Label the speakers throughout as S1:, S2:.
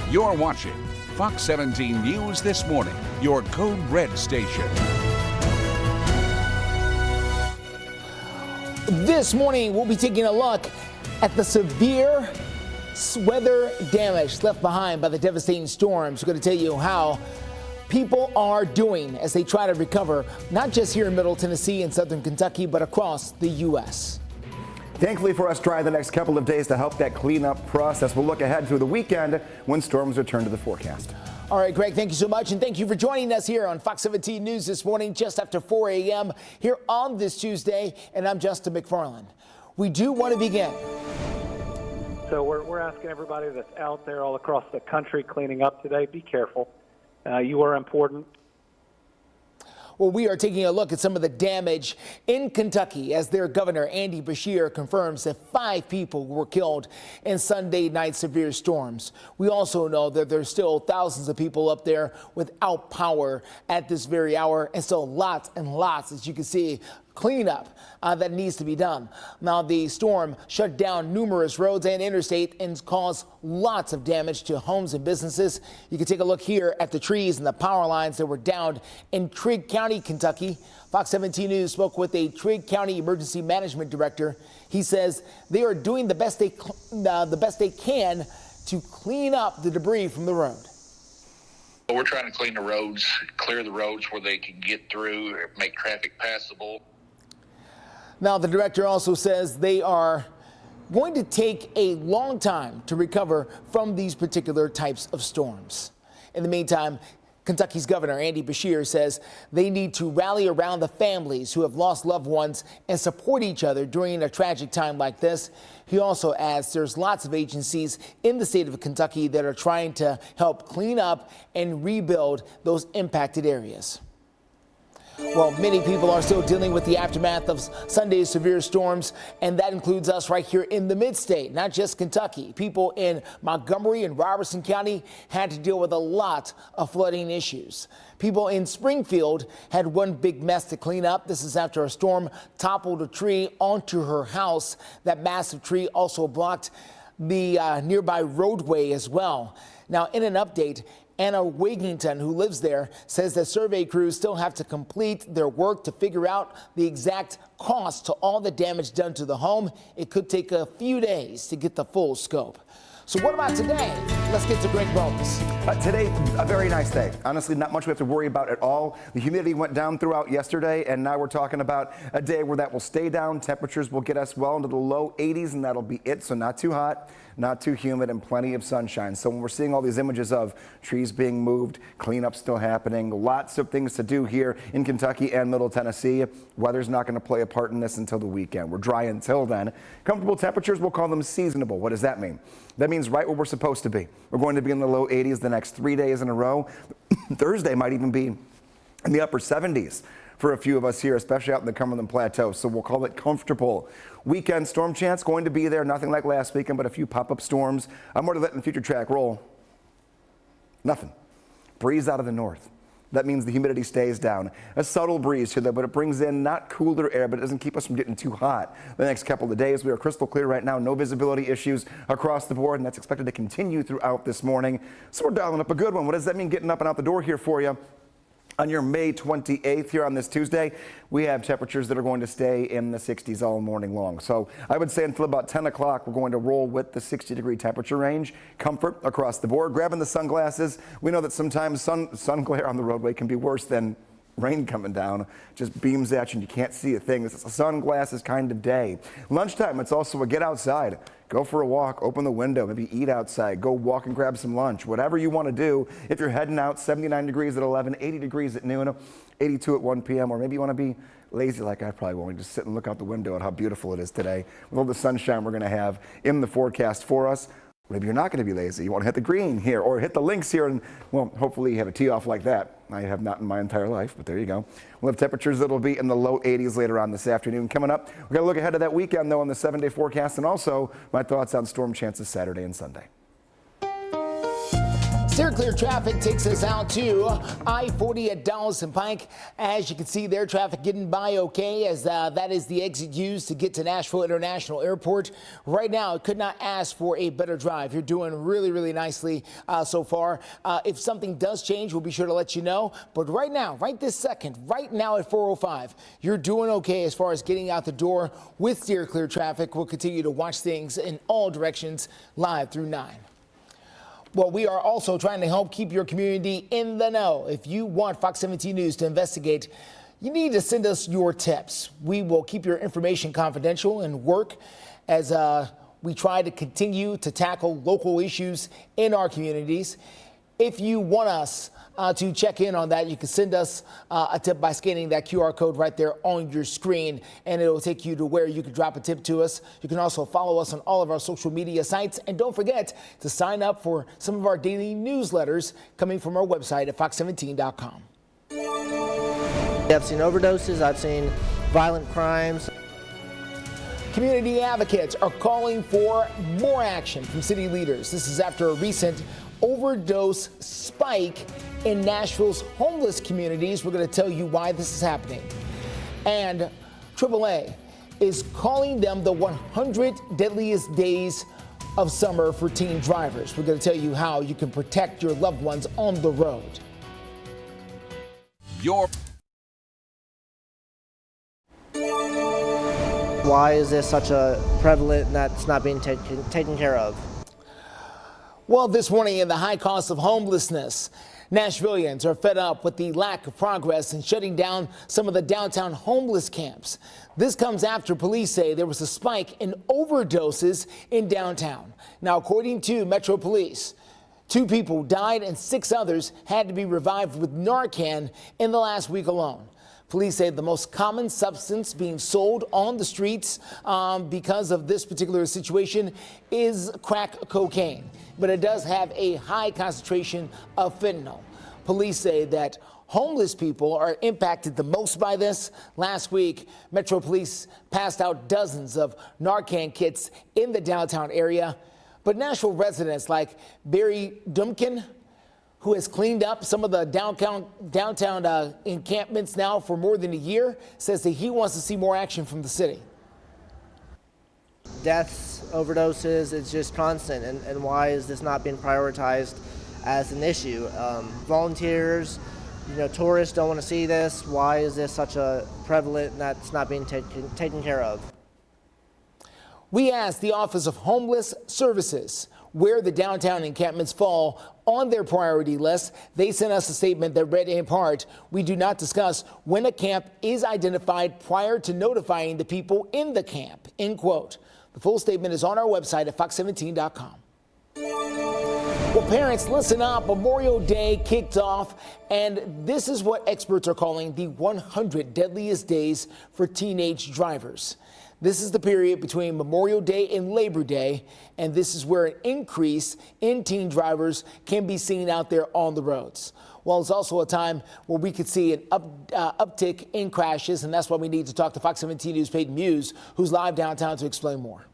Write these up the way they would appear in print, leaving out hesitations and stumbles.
S1: You're watching Fox 17 News This Morning, your Code Red station.
S2: This morning, we'll be taking a look at the severe weather damage left behind by the devastating storms. We're going to tell you how people are doing as they try to recover, not just here in Middle Tennessee and Southern Kentucky, but across the U.S.
S3: Thankfully for us, dry the next couple of days to help that cleanup process. We'll look ahead through the weekend when storms return to the forecast.
S2: All right, Greg, thank you so much. And thank you for joining us here on Fox 17 News this morning, just after 4 a.m. here on this Tuesday. And I'm Justin McFarland. We do want to begin.
S4: So we're asking everybody that's out there all across the country cleaning up today, be careful. You are important.
S2: Well, we are taking a look at some of the damage in Kentucky as their governor, Andy Beshear, confirms that 5 people were killed in Sunday night severe storms. We also know that there's still thousands of people up there without power at this very hour, and so lots and lots, as you can see, cleanup that needs to be done. Now, the storm shut down numerous roads and interstate and caused lots of damage to homes and businesses. You can take a look here at the trees and the power lines that were downed in Trigg County, Kentucky. Fox 17 News spoke with a Trigg County Emergency Management Director. He says they are doing the best they can to clean up the debris from the road.
S5: We're trying to clean the roads, clear the roads where they can get through, make traffic passable.
S2: Now, the director also says they are going to take a long time to recover from these particular types of storms. In the meantime, Kentucky's governor, Andy Beshear, says they need to rally around the families who have lost loved ones and support each other during a tragic time like this. He also adds there's lots of agencies in the state of Kentucky that are trying to help clean up and rebuild those impacted areas. Well, many people are still dealing with the aftermath of Sunday's severe storms, and that includes us right here in the mid-state, not just Kentucky. People in Montgomery and Robertson County had to deal with a lot of flooding issues. People in Springfield had one big mess to clean up. This is after a storm toppled a tree onto her house. That massive tree also blocked the nearby roadway as well. Now, in an update, Anna Wigington, who lives there, says that survey crews still have to complete their work to figure out the exact cost to all the damage done to the home. It could take a few days to get the full scope. So what about today? Let's get to Greg Bowles.
S3: Today, a very nice day. Honestly, not much we have to worry about at all. The humidity went down throughout yesterday, and now we're talking about a day where that will stay down. Temperatures will get us well into the low 80s, and that'll be it. So not too hot, not too humid, and plenty of sunshine. So when we're seeing all these images of trees being moved, cleanup still happening, lots of things to do here in Kentucky and Middle Tennessee, weather's not going to play a part in this until the weekend. We're dry until then. Comfortable temperatures, we'll call them seasonable. What does that mean? That means right where we're supposed to be. We're going to be in the low 80s the next 3 days in a row. Thursday might even be in the upper 70s for a few of us here, especially out in the Cumberland Plateau. So we'll call it comfortable. Weekend storm chance going to be there. Nothing like last weekend, but a few pop-up storms. I'm more to letting the future track roll. Nothing. Breeze out of the north. That means the humidity stays down. A subtle breeze here, though, but it brings in not cooler air, but it doesn't keep us from getting too hot the next couple of days. We are crystal clear right now. No visibility issues across the board, and that's expected to continue throughout this morning. So we're dialing up a good one. What does that mean getting up and out the door here for you? On your May 28th here on this Tuesday, we have temperatures that are going to stay in the 60s all morning long. So I would say until about 10 o'clock, we're going to roll with the 60-degree temperature range. Comfort across the board. Grabbing the sunglasses. We know that sometimes sun glare on the roadway can be worse than rain coming down. Just beams at you and you can't see a thing. This is a sunglasses kind of day. Lunchtime, it's also a get outside. Go for a walk, open the window, maybe eat outside, go walk and grab some lunch, whatever you want to do. If you're heading out, 79 degrees at 11, 80 degrees at noon, 82 at 1 p.m., or maybe you want to be lazy like I probably won't, just sit and look out the window at how beautiful it is today with all the sunshine we're going to have in the forecast for us. Maybe you're not going to be lazy. You want to hit the green here or hit the links here, and, well, hopefully you have a tee off like that. I have not in my entire life, but there you go. We'll have temperatures that'll be in the low 80s later on this afternoon. Coming up, we're going to look ahead to that weekend, though, on the 7-day forecast, and also my thoughts on storm chances Saturday and Sunday.
S2: Steer clear traffic takes us out to I-40 at Dallas and Pike. As you can see there, traffic getting by okay, as that is the exit used to get to Nashville International Airport. Right now, I could not ask for a better drive. You're doing really, really nicely so far. If something does change, we'll be sure to let you know. But right now, right this second, right now at 4:05, you're doing okay as far as getting out the door with steer clear traffic. We'll continue to watch things in all directions live through 9. Well, we are also trying to help keep your community in the know. If you want Fox 17 News to investigate, you need to send us your tips. We will keep your information confidential and work as we try to continue to tackle local issues in our communities. If you want us to check in on that, you can send us a tip by scanning that QR code right there on your screen, and it will take you to where you can drop a tip to us. You can also follow us on all of our social media sites, and don't forget to sign up for some of our daily newsletters coming from our website at fox17.com.
S6: I've seen overdoses, I've seen violent crimes.
S2: Community advocates are calling for more action from city leaders. This is after a recent overdose spike in Nashville's homeless communities. We're going to tell you why this is happening. And AAA is calling them the 100 deadliest days of summer for teen drivers. We're going to tell you how you can protect your loved ones on the road.
S6: Why is this such a prevalent that's not being taken care of?
S2: Well, this morning in the high cost of homelessness, Nashvillians are fed up with the lack of progress in shutting down some of the downtown homeless camps. This comes after police say there was a spike in overdoses in downtown. Now, according to Metro Police, 2 people died and 6 others had to be revived with Narcan in the last week alone. Police say the most common substance being sold on the streets because of this particular situation is crack cocaine, but it does have a high concentration of fentanyl. Police say that homeless people are impacted the most by this. Last week, Metro Police passed out dozens of Narcan kits in the downtown area, but Nashville residents like Barry Dumkin, who has cleaned up some of the downtown encampments now for more than a year, says that he wants to see more action from the city.
S6: Deaths, overdoses, it's just constant. And why is this not being prioritized as an issue? Volunteers, tourists don't want to see this. Why is this such a prevalent and that's not being taken care of?
S2: We asked the Office of Homeless Services where the downtown encampments fall on their priority list. They sent us a statement that read in part, "We do not discuss when a camp is identified prior to notifying the people in the camp," end quote. The full statement is on our website at fox17.com. Well, parents, listen up. Memorial Day kicked off, and this is what experts are calling the 100 deadliest days for teenage drivers. This is the period between Memorial Day and Labor Day, and this is where an increase in teen drivers can be seen out there on the roads. Well, it's also a time where we could see an uptick in crashes, and that's why we need to talk to Fox 17 News' Peyton Muse, who's live downtown to explain more.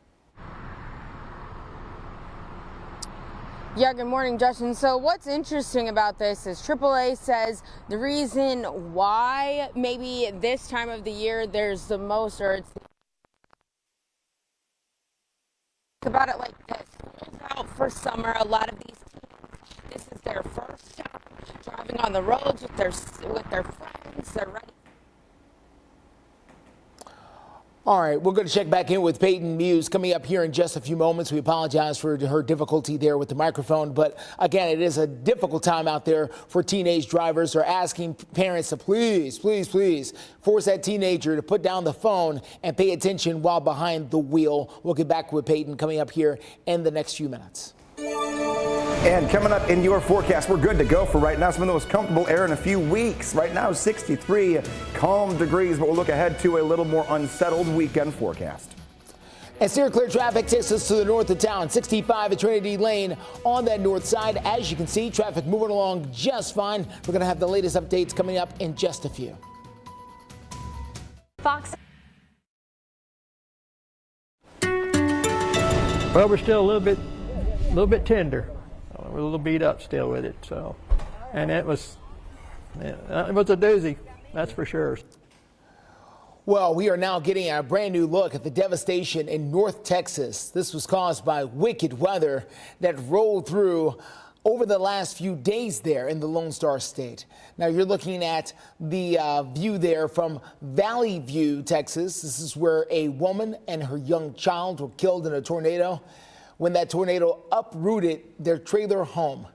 S7: Yeah, good morning, Justin. So what's interesting about this is AAA says the reason why maybe this time of the year there's the most, or it's about it like this. School's out for summer. A lot of these teens, this is their first time driving on the roads with their friends. They're ready.
S2: All right, we're going to check back in with Peyton Muse coming up here in just a few moments. We apologize for her difficulty there with the microphone, but again, it is a difficult time out there for teenage drivers. They're asking parents to please force that teenager to put down the phone and pay attention while behind the wheel. We'll get back with Peyton coming up here in the next few minutes.
S3: And coming up in your forecast, we're good to go for right now. Some of the most comfortable air in a few weeks. Right now, 63 calm degrees, but we'll look ahead to a little more unsettled weekend forecast.
S2: And steer clear traffic takes us to the north of town, 65 at Trinity Lane on that north side. As you can see, traffic moving along just fine. We're going to have the latest updates coming up in just a few.
S8: Fox.
S9: Well, we're still a little bit tender.
S8: We're a little beat up still with it. So, and it was a doozy, that's for sure.
S2: Well, we are now getting a brand new look at the devastation in North Texas. This was caused by wicked weather that rolled through over the last few days there in the Lone Star State. Now you're looking at the view there from Valley View, Texas. This is where a woman and her young child were killed in a tornado when that tornado uprooted their trailer home.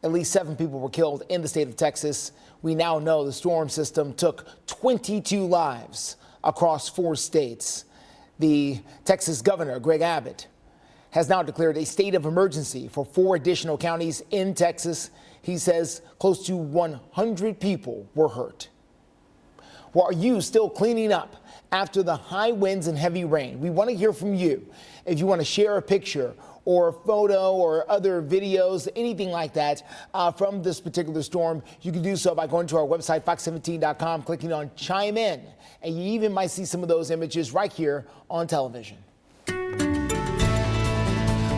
S2: At least 7 people were killed in the state of Texas. We now know the storm system took 22 lives across 4 states. The Texas governor, Greg Abbott, has now declared a state of emergency for 4 additional counties in Texas. He says close to 100 people were hurt. Well, are you still cleaning up after the high winds and heavy rain? We want to hear from you. If you want to share a picture or a photo or other videos, anything like that from this particular storm, you can do so by going to our website, fox17.com, clicking on Chime In. And you even might see some of those images right here on television.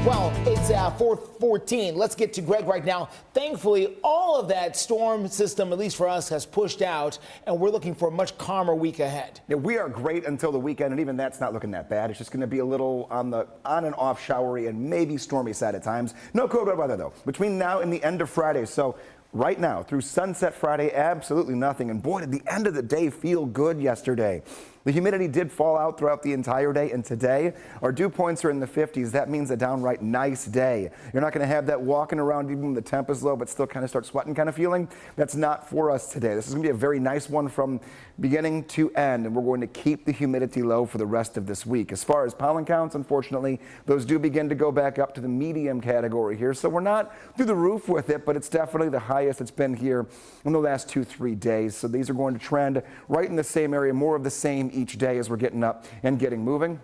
S2: Well, it's 4:14. Let's get to Greg right now. Thankfully, all of that storm system, at least for us, has pushed out, and we're looking for a much calmer week ahead.
S3: Yeah, we are great until the weekend, and even that's not looking that bad. It's just going to be a little on the on and off showery and maybe stormy side at times. No cold weather, though, between now and the end of Friday. So right now, through sunset Friday, absolutely nothing. And boy, did the end of the day feel good yesterday. The humidity did fall out throughout the entire day, and today our dew points are in the 50s. That means a downright nice day. You're not going to have that walking around even when the temp is low, but still kind of start sweating kind of feeling. That's not for us today. This is going to be a very nice one from beginning to end, and we're going to keep the humidity low for the rest of this week. As far as pollen counts, unfortunately, those do begin to go back up to the medium category here. So we're not through the roof with it, but it's definitely the highest it's been here in the last 2-3 days. So these are going to trend right in the same area, more of the same each day as we're getting up and getting moving.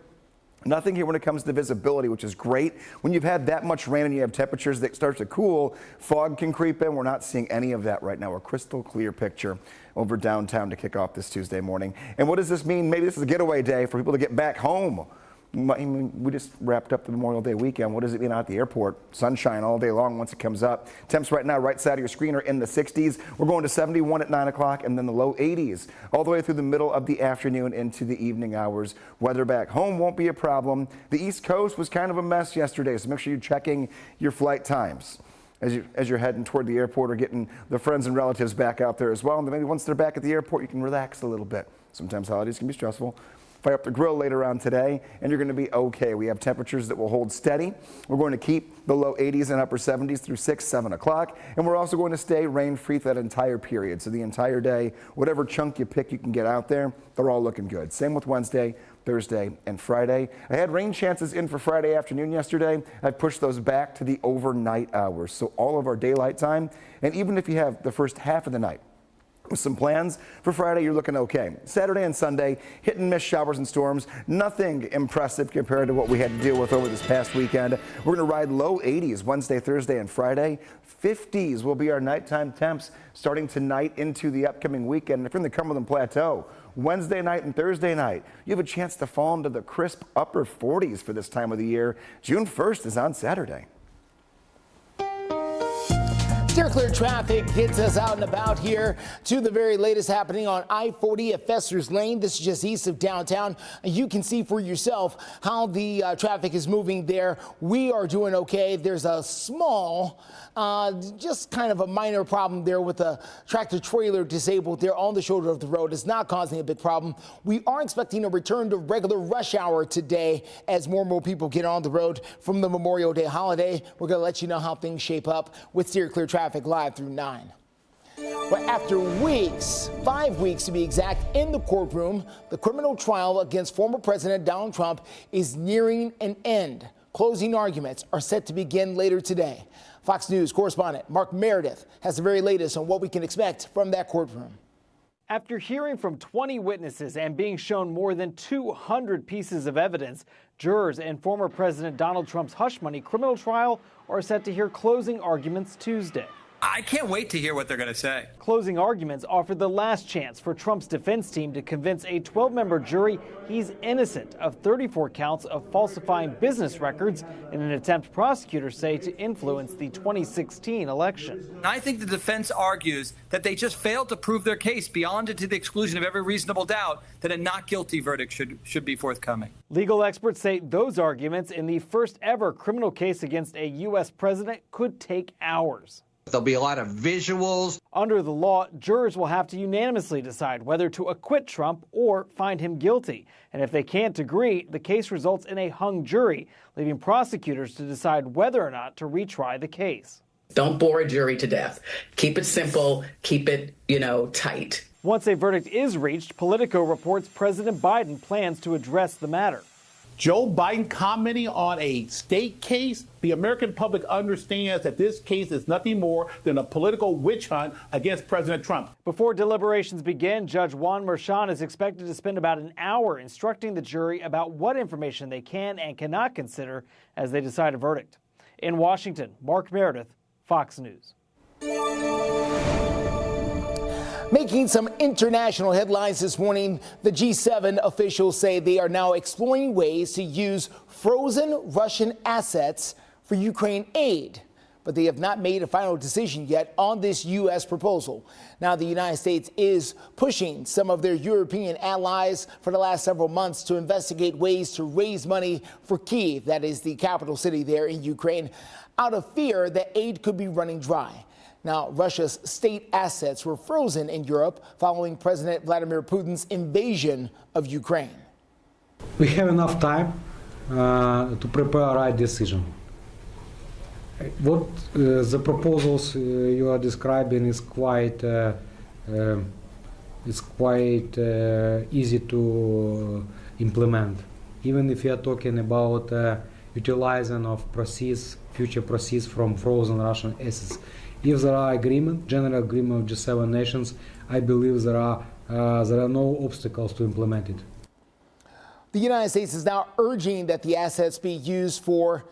S3: Nothing here when it comes to visibility, which is great. When you've had that much rain and you have temperatures that start to cool, fog can creep in. We're not seeing any of that right now. A crystal clear picture over downtown to kick off this Tuesday morning. And what does this mean? Maybe this is a getaway day for people to get back home. We just wrapped up the Memorial Day weekend. What does it mean out at the airport? Sunshine all day long once it comes up. Temps right now, right side of your screen, are in the 60s. We're going to 71 at 9 o'clock and then the low 80s all the way through the middle of the afternoon into the evening hours. Weather back home won't be a problem. The East Coast was kind of a mess yesterday, so make sure you're checking your flight times as you're heading toward the airport or getting the friends and relatives back out there as well. And then maybe once they're back at the airport, you can relax a little bit. Sometimes holidays can be stressful. Fire up the grill later on today, and you're going to be okay. We have temperatures that will hold steady. We're going to keep the low 80s and upper 70s through 7 o'clock, and we're also going to stay rain-free for that entire period. So the entire day, whatever chunk you pick you can get out there, they're all looking good. Same with Wednesday, Thursday, and Friday. I had rain chances in for Friday afternoon yesterday. I pushed those back to the overnight hours. So all of our daylight time, and even if you have the first half of the night, with some plans for Friday, you're looking okay. Saturday and Sunday, hit and miss showers and storms. Nothing impressive compared to what we had to deal with over this past weekend. We're going to ride low 80s Wednesday, Thursday, and Friday. 50s will be our nighttime temps starting tonight into the upcoming weekend. If you're in the Cumberland Plateau, Wednesday night and Thursday night, you have a chance to fall into the crisp upper 40s for this time of the year. June 1st is on Saturday.
S2: Steer clear traffic gets us out and about here to the very latest happening on I-40 at Fester's Lane. This is just east of downtown. You can see for yourself how the traffic is moving there. We are doing okay. There's a small, just kind of a minor problem there with a tractor trailer disabled there on the shoulder of the road. It's not causing a big problem. We are expecting a return to regular rush hour today as more and more people get on the road from the Memorial Day holiday. We're going to let you know how things shape up with Steer Clear Traffic live through 9. But after weeks, 5 weeks to be exact, in the courtroom, the criminal trial against former President Donald Trump is nearing an end. Closing arguments are set to begin later today. Fox News correspondent Mark Meredith has the very latest on what we can expect from that courtroom.
S9: After hearing from 20 witnesses and being shown more than 200 pieces of evidence, jurors in former President Donald Trump's hush money criminal trial are set to hear closing arguments Tuesday.
S10: I can't wait to hear what they're going to say.
S9: Closing arguments offer the last chance for Trump's defense team to convince a 12-member jury he's innocent of 34 counts of falsifying business records in an attempt prosecutors say to influence the 2016 election.
S10: I think the defense argues that they just failed to prove their case beyond and to the exclusion of every reasonable doubt that a not guilty verdict should be forthcoming.
S9: Legal experts say those arguments in the first ever criminal case against a U.S. president could take hours.
S11: There'll be a lot of visuals.
S9: Under the law, jurors will have to unanimously decide whether to acquit Trump or find him guilty. And if they can't agree, the case results in a hung jury, leaving prosecutors to decide whether or not to retry the case.
S12: Don't bore a jury to death. Keep it simple. Keep it, tight.
S9: Once a verdict is reached, Politico reports President Biden plans to address the matter.
S13: Joe Biden commenting on a state case. The American public understands that this case is nothing more than a political witch hunt against President Trump.
S9: Before deliberations begin, Judge Juan Merchan is expected to spend about an hour instructing the jury about what information they can and cannot consider as they decide a verdict. In Washington, Mark Meredith, Fox News.
S2: Making some international headlines this morning, the G7 officials say they are now exploring ways to use frozen Russian assets for Ukraine aid. But they have not made a final decision yet on this U.S. proposal. Now, the United States is pushing some of their European allies for the last several months to investigate ways to raise money for Kyiv, that is the capital city there in Ukraine, out of fear that aid could be running dry. Now, Russia's state assets were frozen in Europe following President Vladimir Putin's invasion of Ukraine.
S14: We have enough time to prepare a right decision. What the proposals you are describing is quite easy to implement. Even if you are talking about utilizing of proceeds, future proceeds from frozen Russian assets. If there are general agreement of G7 nations, I believe there are no obstacles to implement it.
S2: The United States is now urging that the assets be used for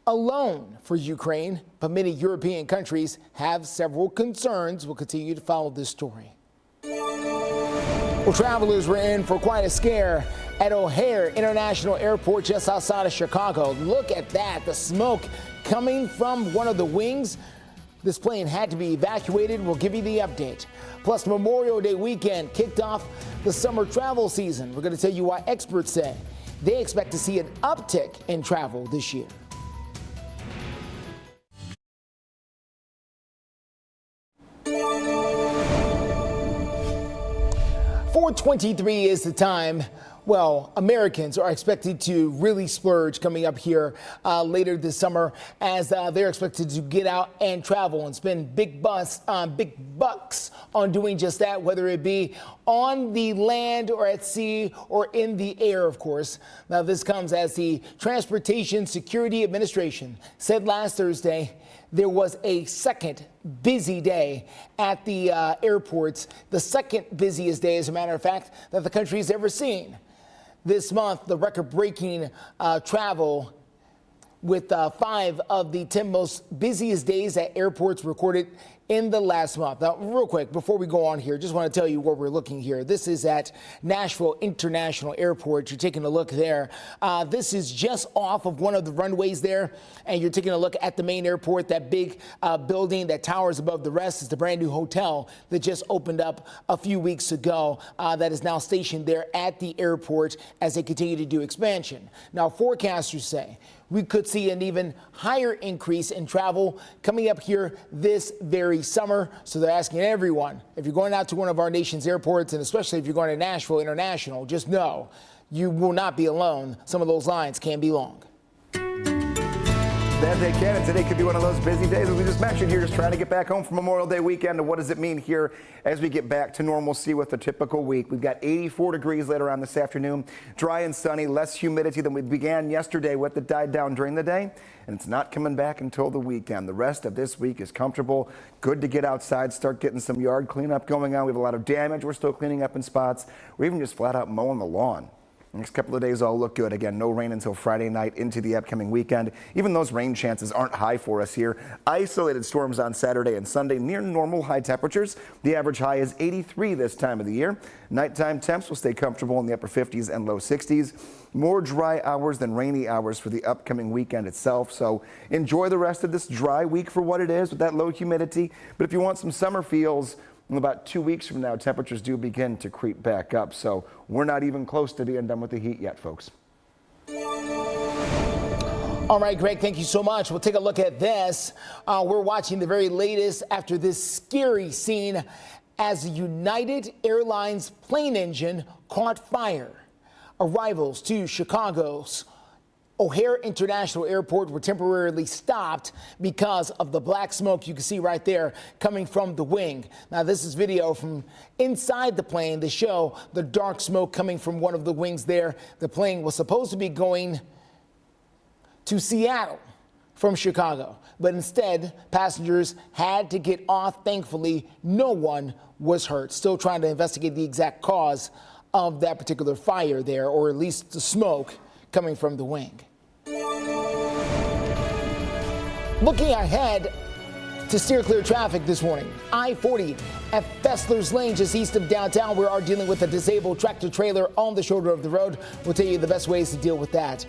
S2: a loan for Ukraine, but many European countries have several concerns. We'll continue to follow this story. Well, travelers were in for quite a scare at O'Hare International Airport just outside of Chicago. Look at that, the smoke coming from one of the wings. This plane had to be evacuated. We'll give you the update. Plus, Memorial Day weekend kicked off the summer travel season. We're going to tell you why experts say they expect to see an uptick in travel this year. .423 is the time. Well, Americans are expected to really splurge coming up here later this summer as they're expected to get out and travel and spend big bucks on doing just that, whether it be on the land or at sea or in the air, of course. Now, this comes as the Transportation Security Administration said last Thursday there was a second busy day at the airports, the second busiest day, as a matter of fact, that the country has ever seen. This month, the record-breaking travel with 5 of the 10 most busiest days at airports recorded in the last month. Now, real quick, before we go on here, just want to tell you what we're looking here. This is at Nashville International Airport. You're taking a look there. This is just off of one of the runways there, and you're taking a look at the main airport. That big building that towers above the rest is the brand new hotel that just opened up a few weeks ago that is now stationed there at the airport as they continue to do expansion. Now, forecasters say we could see an even higher increase in travel coming up here this very summer. So they're asking everyone, if you're going out to one of our nation's airports, and especially if you're going to Nashville International, just know you will not be alone. Some of those lines can be long.
S3: That they can, and today could be one of those busy days, as we just mentioned here, just trying to get back home from Memorial Day weekend. And what does it mean here as we get back to normalcy with a typical week? We've got 84 degrees later on this afternoon, dry and sunny, less humidity than we began yesterday with. It died down during the day, and it's not coming back until the weekend. The rest of this week is comfortable, good to get outside, start getting some yard cleanup going on. We have a lot of damage we're still cleaning up in spots. We're even just flat out mowing the lawn. Next couple of days all look good. Again, no rain until Friday night into the upcoming weekend. Even those rain chances aren't high for us here. Isolated storms on Saturday and Sunday, near normal high temperatures. The average high is 83 this time of the year. Nighttime temps will stay comfortable in the upper 50s and low 60s. More dry hours than rainy hours for the upcoming weekend itself. So enjoy the rest of this dry week for what it is with that low humidity. But if you want some summer feels, in about 2 weeks from now, temperatures do begin to creep back up. So we're not even close to being done with the heat yet, folks.
S2: All right, Greg, thank you so much. We'll take a look at this. We're watching the very latest after this scary scene as a United Airlines plane engine caught fire. Arrivals to Chicago's O'Hare International Airport were temporarily stopped because of the black smoke you can see right there coming from the wing. Now, this is video from inside the plane. They show the dark smoke coming from one of the wings there. The plane was supposed to be going to Seattle from Chicago, but instead passengers had to get off. Thankfully, no one was hurt. Still trying to investigate the exact cause of that particular fire there, or at least the smoke coming from the wing. Looking ahead to steer clear traffic this morning, I-40 at Fessler's Lane, just east of downtown. We are dealing with a disabled tractor trailer on the shoulder of the road. We'll tell you the best ways to deal with that.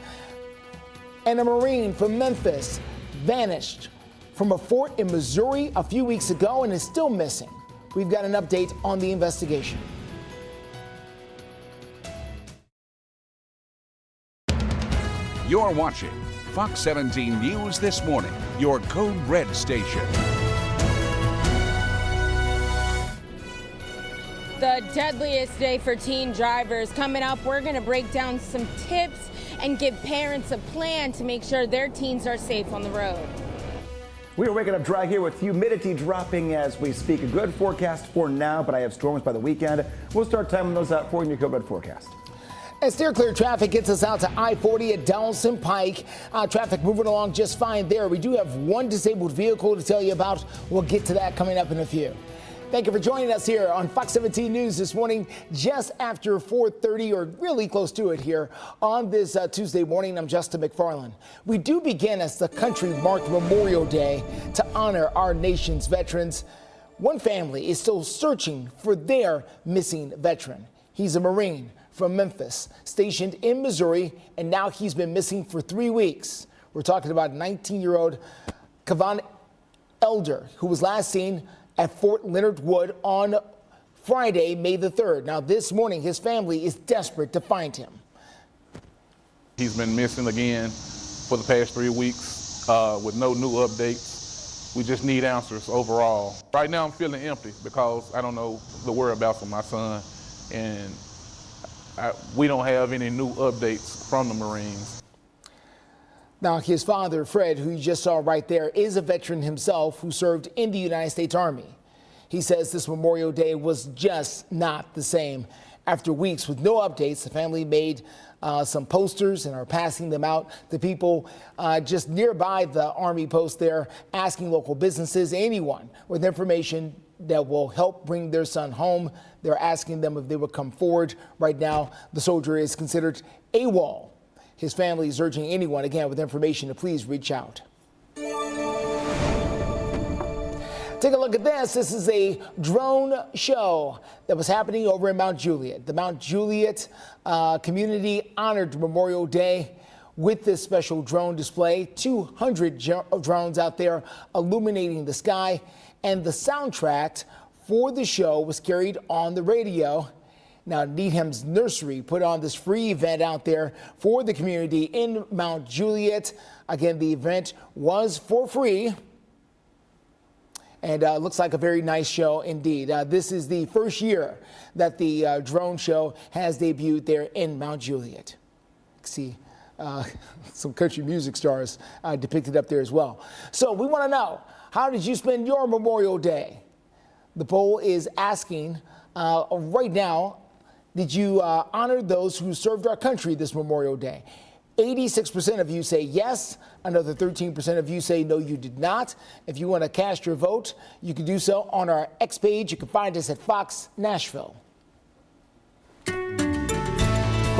S2: And a Marine from Memphis vanished from a fort in Missouri a few weeks ago and is still missing. We've got an update on the investigation.
S1: You're watching Fox 17 News This Morning, your Code Red station.
S7: The deadliest day for teen drivers coming up. We're going to break down some tips and give parents a plan to make sure their teens are safe on the road.
S3: We are waking up dry here with humidity dropping as we speak. A good forecast for now, but I have storms by the weekend. We'll start timing those out for you in your Code Red forecast.
S2: And steer clear traffic gets us out to I-40 at Donaldson Pike. Traffic moving along just fine there. We do have one disabled vehicle to tell you about. We'll get to that coming up in a few. Thank you for joining us here on Fox 17 News this morning, just after 4:30, or really close to it here on this Tuesday morning. I'm Justin McFarland. We do begin as the country marked Memorial Day to honor our nation's veterans. One family is still searching for their missing veteran. He's a Marine from Memphis, stationed in Missouri, and now he's been missing for 3 weeks. We're talking about 19-year-old Kavan Elder, who was last seen at Fort Leonard Wood on Friday, May the 3rd. Now, this morning, his family is desperate to find him.
S15: He's been missing again for the past 3 weeks with no new updates. We just need answers overall. Right now, I'm feeling empty because I don't know the whereabouts of my son, and we don't have any new updates from the Marines.
S2: Now, his father, Fred, who you just saw right there, is a veteran himself who served in the United States Army. He says this Memorial Day was just not the same. After weeks with no updates, the family made some posters and are passing them out to people just nearby the Army post there, asking local businesses, anyone with information that will help bring their son home. They're asking them if they would come forward. Right now, the soldier is considered AWOL. His family is urging anyone, again, with information to please reach out. Take a look at this. This is a drone show that was happening over in Mount Juliet. The Mount Juliet community honored Memorial Day with this special drone display. 200 drones out there illuminating the sky. And the soundtrack for the show was carried on the radio. Now, Needham's Nursery put on this free event out there for the community in Mount Juliet. Again, the event was for free. And looks like a very nice show indeed. This is the first year that the drone show has debuted there in Mount Juliet. See some country music stars depicted up there as well. So we want to know, how did you spend your Memorial Day? The poll is asking right now, did you honor those who served our country this Memorial Day? 86% of you say yes. Another 13% of you say no, you did not. If you want to cast your vote, you can do so on our X page. You can find us at Fox Nashville. For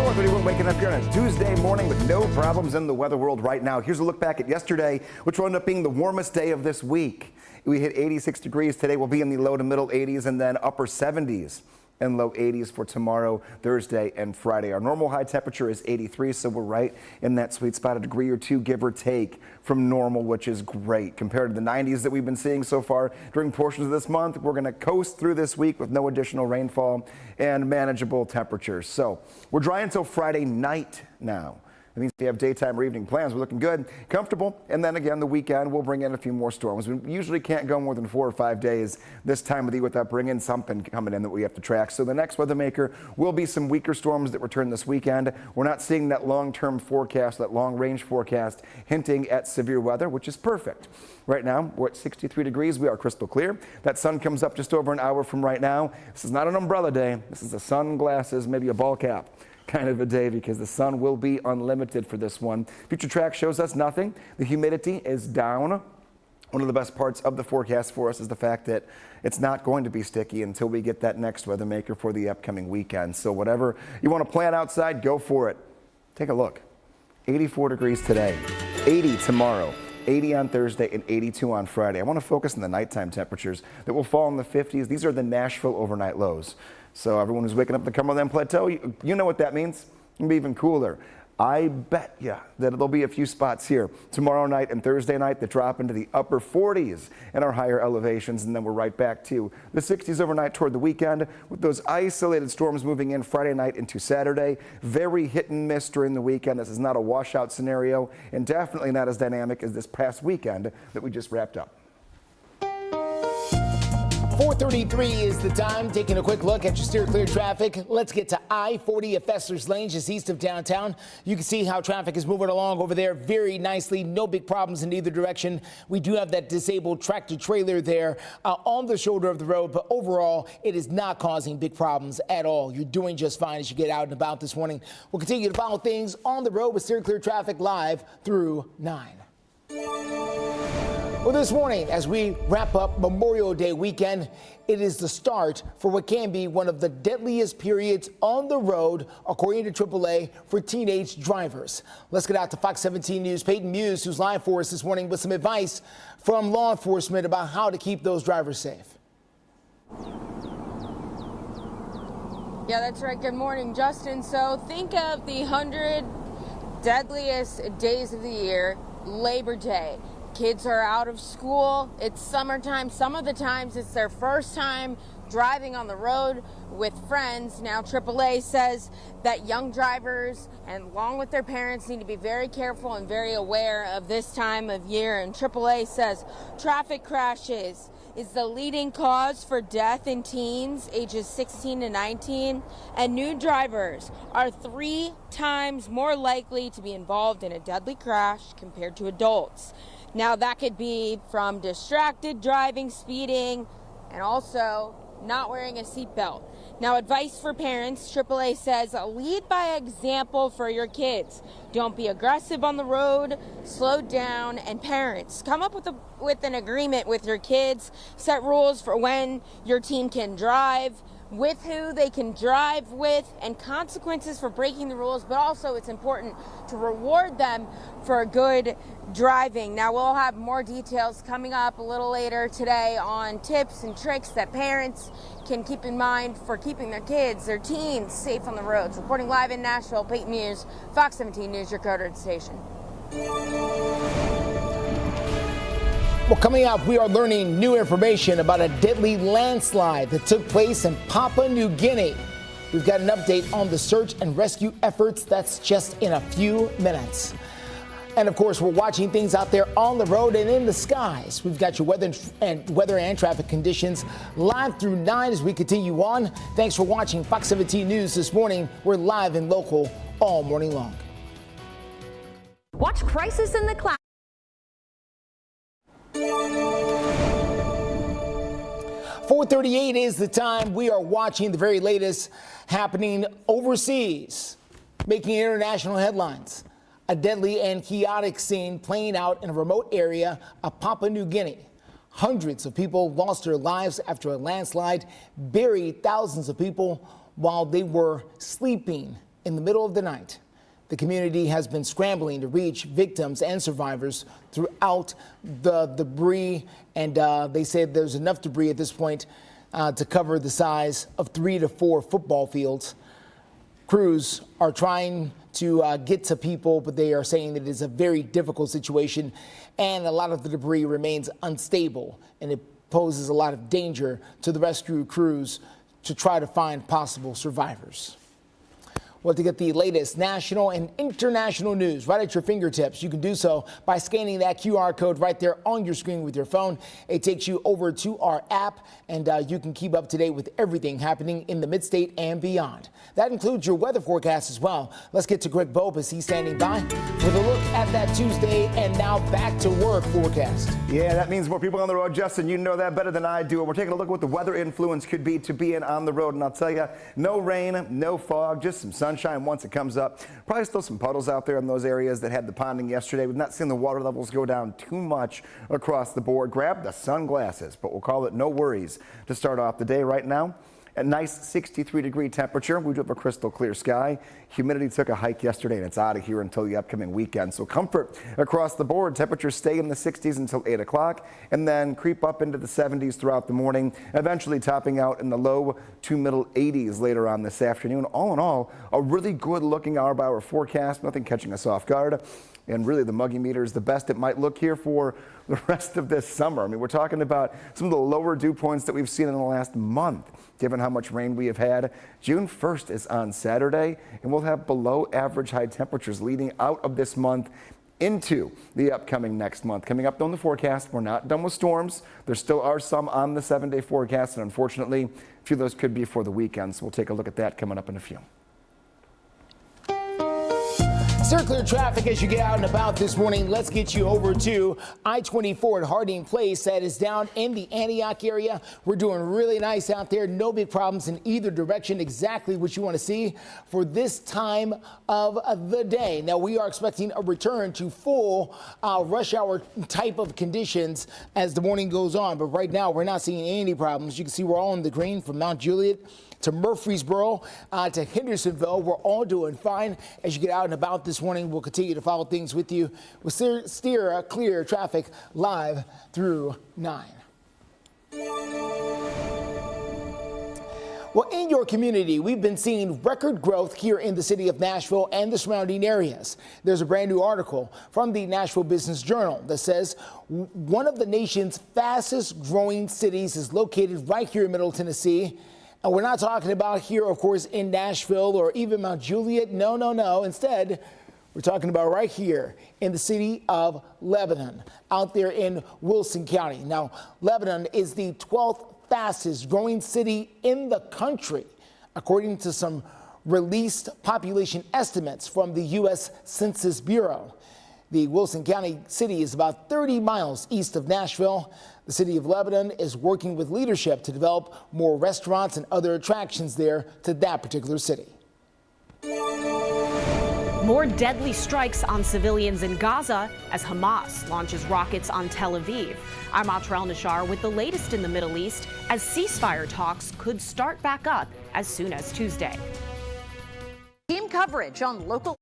S3: 4:31, waking up here on a Tuesday morning with no problems in the weather world right now. Here's a look back at yesterday, which will end up being the warmest day of this week. We hit 86 degrees. Today we'll be in the low to middle 80s and then upper 70s and low 80s for tomorrow, Thursday, and Friday. Our normal high temperature is 83, so we're right in that sweet spot, a degree or two, give or take, from normal, which is great. Compared to the 90s that we've been seeing so far during portions of this month, we're going to coast through this week with no additional rainfall and manageable temperatures. So we're dry until Friday night now. It means if you have daytime or evening plans, we're looking good, comfortable, and then again, the weekend, we'll bring in a few more storms. We usually can't go more than 4 or 5 days this time of the year without bringing something coming in that we have to track. So the next weather maker will be some weaker storms that return this weekend. We're not seeing that long-term forecast, that long-range forecast, hinting at severe weather, which is perfect. Right now, we're at 63 degrees. We are crystal clear. That sun comes up just over an hour from right now. This is not an umbrella day. This is a sunglasses, maybe a ball cap kind of a day, because the sun will be unlimited for this one. Future track shows us nothing. The humidity is down. One of the best parts of the forecast for us is the fact that it's not going to be sticky until we get that next weather maker for the upcoming weekend. So whatever you want to plan outside, go for it. Take a look. 84 degrees today, 80 tomorrow, 80 on Thursday, and 82 on Friday. I want to focus on the nighttime temperatures that will fall in the 50s. These are the Nashville overnight lows. So everyone who's waking up the Cumberland Plateau, you know what that means. It'll be even cooler. I bet you that there'll be a few spots here tomorrow night and Thursday night that drop into the upper 40s in our higher elevations, and then we're right back to the 60s overnight toward the weekend with those isolated storms moving in Friday night into Saturday. Very hit and miss during the weekend. This is not a washout scenario, and definitely not as dynamic as this past weekend that we just wrapped up.
S2: 4:33 is the time. Taking a quick look at your steer clear traffic. Let's get to I-40 at Fessler's Lane, just east of downtown. You can see how traffic is moving along over there very nicely. No big problems in either direction. We do have that disabled tractor trailer there on the shoulder of the road, but overall, it is not causing big problems at all. You're doing just fine as you get out and about this morning. We'll continue to follow things on the road with steer clear traffic live through 9. Well, this morning, as we wrap up Memorial Day weekend, it is the start for what can be one of the deadliest periods on the road, according to AAA, for teenage drivers. Let's get out to Fox 17 News' Peyton Muse, who's live for us this morning with some advice from law enforcement about how to keep those drivers safe.
S7: Yeah, that's right. Good morning, Justin. So think of the 100 deadliest days of the year, Labor Day. Kids are out of school, it's summertime, some of the times it's their first time driving on the road with friends. Now AAA says that young drivers and along with their parents need to be very careful and very aware of this time of year. And AAA says traffic crashes is the leading cause for death in teens ages 16 to 19, and new drivers are 3 times more likely to be involved in a deadly crash compared to adults. Now, that could be from distracted driving, speeding, and also not wearing a seatbelt. Now, advice for parents, AAA says lead by example for your kids. Don't be aggressive on the road, slow down, and parents, come up with an agreement with your kids, set rules for when your team can drive, with who they can drive with, and consequences for breaking the rules, but also it's important to reward them for good driving. Now, we'll have more details coming up a little later today on tips and tricks that parents can keep in mind for keeping their kids, their teens, safe on the roads. Reporting live in Nashville, Peyton Muse, Fox 17 News, your Coder station.
S2: Well, coming up, we are learning new information about a deadly landslide that took place in Papua New Guinea. We've got an update on the search and rescue efforts. That's just in a few minutes. And of course, we're watching things out there on the road and in the skies. We've got your weather and traffic conditions live through 9 as we continue on. Thanks for watching Fox 17 News this morning. We're live and local all morning long.
S16: Watch Crisis in the Cloud.
S2: 4:38 is the time. We are watching the very latest happening overseas, making international headlines. A deadly and chaotic scene playing out in a remote area of Papua New Guinea. Hundreds of people lost their lives after a landslide buried thousands of people while they were sleeping in the middle of the night. The community has been scrambling to reach victims and survivors throughout the debris, and they said there's enough debris at this point to cover the size of 3 to 4 football fields. Crews are trying to get to people, but they are saying that it is a very difficult situation, and a lot of the debris remains unstable, and it poses a lot of danger to the rescue crews to try to find possible survivors. Well, to get the latest national and international news right at your fingertips, you can do so by scanning that QR code right there on your screen with your phone. It takes you over to our app, and you can keep up to date with everything happening in the mid-state and beyond. That includes your weather forecast as well. Let's get to Greg Bobe as he's standing by with a look at that Tuesday and now back to work forecast.
S3: Yeah, that means more people on the road. Justin, you know that better than I do. We're taking a look at what the weather influence could be to being on the road. And I'll tell you, no rain, no fog, just some sunshine once it comes up. Probably still some puddles out there in those areas that had the ponding yesterday. We've not seen the water levels go down too much across the board. Grab the sunglasses, but we'll call it no worries to start off the day right now. A nice 63-degree temperature. We do have a crystal clear sky. Humidity took a hike yesterday, and it's out of here until the upcoming weekend. So comfort across the board. Temperatures stay in the 60s until 8 o'clock and then creep up into the 70s throughout the morning, eventually topping out in the low to middle 80s later on this afternoon. All in all, a really good-looking hour-by-hour forecast. Nothing catching us off guard. And really, the muggy meter is the best it might look here for the rest of this summer. I mean, we're talking about some of the lower dew points that we've seen in the last month, given how much rain we have had. June 1st is on Saturday, and we'll have below average high temperatures leading out of this month into the upcoming next month. Coming up on the forecast, we're not done with storms. There still are some on the 7-day forecast, and unfortunately, a few of those could be for the weekend. So we'll take a look at that coming up in a few.
S2: Circular traffic as you get out and about this morning. Let's get you over to I-24 at Harding Place. That is down in the Antioch area. We're doing really nice out there. No big problems in either direction. Exactly what you want to see for this time of the day. Now, we are expecting a return to full rush hour type of conditions as the morning goes on. But right now, we're not seeing any problems. You can see we're all in the green from Mount Juliet to Murfreesboro to Hendersonville. We're all doing fine as you get out and about this morning. We'll continue to follow things with you. We'll steer clear traffic live through 9. Well, in your community, we've been seeing record growth here in the city of Nashville and the surrounding areas. There's a brand new article from the Nashville Business Journal that says one of the nation's fastest growing cities is located right here in Middle Tennessee. And we're not talking about here, of course, in Nashville or even Mount Juliet. No, no, no. Instead, we're talking about right here in the city of Lebanon, out there in Wilson County. Now, Lebanon is the 12th fastest growing city in the country, according to some released population estimates from the U.S. Census Bureau. The Wilson County city is about 30 miles east of Nashville. The city of Lebanon is working with leadership to develop more restaurants and other attractions there to that particular city.
S16: More deadly strikes on civilians in Gaza as Hamas launches rockets on Tel Aviv. I'm Atrel Nashar with the latest in the Middle East as ceasefire talks could start back up as soon as Tuesday. Team coverage on local.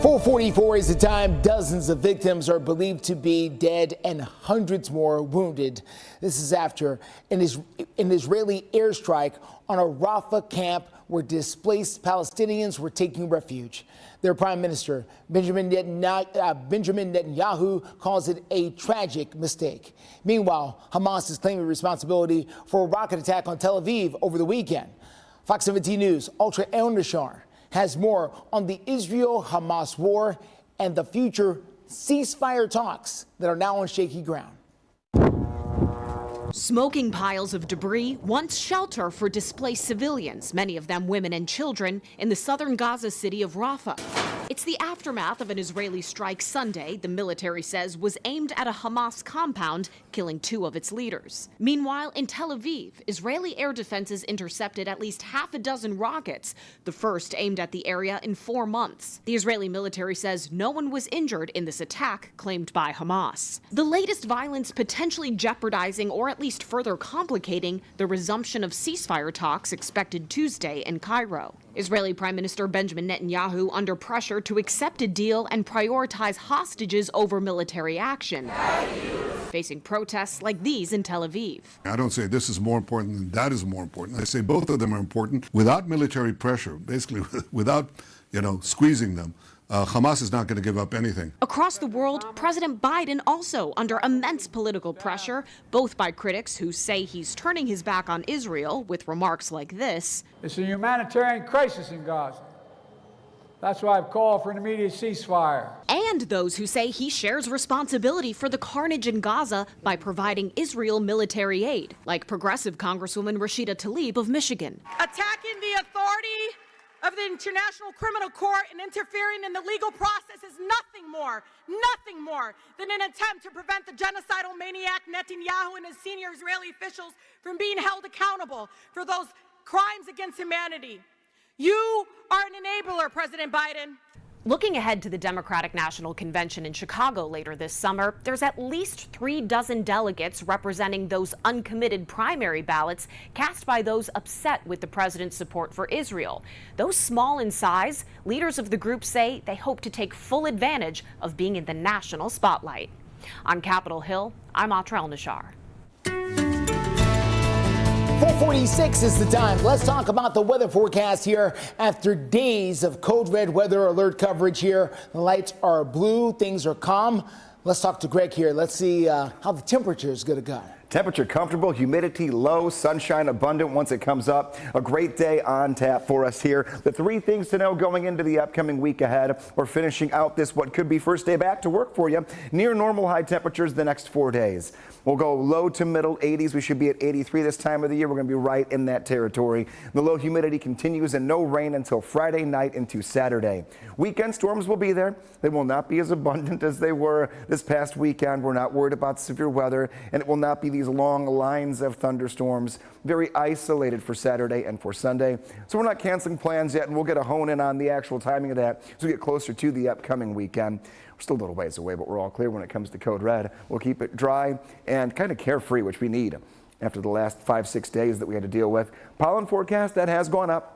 S2: 4:44 is the time. Dozens of victims are believed to be dead and hundreds more wounded. This is after an Israeli airstrike on a Rafah camp where displaced Palestinians were taking refuge. Their Prime Minister, Benjamin Netanyahu, calls it a tragic mistake. Meanwhile, Hamas is claiming responsibility for a rocket attack on Tel Aviv over the weekend. Fox 17 News' Ultra El Nashar has more on the Israel-Hamas war and the future ceasefire talks that are now on shaky ground.
S16: Smoking piles of debris, once shelter for displaced civilians, many of them women and children, in the southern Gaza city of Rafah. It's It's the aftermath of an Israeli strike Sunday the military says was aimed at a Hamas compound, killing 2 of its leaders. Meanwhile, in Tel Aviv, Israeli air defenses intercepted at least half a dozen rockets, the first aimed at the area in 4 months. The Israeli military says no one was injured in this attack claimed by Hamas. The latest violence potentially jeopardizing or at least further complicating the resumption of ceasefire talks expected Tuesday in Cairo. Israeli Prime Minister Benjamin Netanyahu under pressure to accept a deal and prioritize hostages over military action, facing protests like these in Tel Aviv.
S17: I don't say this is more important than that is more important. I say both of them are important. Without military pressure, basically without, squeezing them, Hamas is not going to give up anything.
S16: Across the world, President Biden also under immense political pressure, both by critics who say he's turning his back on Israel with remarks like this.
S18: It's a humanitarian crisis in Gaza. That's why I've called for an immediate ceasefire.
S16: And those who say he shares responsibility for the carnage in Gaza by providing Israel military aid, like Progressive Congresswoman Rashida Tlaib of Michigan.
S19: Attacking the authority of the International Criminal Court and interfering in the legal process is nothing more than an attempt to prevent the genocidal maniac Netanyahu and his senior Israeli officials from being held accountable for those crimes against humanity. You are an enabler, President Biden.
S16: Looking ahead to the Democratic National Convention in Chicago later this summer, there's at least 36 delegates representing those uncommitted primary ballots cast by those upset with the president's support for Israel. Though small in size, leaders of the group say they hope to take full advantage of being in the national spotlight. On Capitol Hill, I'm Atrel Nashar.
S2: 4:46 is the time. Let's talk about the weather forecast here after days of code red weather alert coverage here. The lights are blue. Things are calm. Let's talk to Greg here. Let's see how the temperature is going to go.
S3: Temperature comfortable, humidity low, sunshine abundant once it comes up. A great day on tap for us here. The 3 things to know going into the upcoming week ahead. We're finishing out this what could be first day back to work for you. Near normal high temperatures the next 4 days. We'll go low to middle 80s. We should be at 83 this time of the year. We're going to be right in that territory. The low humidity continues and no rain until Friday night into Saturday. Weekend storms will be there. They will not be as abundant as they were this past weekend. We're not worried about severe weather, and it will not be these long lines of thunderstorms. Very isolated for Saturday and for Sunday. So we're not canceling plans yet, and we'll get a hone in on the actual timing of that as we get closer to the upcoming weekend. We're still a little ways away, but we're all clear when it comes to code red. We'll keep it dry and kind of carefree, which we need after the last 5-6 days that we had to deal with. Pollen forecast, that has gone up.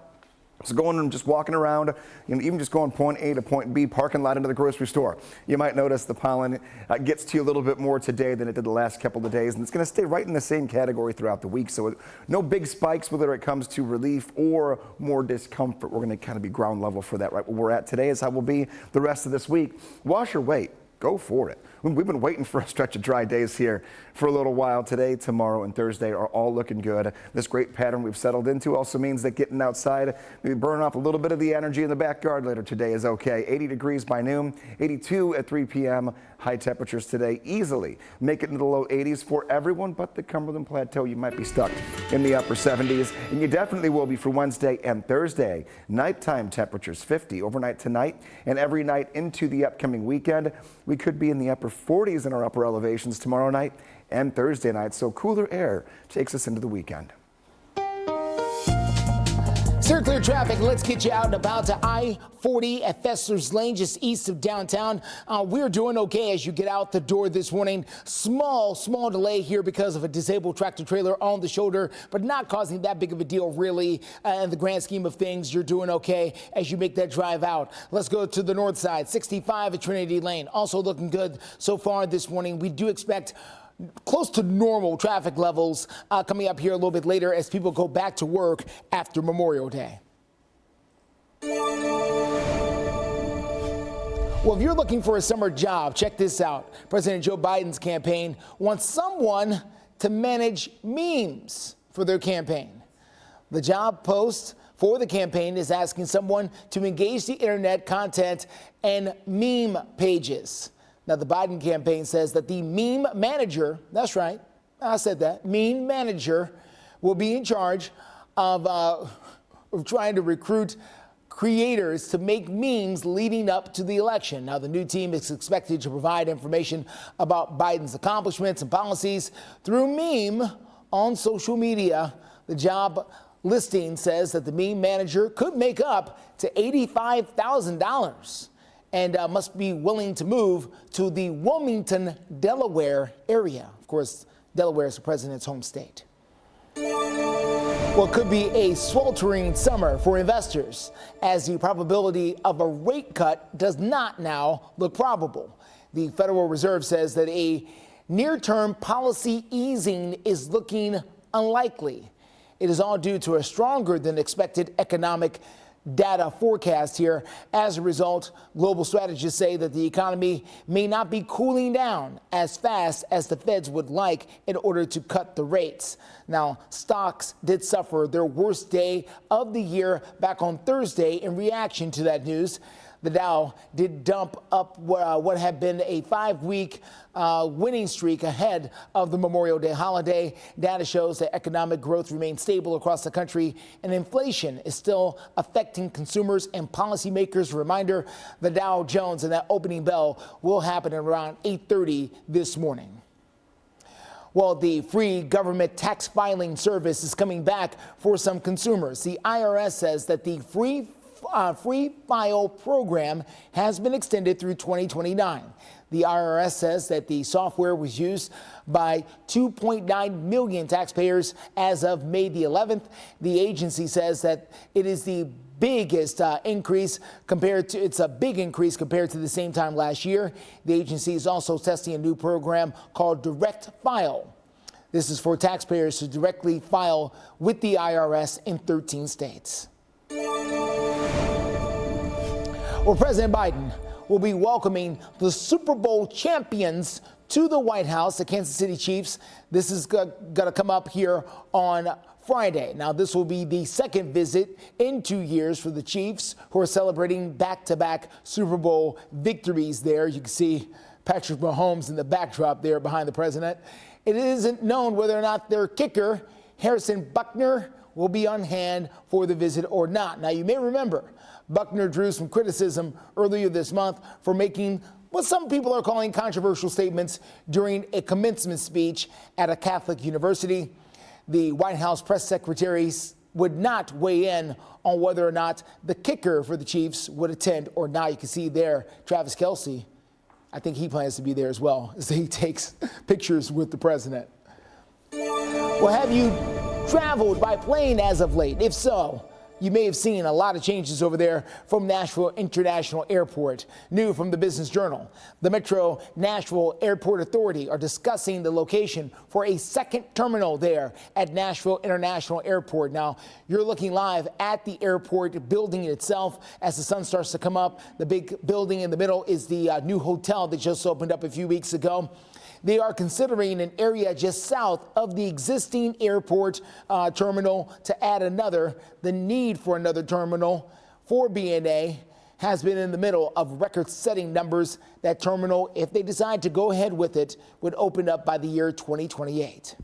S3: So going and just walking around, even just going point A to point B, parking lot into the grocery store, you might notice the pollen gets to you a little bit more today than it did the last couple of days, and it's going to stay right in the same category throughout the week. So no big spikes, whether it comes to relief or more discomfort. We're going to kind of be ground level for that. Right where we're at today is how we'll be the rest of this week. Wash or wait. Go for it. We've been waiting for a stretch of dry days here for a little while. Today, tomorrow, and Thursday are all looking good. This great pattern we've settled into also means that getting outside, maybe burn off a little bit of the energy in the backyard later today is okay. 80 degrees by noon, 82 at 3 p.m. High temperatures today easily make it into the low 80s for everyone but the Cumberland Plateau. You might be stuck in the upper 70s, and you definitely will be for Wednesday and Thursday. Nighttime temperatures 50 overnight tonight and every night into the upcoming weekend. We could be in the upper 40s in our upper elevations tomorrow night and Thursday night, so cooler air takes us into the weekend.
S2: Sir, clear traffic. Let's get you out and about to I-40 at Fessler's Lane, just east of downtown. We're doing okay as you get out the door this morning. Small delay here because of a disabled tractor trailer on the shoulder, but not causing that big of a deal really. In the grand scheme of things, you're doing okay as you make that drive out. Let's go to the north side, 65 at Trinity Lane. Also looking good so far this morning. We do expect close to normal traffic levels coming up here a little bit later as people go back to work after Memorial Day. Well, if you're looking for a summer job, check this out. President Joe Biden's campaign wants someone to manage memes for their campaign. The job post for the campaign is asking someone to engage the internet content and meme pages. Now, the Biden campaign says that the meme manager, that's right, I said that, meme manager will be in charge of trying to recruit creators to make memes leading up to the election. Now, the new team is expected to provide information about Biden's accomplishments and policies through meme on social media. The job listing says that the meme manager could make up to $85,000 and must be willing to move to the Wilmington, Delaware area. Of course, Delaware is the president's home state. What could be a sweltering summer for investors as the probability of a rate cut does not now look probable. The Federal Reserve says that a near-term policy easing is looking unlikely. It is all due to a stronger than expected economic data forecast here. As a result, global strategists say that the economy may not be cooling down as fast as the Feds would like in order to cut the rates. Now, stocks did suffer their worst day of the year back on Thursday in reaction to that news. The Dow did dump up what had been a 5-week winning streak ahead of the Memorial Day holiday. Data shows that economic growth remains stable across the country and inflation is still affecting consumers and policymakers. Reminder, the Dow Jones and that opening bell will happen at around 8:30 this morning. Well, the free government tax filing service is coming back for some consumers. The IRS says that the free file program has been extended through 2029. The IRS says that the software was used by 2.9 million taxpayers as of May the 11th. The agency says that it is the biggest increase compared to the same time last year. The agency is also testing a new program called Direct File. This is for taxpayers to directly file with the IRS in 13 states. Well, President Biden will be welcoming the Super Bowl champions to the White House, the Kansas City Chiefs. This is going to come up here on Friday. Now, this will be the second visit in 2 years for the Chiefs, who are celebrating back-to-back Super Bowl victories there. You can see Patrick Mahomes in the backdrop there behind the president. It isn't known whether or not their kicker, Harrison Buckner, will be on hand for the visit or not. Now, you may remember Buckner drew some criticism earlier this month for making what some people are calling controversial statements during a commencement speech at a Catholic university. The White House press secretary would not weigh in on whether or not the kicker for the Chiefs would attend or not. You can see there Travis Kelce. I think he plans to be there as well as he takes pictures with the president. Well, have you traveled by plane as of late? If so, you may have seen a lot of changes over there from Nashville International Airport. New from the Business Journal, the Metro Nashville Airport Authority are discussing the location for a second terminal there at Nashville International Airport. Now, you're looking live at the airport building itself as the sun starts to come up. The big building in the middle is the new hotel that just opened up a few weeks ago. They are considering an area just south of the existing airport terminal to add another. The need for another terminal for BNA has been in the middle of record-setting numbers. That terminal, if they decide to go ahead with it, would open up by the year 2028.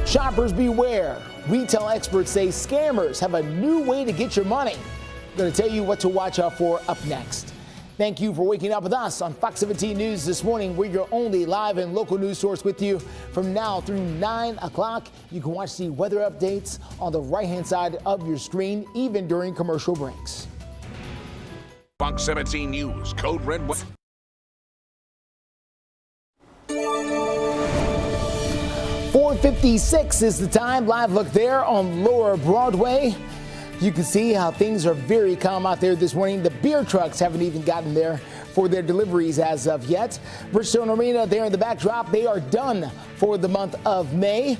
S2: Shoppers beware. Retail experts say scammers have a new way to get your money. I'm going to tell you what to watch out for up next. Thank you for waking up with us on Fox 17 News this morning. We're your only live and local news source with you from now through 9 o'clock. You can watch the weather updates on the right-hand side of your screen, even during commercial breaks.
S1: Fox 17 News, Code Red.
S2: 4:56 is the time. Live look there on Lower Broadway. You can see how things are very calm out there this morning. The beer trucks haven't even gotten there for their deliveries as of yet. Bridgestone Arena there in the backdrop. They are done for the month of May.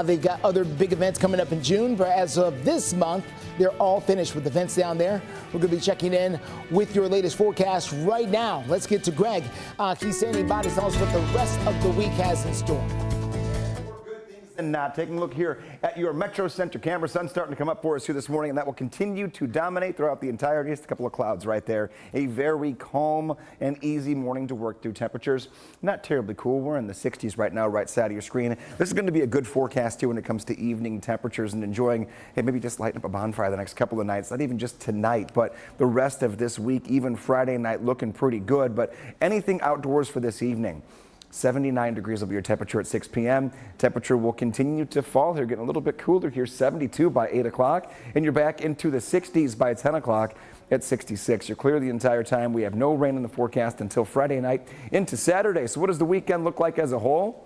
S2: They've got other big events coming up in June, but as of this month, they're all finished with events down there. We're going to be checking in with your latest forecast right now. Let's get to Greg. He's standing by to tell us what the rest of the week has in store.
S3: And taking a look here at your Metro Center camera. Sun's starting to come up for us here this morning, and that will continue to dominate throughout the entire day. Just a couple of clouds right there. A very calm and easy morning to work through. Temperatures not terribly cool. We're in the 60s right now, right side of your screen. This is going to be a good forecast too when it comes to evening temperatures and enjoying, hey, maybe just lighting up a bonfire the next couple of nights. Not even just tonight, but the rest of this week, even Friday night, looking pretty good. But anything outdoors for this evening. 79 degrees will be your temperature at 6 p.m. Temperature will continue to fall here, getting a little bit cooler here, 72 by 8 o'clock, and you're back into the 60s by 10 o'clock at 66. You're clear the entire time. We have no rain in the forecast until Friday night into Saturday. So what does the weekend look like as a whole?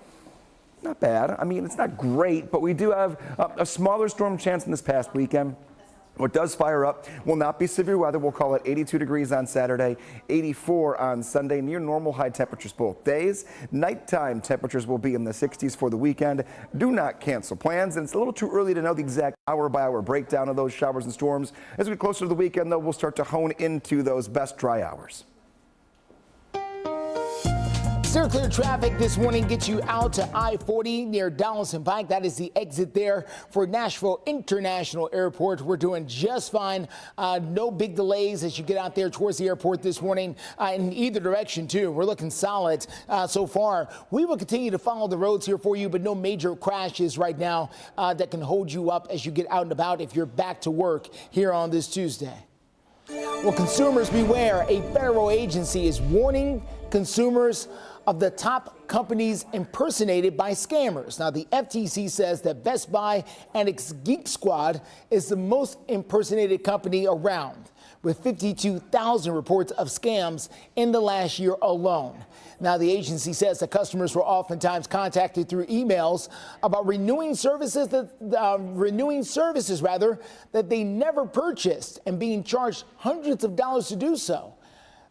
S3: Not bad. I mean, it's not great, but we do have a smaller storm chance in this past weekend. What does fire up will not be severe weather. We'll call it 82 degrees on Saturday, 84 on Sunday, near normal high temperatures both days. Nighttime temperatures will be in the 60s for the weekend. Do not cancel plans, and it's a little too early to know the exact hour-by-hour breakdown of those showers and storms. As we get closer to the weekend, though, we'll start to hone into those best dry hours.
S2: Steer clear traffic this morning gets you out to I-40 near Dallas and Pike. That is the exit there for Nashville International Airport. We're doing just fine. No big delays as you get out there towards the airport this morning in either direction, too. We're looking solid so far. We will continue to follow the roads here for you, but no major crashes right now that can hold you up as you get out and about if you're back to work here on this Tuesday. Well, consumers beware. A federal agency is warning consumers of the top companies impersonated by scammers. Now, the FTC says that Best Buy and its Geek Squad is the most impersonated company around, with 52,000 reports of scams in the last year alone. Now, the agency says that customers were oftentimes contacted through emails about renewing services that they never purchased and being charged hundreds of dollars to do so.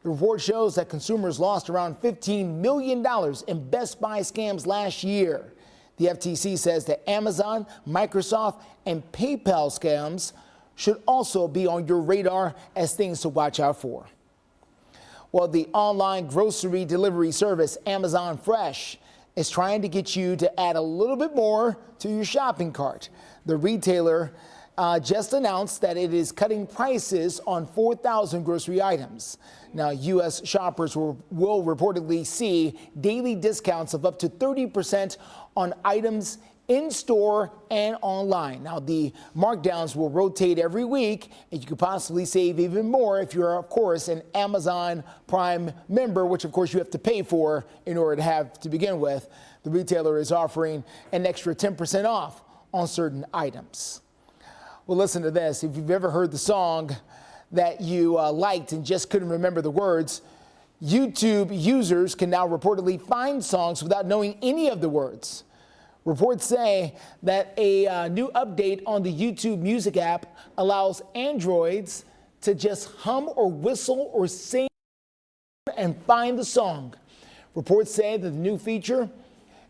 S2: The report shows that consumers lost around $15 million in Best Buy scams last year. The FTC says that Amazon, Microsoft, and PayPal scams should also be on your radar as things to watch out for. Well, the online grocery delivery service Amazon Fresh is trying to get you to add a little bit more to your shopping cart. The retailer just announced that it is cutting prices on 4,000 grocery items. Now, U.S. shoppers will reportedly see daily discounts of up to 30% on items in store and online. Now, the markdowns will rotate every week, and you could possibly save even more if you're, of course, an Amazon Prime member, which, of course, you have to pay for in order to have to begin with. The retailer is offering an extra 10% off on certain items. Well, listen to this. If you've ever heard the song that you liked and just couldn't remember the words, YouTube users can now reportedly find songs without knowing any of the words. Reports say that a new update on the YouTube Music app allows Androids to just hum or whistle or sing and find the song. Reports say that the new feature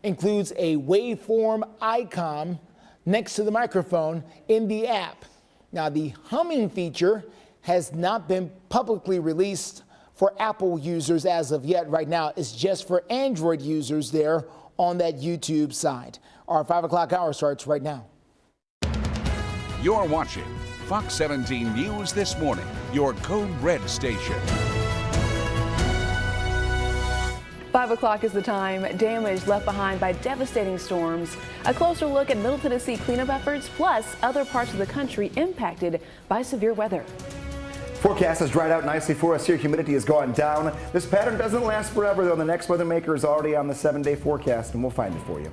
S2: includes a waveform icon next to the microphone in the app. Now, the humming feature has not been publicly released for Apple users as of yet. Right now, it's just for Android users there on that YouTube side. Our 5 o'clock hour starts right now.
S1: You're watching Fox 17 News This Morning, your Code Red station.
S20: 5 o'clock is the time. Damage left behind by devastating storms. A closer look at Middle Tennessee cleanup efforts, plus other parts of the country impacted by severe weather.
S3: Forecast has dried out nicely for us here. Humidity has gone down. This pattern doesn't last forever, though. The next weather maker is already on the 7-day forecast, and we'll find it for you.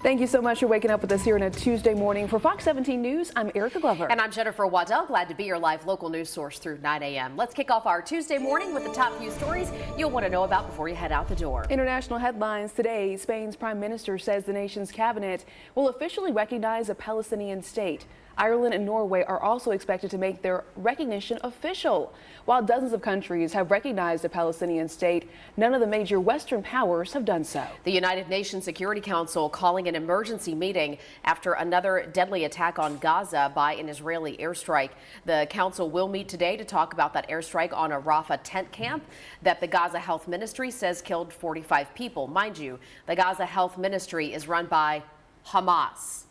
S20: Thank you so much for waking up with us here on a Tuesday morning. For Fox 17 News, I'm Erica Glover.
S21: And I'm Jennifer Waddell. Glad to be your live local news source through 9 a.m. Let's kick off our Tuesday morning with the top few stories you'll want to know about before you head out the door.
S20: International headlines today. Spain's prime minister says the nation's cabinet will officially recognize a Palestinian state. Ireland and Norway are also expected to make their recognition official. While dozens of countries have recognized a Palestinian state, none of the major Western powers have done so.
S21: The United Nations Security Council calling an emergency meeting after another deadly attack on Gaza by an Israeli airstrike. The council will meet today to talk about that airstrike on a Rafah tent camp that the Gaza Health Ministry says killed 45 people. Mind you, the Gaza Health Ministry is run by Hamas.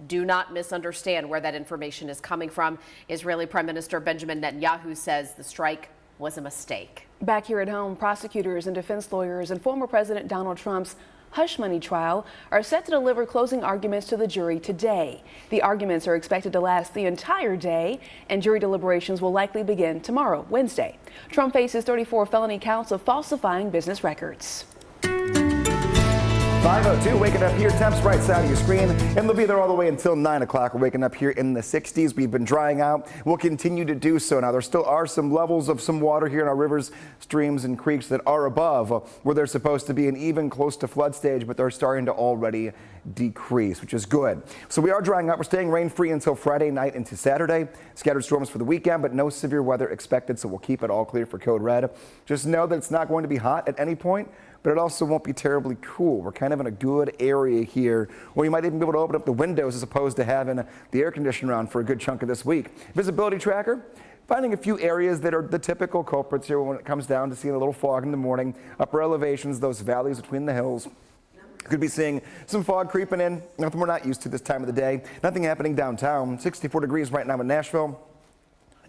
S21: Do not misunderstand where that information is coming from. Israeli Prime Minister Benjamin Netanyahu says the strike was a mistake.
S20: Back here at home, prosecutors and defense lawyers in former President Donald Trump's hush money trial are set to deliver closing arguments to the jury today. The arguments are expected to last the entire day, and jury deliberations will likely begin tomorrow, Wednesday. Trump faces 34 felony counts of falsifying business records.
S3: 5:02, waking up here, temps right side of your screen, and they'll be there all the way until 9 o'clock. We're waking up here in the 60s. We've been drying out. We'll continue to do so. Now, there still are some levels of some water here in our rivers, streams, and creeks that are above where they're supposed to be and even close to flood stage, but they're starting to already decrease, which is good. So we are drying out. We're staying rain-free until Friday night into Saturday. Scattered storms for the weekend, but no severe weather expected, so we'll keep it all clear for code red. Just know that it's not going to be hot at any point, but it also won't be terribly cool. We're kind of in a good area here where you might even be able to open up the windows as opposed to having the air conditioner on for a good chunk of this week. Visibility tracker, finding a few areas that are the typical culprits here when it comes down to seeing a little fog in the morning. Upper elevations, those valleys between the hills. Could be seeing some fog creeping in, nothing we're not used to this time of the day. Nothing happening downtown. 64 degrees right now in Nashville.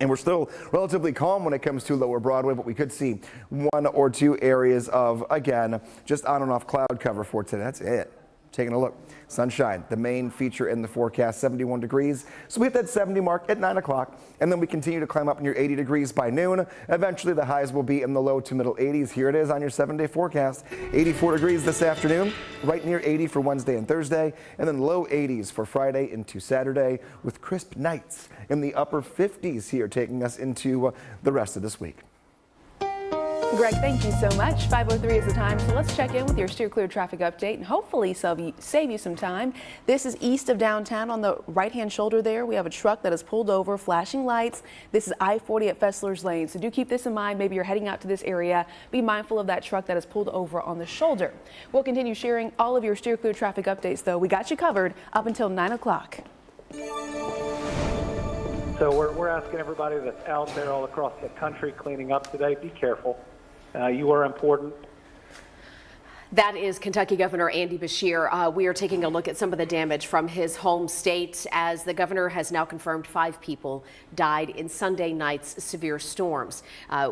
S3: And we're still relatively calm when it comes to lower Broadway, but we could see one or two areas of, again, just on and off cloud cover for today. That's it. Taking a look. Sunshine, the main feature in the forecast, 71 degrees. So we hit that 70 mark at 9 o'clock, and then we continue to climb up near 80 degrees by noon. Eventually, the highs will be in the low to middle 80s. Here it is on your 7-day forecast. 84 degrees this afternoon, right near 80 for Wednesday and Thursday, and then low 80s for Friday into Saturday, with crisp nights in the upper 50s here, taking us into the rest of this week.
S20: Greg, thank you so much. 5:03 is the time, so let's check in with your steer clear traffic update and hopefully save you some time. This is east of downtown on the right-hand shoulder there. We have a truck that has pulled over, flashing lights. This is I-40 at Fessler's Lane, so do keep this in mind. Maybe you're heading out to this area. Be mindful of that truck that is pulled over on the shoulder. We'll continue sharing all of your steer clear traffic updates, though. We got you covered up until 9 o'clock.
S4: So we're asking everybody that's out there all across the country cleaning up today, be careful. You are important.
S21: That is Kentucky Governor Andy Beshear. We are taking a look at some of the damage from his home state as the governor has now confirmed 5 people died in Sunday night's severe storms.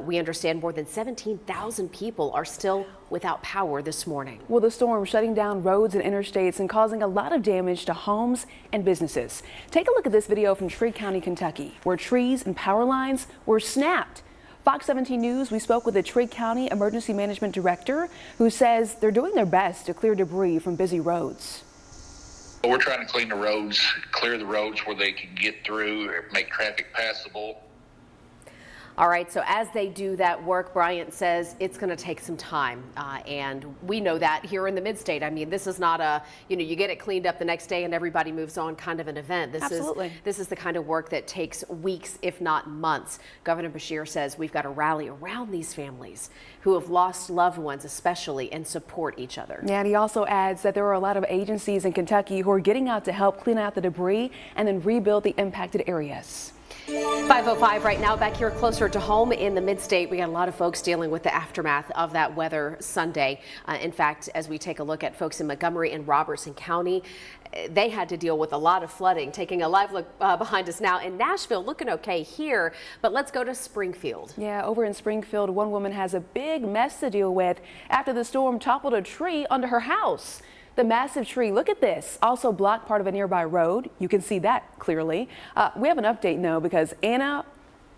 S21: We understand more than 17,000 people are still without power this morning.
S20: Well, the storm shutting down roads and interstates and causing a lot of damage to homes and businesses. Take a look at this video from Tree County, Kentucky, where trees and power lines were snapped. Fox 17 News, we spoke with the Tree County Emergency Management Director, who says they're doing their best to clear debris from busy roads.
S5: We're trying to clean the roads, clear the roads where they can get through, make traffic passable.
S21: All right, so as they do that work, Bryant says it's going to take some time, and we know that here in the mid-state. I mean, this is not a, you get it cleaned up the next day and everybody moves on kind of an event. This is the kind of work that takes weeks, if not months. Governor Beshear says we've got to rally around these families who have lost loved ones especially and support each other.
S20: Yeah, and he also adds that there are a lot of agencies in Kentucky who are getting out to help clean out the debris and then rebuild the impacted areas.
S21: 5:05 right now, back here closer to home in the mid-state. We got a lot of folks dealing with the aftermath of that weather Sunday. In fact, as we take a look at folks in Montgomery and Robertson County, they had to deal with a lot of flooding. Taking a live look behind us now in Nashville, looking okay here, but let's go to Springfield.
S20: Yeah, over in Springfield, one woman has a big mess to deal with after the storm toppled a tree under her house. The massive tree, look at this, also blocked part of a nearby road. You can see that clearly. We have an update now because Anna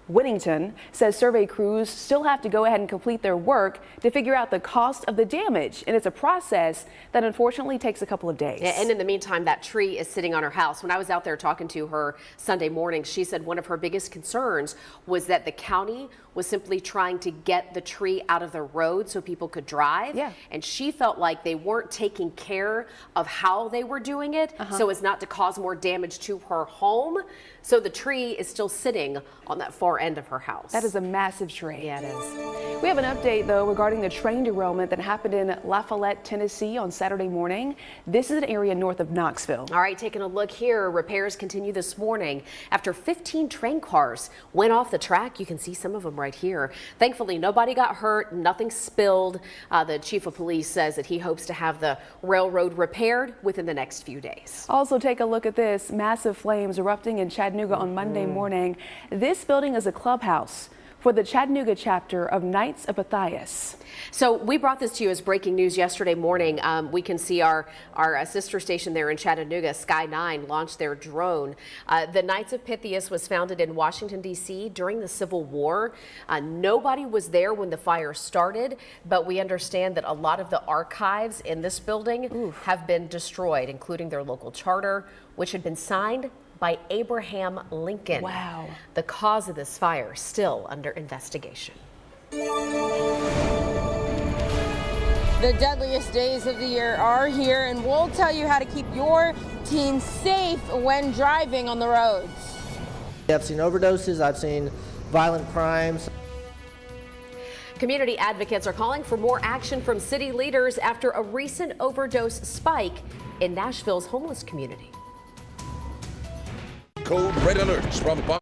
S20: Whittington says survey crews still have to go ahead and complete their work to figure out the cost of the damage. And it's a process that unfortunately takes a couple of days.
S21: Yeah, and in the meantime, that tree is sitting on her house. When I was out there talking to her Sunday morning, she said one of her biggest concerns was that the county was simply trying to get the tree out of the road so people could drive. Yeah. And she felt like they weren't taking care of how they were doing it so as not to cause more damage to her home. So the tree is still sitting on that far far end of her house.
S20: That is a massive tree.
S21: Yeah, it is.
S20: We have an update, though, regarding the train derailment that happened in Lafayette, Tennessee on Saturday morning. This is an area north of Knoxville.
S21: All right, taking a look here. Repairs continue this morning after 15 train cars went off the track. You can see some of them right here. Thankfully, nobody got hurt, nothing spilled. The chief of police says that he hopes to have the railroad repaired within the next few days.
S20: Also, take a look at this. Massive flames erupting in Chattanooga on Monday morning. This building is a clubhouse for the Chattanooga chapter of Knights of Matthias.
S21: So we brought this to you as breaking news yesterday morning. We can see our sister station there in Chattanooga, Sky 9, launched their drone. The Knights of Pythias was founded in Washington, D.C. during the Civil War. Nobody was there when the fire started, but we understand that a lot of the archives in this building have been destroyed, including their local charter, which had been signed by Abraham Lincoln.
S20: Wow.
S21: The cause of this fire still under investigation.
S7: The deadliest days of the year are here, and we'll tell you how to keep your teens safe when driving on the roads.
S6: I've seen overdoses, I've seen violent crimes.
S21: Community advocates are calling for more action from city leaders after a recent overdose spike in Nashville's homeless community.
S1: Code Red Alerts from Fox.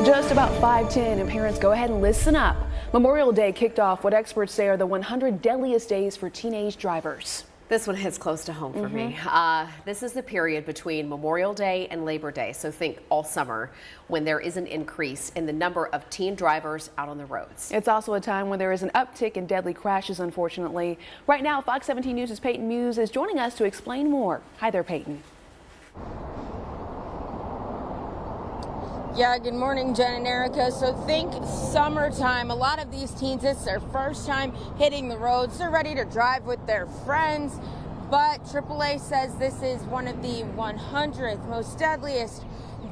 S20: Just about 5:10, and parents, go ahead and listen up. Memorial Day kicked off what experts say are the 100 deadliest days for teenage drivers.
S21: This one hits close to home for me. This is the period between Memorial Day and Labor Day, so think all summer, when there is an increase in the number of teen drivers out on the roads.
S20: It's also a time when there is an uptick in deadly crashes, unfortunately. Right now, Fox 17 News' Peyton Muse is joining us to explain more. Hi there, Peyton.
S7: Yeah, good morning, Jen and Erica. So think summertime. A lot of these teens, it's their first time hitting the roads. They're ready to drive with their friends. But AAA says this is one of the 100th most deadliest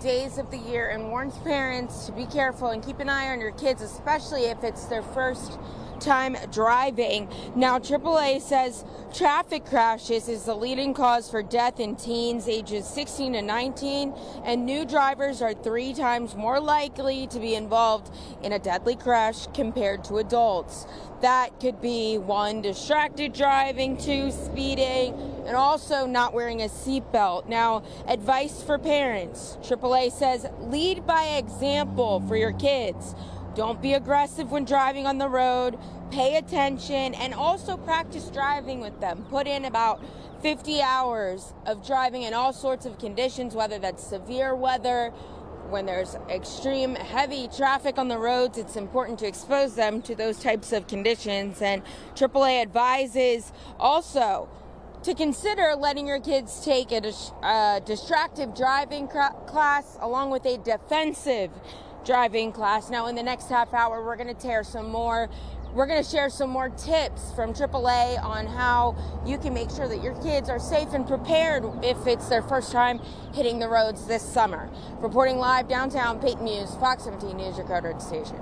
S7: days of the year and warns parents to be careful and keep an eye on your kids, especially if it's their first time driving. Now, AAA says traffic crashes is the leading cause for death in teens ages 16 to 19, and new drivers are 3 times more likely to be involved in a deadly crash compared to adults. That could be 1, distracted driving, 2, speeding, and also not wearing a seatbelt. Now, advice for parents. AAA says lead by example for your kids. Don't be aggressive when driving on the road. Pay attention and also practice driving with them. Put in about 50 hours of driving in all sorts of conditions, whether that's severe weather, when there's extreme heavy traffic on the roads. It's important to expose them to those types of conditions. And AAA advises also to consider letting your kids take a distracted driving class along with a defensive driving class. Now, in the next half hour, we're going to share some more tips from AAA on how you can make sure that your kids are safe and prepared if it's their first time hitting the roads this summer. Reporting live downtown, Peyton Muse, Fox 17 News, your code station.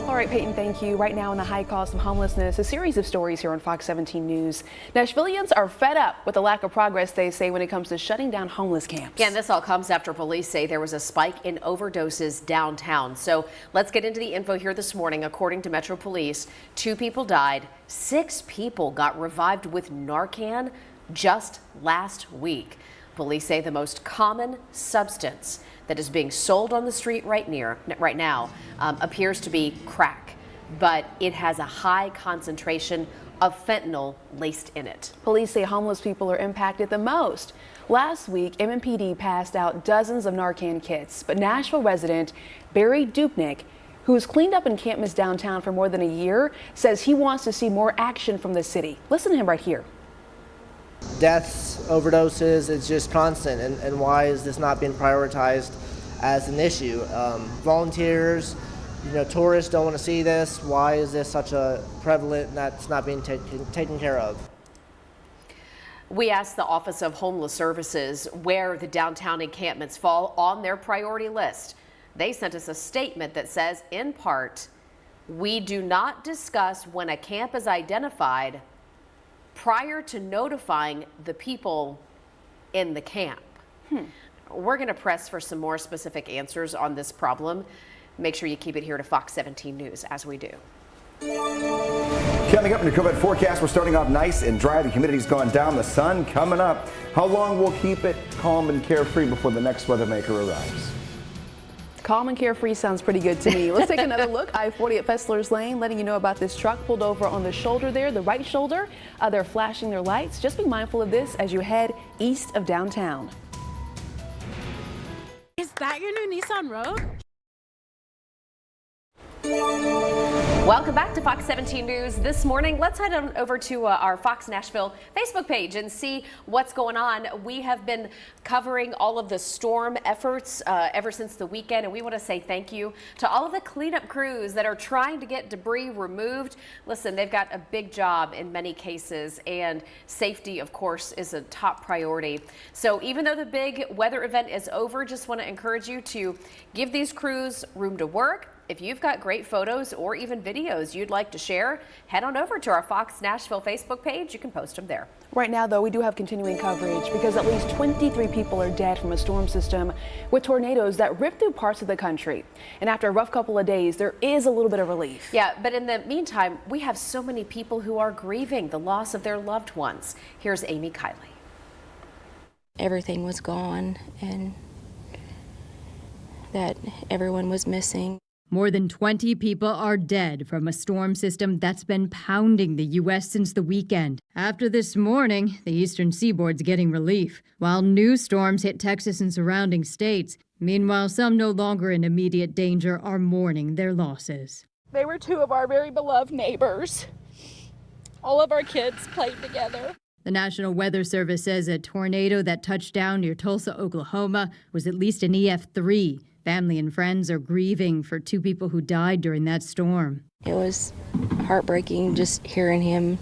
S20: All right, Peyton, thank you. Right now, in the high cost of homelessness, a series of stories here on Fox 17 News. Nashvillians are fed up with the lack of progress, they say, when it comes to shutting down homeless camps.
S21: Yeah, and this all comes after police say there was a spike in overdoses downtown. So let's get into the info here this morning. According to Metro Police, 2 people died. 6 people got revived with Narcan just last week. Police say the most common substance that is being sold on the street right now appears to be crack, but it has a high concentration of fentanyl laced in it.
S20: Police say homeless people are impacted the most. Last week, MMPD passed out dozens of Narcan kits, but Nashville resident Barry Dupnick, who's cleaned up encampments downtown for more than a year, says he wants to see more action from the city. Listen to him right here.
S6: Deaths, overdoses, it's just constant. And why is this not being prioritized as an issue? Volunteers, tourists don't want to see this. Why is this such a prevalent and that's not being taken care of?
S21: We asked the Office of Homeless Services where the downtown encampments fall on their priority list. They sent us a statement that says, in part, we do not discuss when a camp is identified prior to notifying the people in the camp. We're going to press for some more specific answers on this problem. Make sure you keep it here to Fox 17 News as we do.
S3: Coming up in your COVID forecast, we're starting off nice and dry. The humidity's gone down, the sun coming up. How long will keep it calm and carefree before the next weather maker arrives?
S20: Calm and carefree sounds pretty good to me. Let's take another look. I-40 at Fessler's Lane, letting you know about this truck pulled over on the shoulder there, the right shoulder. They're flashing their lights. Just be mindful of this as you head east of downtown.
S19: Is that your new Nissan Rogue?
S21: Welcome back to Fox 17 News this morning. Let's head on over to our Fox Nashville Facebook page and see what's going on. We have been covering all of the storm efforts ever since the weekend, and we want to say thank you to all of the cleanup crews that are trying to get debris removed. Listen, they've got a big job in many cases, and safety, of course, is a top priority. So even though the big weather event is over, just want to encourage you to give these crews room to work. If you've got great photos or even videos you'd like to share, head on over to our Fox Nashville Facebook page. You can post them there.
S20: Right now, though, we do have continuing coverage because at least 23 people are dead from a storm system with tornadoes that ripped through parts of the country. And after a rough couple of days, there is a little bit of relief.
S21: Yeah, but in the meantime, we have so many people who are grieving the loss of their loved ones. Here's Amy Kiley.
S8: Everything was gone and that everyone was missing.
S22: More than 20 people are dead from a storm system that's been pounding the U.S. since the weekend. After this morning, the eastern seaboard's getting relief, while new storms hit Texas and surrounding states. Meanwhile, some no longer in immediate danger are mourning their losses.
S23: They were two of our very beloved neighbors. All of our kids played together.
S22: The National Weather Service says a tornado that touched down near Tulsa, Oklahoma, was at least an EF3. Family and friends are grieving for two people who died during that storm.
S8: It was heartbreaking just hearing him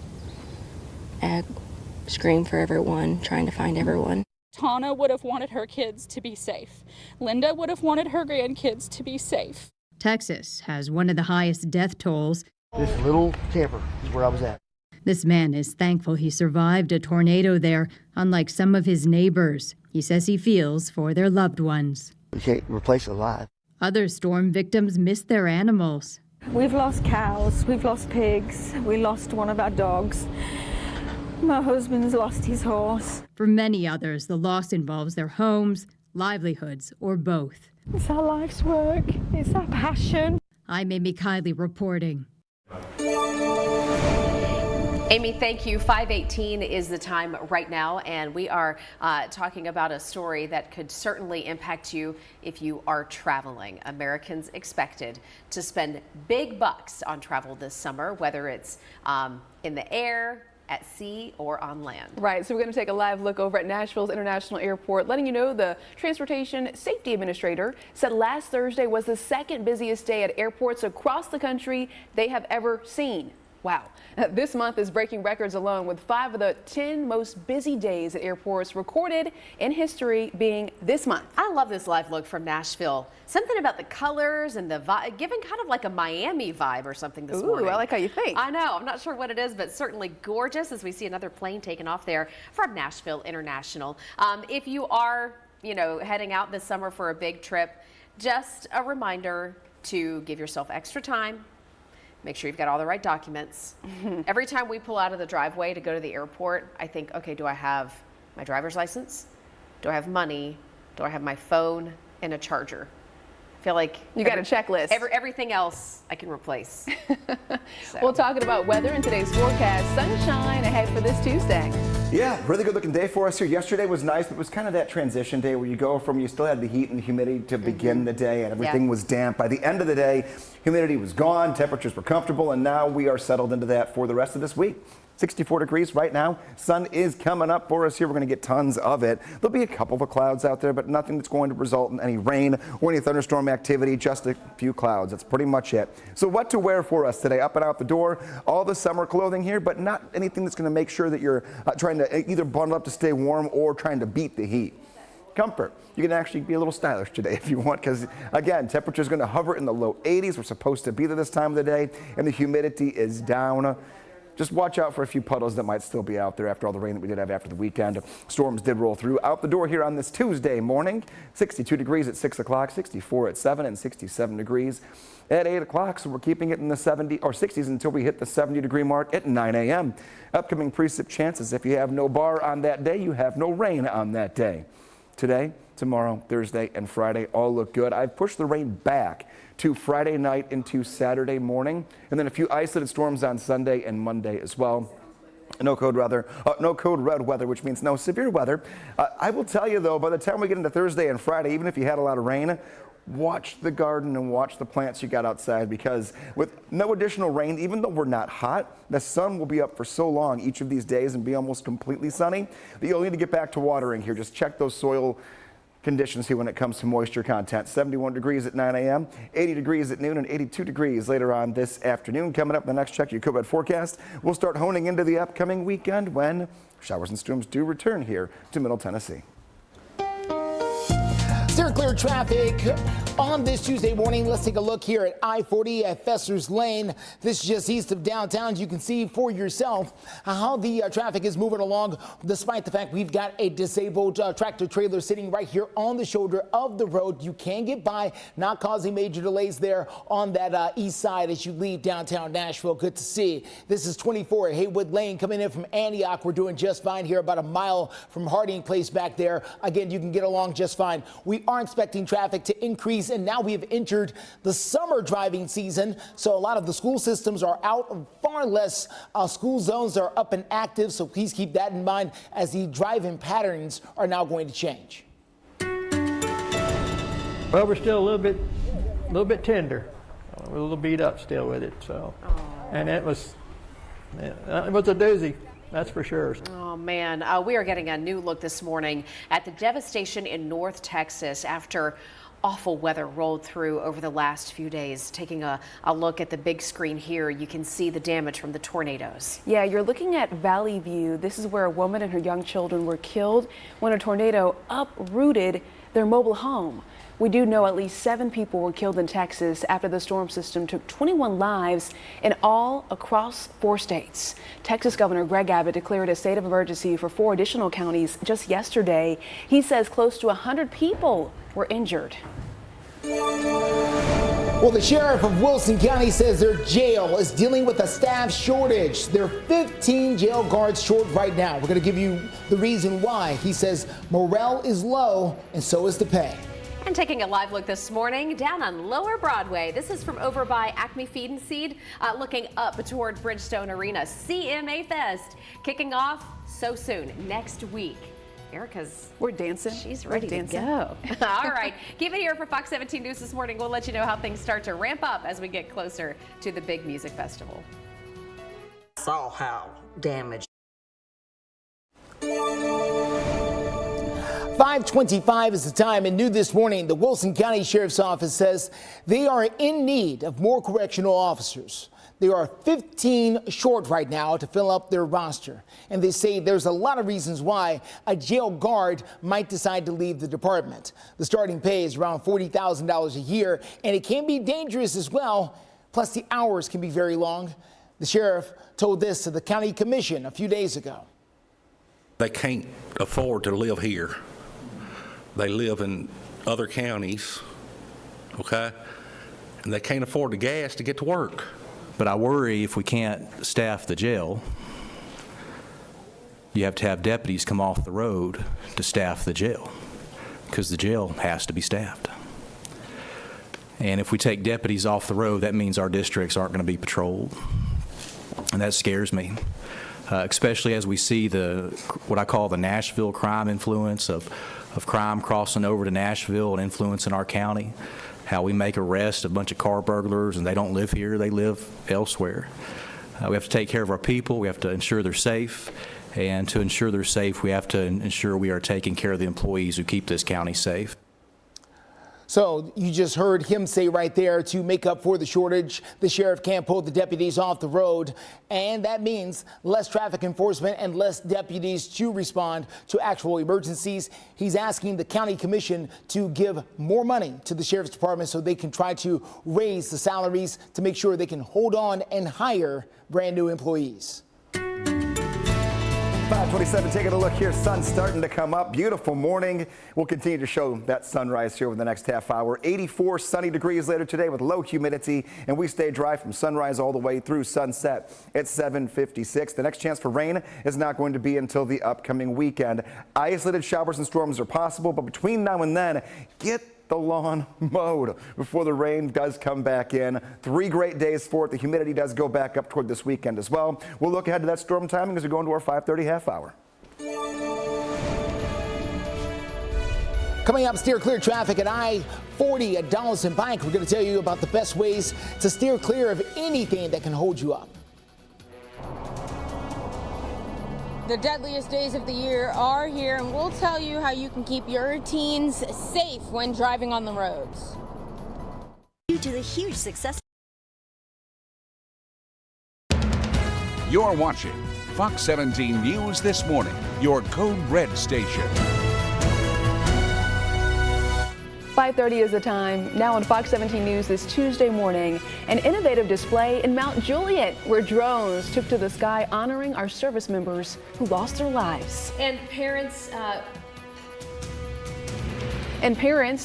S8: scream for everyone, trying to find everyone.
S23: Tana would have wanted her kids to be safe. Linda would have wanted her grandkids to be safe.
S22: Texas has one of the highest death tolls.
S24: This little camper is where I was at.
S22: This man is thankful he survived a tornado there, unlike some of his neighbors. He says he feels for their loved ones.
S24: You can't replace it alive.
S22: Other storm victims miss their animals.
S23: We've lost cows, we've lost pigs, we lost one of our dogs. My husband's lost his horse.
S22: For many others, the loss involves their homes, livelihoods, or both.
S23: It's our life's work, it's our passion.
S22: I'm Amy Kiley reporting.
S21: Amy, thank you. 5:18 is the time right now, and we are talking about a story that could certainly impact you if you are traveling. Americans expected to spend big bucks on travel this summer, whether it's in the air, at sea, or on land.
S20: Right, so we're going to take a live look over at Nashville's International Airport, letting you know the Transportation Safety Administrator said last Thursday was the second busiest day at airports across the country they have ever seen. Wow. This month is breaking records alone, with 5 of the 10 most busy days at airports recorded in history being this month.
S21: I love this live look from Nashville. Something about the colors and the vibe, giving kind of like a Miami vibe or something this morning.
S20: Ooh, I like how you think.
S21: I know. I'm not sure what it is, but certainly gorgeous as we see another plane taking off there from Nashville International. If you are, heading out this summer for a big trip, just a reminder to give yourself extra time. Make sure you've got all the right documents. Every time we pull out of the driveway to go to the airport, I think, okay, do I have my driver's license? Do I have money? Do I have my phone and a charger? I feel like
S20: you got a checklist.
S21: Everything else I can replace.
S20: We're talking about weather in today's forecast. Sunshine ahead for this Tuesday.
S3: Yeah, really good looking day for us here. Yesterday was nice, but it was kind of that transition day where you go from, you still had the heat and the humidity to begin the day, and everything was damp. By the end of the day, humidity was gone, temperatures were comfortable, and now we are settled into that for the rest of this week. 64 degrees right now. Sun is coming up for us here. We're going to get tons of it. There'll be a couple of clouds out there, but nothing that's going to result in any rain or any thunderstorm activity, just a few clouds. That's pretty much it. So what to wear for us today? Up and out the door, all the summer clothing here, but not anything that's going to make sure that you're trying to either bundle up to stay warm or trying to beat the heat. Comfort. You can actually be a little stylish today if you want, because again, temperature is going to hover in the low 80s. We're supposed to be there this time of the day, and the humidity is down. just watch out for a few puddles that might still be out there after all the rain that we did have after the weekend. Storms did roll through out the door here on this Tuesday morning. 62 degrees at 6 o'clock, 64 at 7, and 67 degrees at 8 o'clock. So we're keeping it in the 70 or 60s until we hit the 70-degree mark at 9 a.m. Upcoming precip chances. If you have no bar on that day, you have no rain on that day. Today, tomorrow, Thursday, and Friday all look good. I've pushed the rain back to Friday night into Saturday morning, and then a few isolated storms on Sunday and Monday as well. No code red weather, which means no severe weather. I will tell you though, by the time we get into Thursday and Friday, even if you had a lot of rain, watch the garden and watch the plants you got outside, because with no additional rain, even though we're not hot, the sun will be up for so long each of these days and be almost completely sunny that you'll need to get back to watering here. Just check those soil conditions here when it comes to moisture content. 71 degrees at 9 a.m., 80 degrees at noon, and 82 degrees later on this afternoon. Coming up in the next check, your Cookeville forecast. We'll start honing into the upcoming weekend when showers and storms do return here to Middle Tennessee.
S2: Steer clear traffic on this Tuesday morning. Let's take a look here at I-40 at Fester's Lane. This is just east of downtown. You can see for yourself how the traffic is moving along, despite the fact we've got a disabled tractor trailer sitting right here on the shoulder of the road. You can get by, not causing major delays there on that east side as you leave downtown Nashville. Good to see. This is 24 at Haywood Lane coming in from Antioch. We're doing just fine here, about a mile from Harding Place back there. Again, you can get along just fine. We are expecting traffic to increase, and now we have entered the summer driving season, so a lot of the school systems are out. Far less school zones are up and active, so please keep that in mind as the driving patterns are now going to change.
S10: Well, we're still a little bit tender. We're a little beat up still with it, so. And it was a doozy. That's for sure.
S21: Oh, man. We are getting a new look this morning at the devastation in North Texas after awful weather rolled through over the last few days. Taking a look at the big screen here, you can see the damage from the tornadoes.
S20: Yeah, you're looking at Valley View. This is where a woman and her young children were killed when a tornado uprooted their mobile home. We do know at least 7 people were killed in Texas after the storm system took 21 lives in all across 4 states. Texas Governor Greg Abbott declared a state of emergency for 4 additional counties just yesterday. He says close to 100 people were injured.
S2: Well, the sheriff of Wilson County says their jail is dealing with a staff shortage. There are 15 jail guards short right now. We're going to give you the reason why. He says morale is low and so is the pay.
S21: And taking a live look this morning down on Lower Broadway. This is from over by Acme Feed and Seed, looking up toward Bridgestone Arena. CMA Fest kicking off so soon, next week.
S20: We're dancing.
S21: She's ready to go. All right, keep it here for Fox 17 News this morning. We'll let you know how things start to ramp up as we get closer to the big music festival.
S11: Saw how damaged.
S2: 5:25 is the time, and new this morning, the Wilson County Sheriff's Office says they are in need of more correctional officers. There are 15 short right now to fill up their roster, and they say there's a lot of reasons why a jail guard might decide to leave the department. The starting pay is around $40,000 a year, and it can be dangerous as well, plus the hours can be very long. The sheriff told this to the county commission a few days ago.
S12: They can't afford to live here. They live in other counties, okay? And they can't afford the gas to get to work.
S13: But I worry if we can't staff the jail, you have to have deputies come off the road to staff the jail, because the jail has to be staffed. And if we take deputies off the road, that means our districts aren't going to be patrolled. And that scares me. Especially as we see what I call the Nashville crime influence of crime crossing over to Nashville and influencing our county, how we make arrests, a bunch of car burglars, and they don't live here, they live elsewhere. We have to take care of our people, we have to ensure they're safe, and to ensure they're safe, we have to ensure we are taking care of the employees who keep this county safe.
S2: So you just heard him say right there, to make up for the shortage, the sheriff can't pull the deputies off the road. And that means less traffic enforcement and less deputies to respond to actual emergencies. He's asking the county commission to give more money to the sheriff's department so they can try to raise the salaries to make sure they can hold on and hire brand new employees.
S3: 527, taking a look here. Sun's starting to come up. Beautiful morning. We'll continue to show that sunrise here over the next half hour. 84 sunny degrees later today with low humidity, and we stay dry from sunrise all the way through sunset at 7:56. The next chance for rain is not going to be until the upcoming weekend. Isolated showers and storms are possible, but between now and then, get the lawn mowed before the rain does come back in. 3 great days for it. The humidity does go back up toward this weekend as well. We'll look ahead to that storm timing as we go into our 5:30 half hour.
S2: Coming up, steer clear traffic at I-40 at Donaldson Pike. We're going to tell you about the best ways to steer clear of anything that can hold you up.
S7: The deadliest days of the year are here, and we'll tell you how you can keep your teens safe when driving on the roads.
S9: Due to the huge success.
S1: You're watching Fox 17 News This Morning, your Code Red station.
S20: 5:30 is the time. Now on Fox 17 News this Tuesday morning, an innovative display in Mount Juliet where drones took to the sky honoring our service members who lost their lives.
S21: And
S20: parents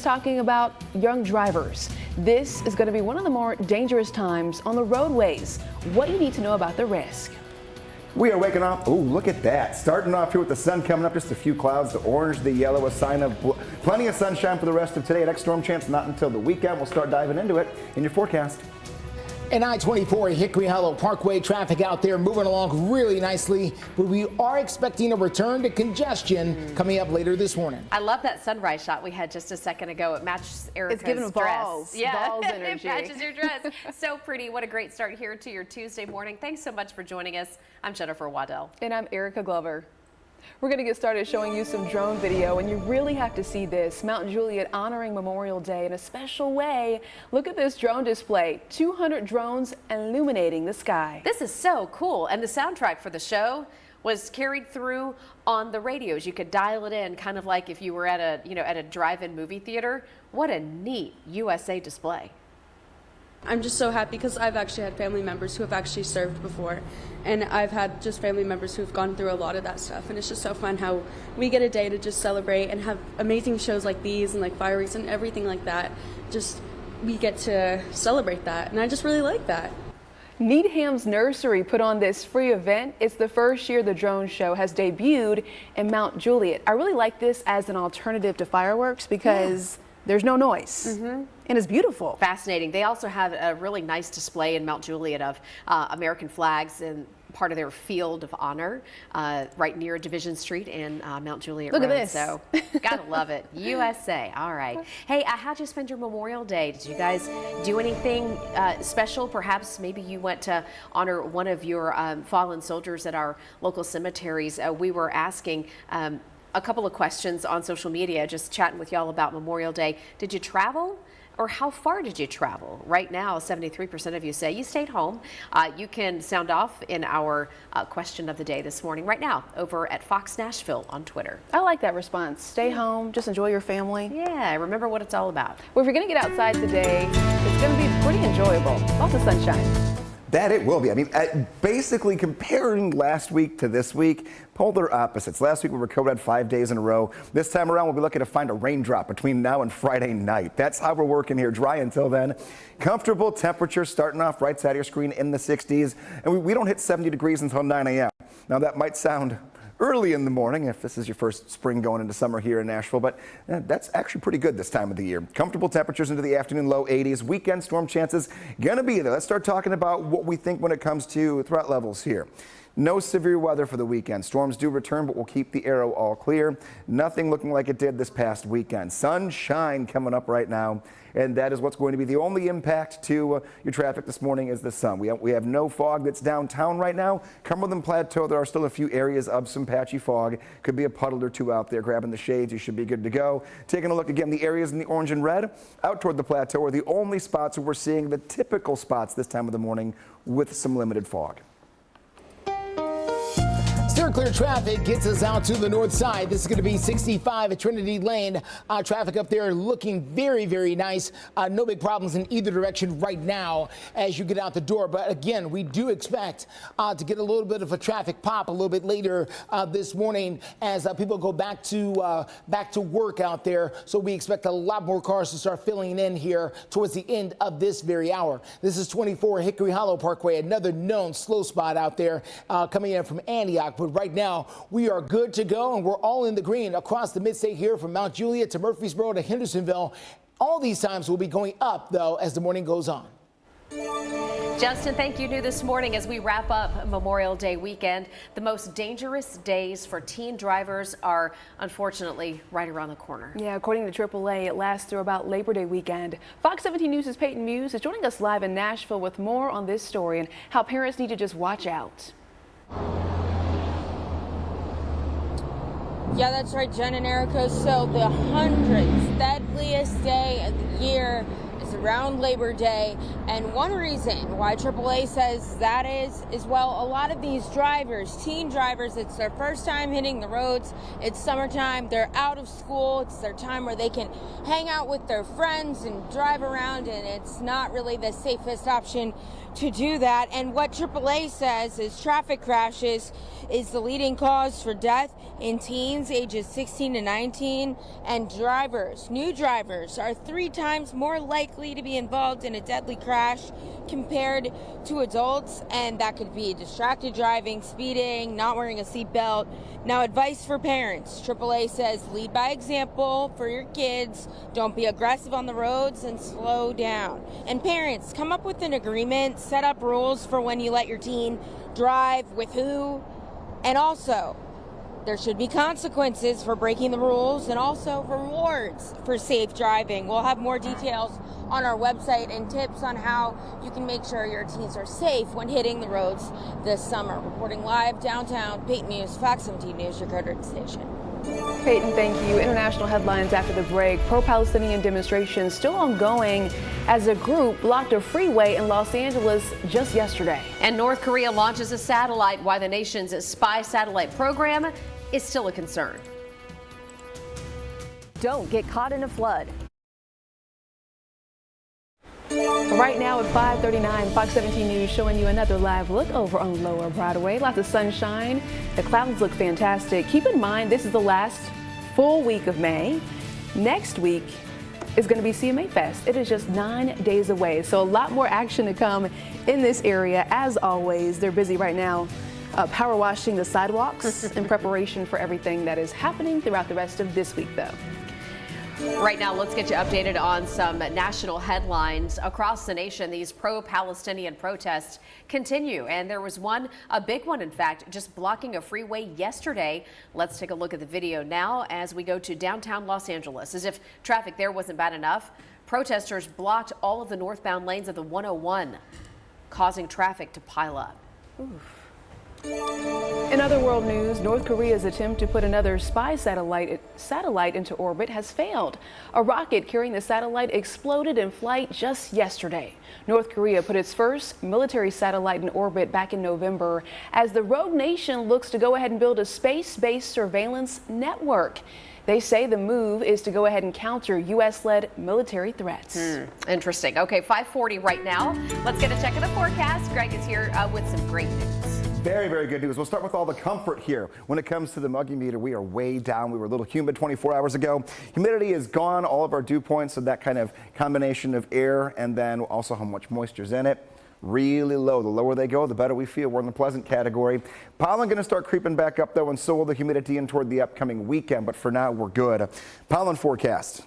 S20: talking about young drivers. This is going to be one of the more dangerous times on the roadways. What you need to know about the risk.
S3: We are waking up. Oh, look at that. Starting off here with the sun coming up, just a few clouds. The orange, the yellow, a sign of plenty of sunshine for the rest of today. Next storm chance not until the weekend. We'll start diving into it in your forecast.
S2: And I-24 Hickory Hollow Parkway traffic out there moving along really nicely, but we are expecting a return to congestion coming up later this morning.
S21: I love that sunrise shot we had just a second ago. It matches Erica's
S20: dress. It's giving balls.
S21: Yeah,
S20: balls energy.
S21: It matches your dress. So pretty. What a great start here to your Tuesday morning. Thanks so much for joining us. I'm Jennifer Waddell.
S20: And I'm Erica Glover. We're going to get started showing you some drone video, and you really have to see this. Mount Juliet honoring Memorial Day in a special way. Look at this drone display. 200 drones illuminating the sky.
S21: This is so cool. And the soundtrack for the show was carried through on the radios. You could dial it in, kind of like if you were at a drive-in movie theater. What a neat USA display.
S14: I'm just so happy because I've actually had family members who have actually served before, and I've had just family members who've gone through a lot of that stuff, and it's just so fun how we get a day to just celebrate and have amazing shows like these and like fireworks and everything like that. Just we get to celebrate that, and I just really like that.
S20: Needham's Nursery put on this free event. It's the first year the drone show has debuted in Mount Juliet. I really like this as an alternative to fireworks because there's no noise. And it's beautiful.
S21: Fascinating. They also have a really nice display in Mount Juliet of American flags and part of their field of honor right near Division Street and Mount Juliet Road.
S20: Look at this.
S21: So gotta love it. USA. All right. Hey, how'd you spend your Memorial Day? Did you guys do anything special? Perhaps maybe you went to honor one of your fallen soldiers at our local cemeteries. We were asking a couple of questions on social media, just chatting with y'all about Memorial Day. Did you travel? Or how far did you travel? Right now, 73% of you say you stayed home. You can sound off in our question of the day this morning right now over at Fox Nashville on Twitter.
S20: I like that response. Stay home, just enjoy your family.
S21: Yeah, remember what it's all about.
S20: Well, if you're going to get outside today, it's going to be pretty enjoyable. Lots of sunshine.
S3: That it will be. I mean, basically comparing last week to this week, polar opposites. Last week we were code red 5 days in a row. This time around we'll be looking to find a raindrop between now and Friday night. That's how we're working here. Dry until then. Comfortable temperature starting off right side of your screen in the 60s. And we don't hit 70 degrees until 9 a.m. Now that might sound early in the morning if this is your first spring going into summer here in Nashville, but that's actually pretty good this time of the year. Comfortable temperatures into the afternoon, low 80s. Weekend storm chances gonna be there. Let's start talking about what we think when it comes to threat levels here. No severe weather for the weekend. Storms do return, but we'll keep the arrow all clear. Nothing looking like it did this past weekend. Sunshine coming up right now, and that is what's going to be the only impact to your traffic this morning is the sun. We have no fog that's downtown right now. Cumberland Plateau, there are still a few areas of some patchy fog. Could be a puddle or two out there. Grabbing the shades, you should be good to go. Taking a look again, the areas in the orange and red out toward the plateau are the only spots where we're seeing the typical spots this time of the morning with some limited fog.
S2: Steer clear traffic gets us out to the north side. This is going to be 65 at Trinity Lane. Traffic up there looking very, very nice. No big problems in either direction right now as you get out the door. But again, we do expect to get a little bit of a traffic pop a little bit later this morning as people go back to work out there. So we expect a lot more cars to start filling in here towards the end of this very hour. This is 24 Hickory Hollow Parkway, another known slow spot out there coming in from Antioch. But right now, we are good to go, and we're all in the green across the midstate here from Mount Juliet to Murfreesboro to Hendersonville. All these times will be going up, though, as the morning goes on.
S21: Justin, thank you this morning as we wrap up Memorial Day weekend. The most dangerous days for teen drivers are unfortunately right around the corner.
S20: Yeah, according to AAA, it lasts through about Labor Day weekend. Fox 17 News' Peyton Muse is joining us live in Nashville with more on this story and how parents need to just watch out.
S7: Yeah, that's right, Jen and Erica. So the 100th deadliest day of the year is around Labor Day. And one reason why AAA says that is, well, a lot of these drivers, teen drivers, it's their first time hitting the roads. It's summertime. They're out of school. It's their time where they can hang out with their friends and drive around. And it's not really the safest option to do that. And what AAA says is traffic crashes is the leading cause for death in teens ages 16 to 19, and new drivers are 3 times more likely to be involved in a deadly crash compared to adults, and that could be distracted driving, speeding, not wearing a seatbelt. Now, advice for parents. AAA says lead by example for your kids. Don't be aggressive on the roads and slow down. And parents, come up with an agreement, set up rules for when you let your teen drive, with who, and also there should be consequences for breaking the rules and also rewards for safe driving. We'll have more details on our website and tips on how you can make sure your teens are safe when hitting the roads this summer. Reporting live downtown, Peyton Muse, Fox 17 News, your Carter station.
S20: Peyton, thank you. International headlines after the break. Pro-Palestinian demonstrations still ongoing as a group blocked a freeway in Los Angeles just yesterday.
S21: And North Korea launches a satellite. Why the nation's spy satellite program is still a concern.
S9: Don't get caught in a flood.
S20: Right now at 5:39, Fox 17 News showing you another live look over on Lower Broadway. Lots of sunshine. The clouds look fantastic. Keep in mind, this is the last full week of May. Next week is going to be CMA Fest. It is just 9 days away, so a lot more action to come in this area. As always, they're busy right now power washing the sidewalks in preparation for everything that is happening throughout the rest of this week, though.
S21: Right now, let's get you updated on some national headlines across the nation. These pro-Palestinian protests continue, and there was a big one, in fact, just blocking a freeway yesterday. Let's take a look at the video now as we go to downtown Los Angeles. As if traffic there wasn't bad enough, protesters blocked all of the northbound lanes of the 101, causing traffic to pile up.
S20: Oof. In other world news, North Korea's attempt to put another spy satellite into orbit has failed. A rocket carrying the satellite exploded in flight just yesterday. North Korea put its first military satellite in orbit back in November as the rogue nation looks to go ahead and build a space-based surveillance network. They say the move is to go ahead and counter U.S.-led military threats.
S21: Interesting. Okay, 5:40 right now. Let's get a check of the forecast. Greg is here with some great news.
S3: Very, very good news. We'll start with all the comfort here. When it comes to the muggy meter, we are way down. We were a little humid 24 hours ago. Humidity is gone. All of our dew points, so that kind of combination of air and then also how much moisture's in it. Really low. The lower they go, the better we feel. We're in the pleasant category. Pollen going to start creeping back up, though, and so will the humidity in toward the upcoming weekend. But for now, we're good. Pollen forecast.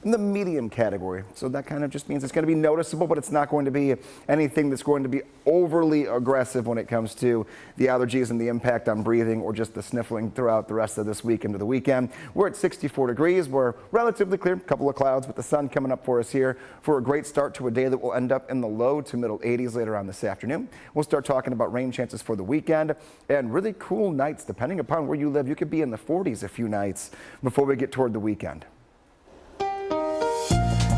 S3: in the medium category. So that kind of just means it's going to be noticeable, but it's not going to be anything that's going to be overly aggressive when it comes to the allergies and the impact on breathing or just the sniffling throughout the rest of this week into the weekend. We're at 64 degrees. We're relatively clear, a couple of clouds with the sun coming up for us here for a great start to a day that will end up in the low to middle 80s later on this afternoon. We'll start talking about rain chances for the weekend and really cool nights depending upon where you live. You could be in the 40s a few nights before we get toward the weekend.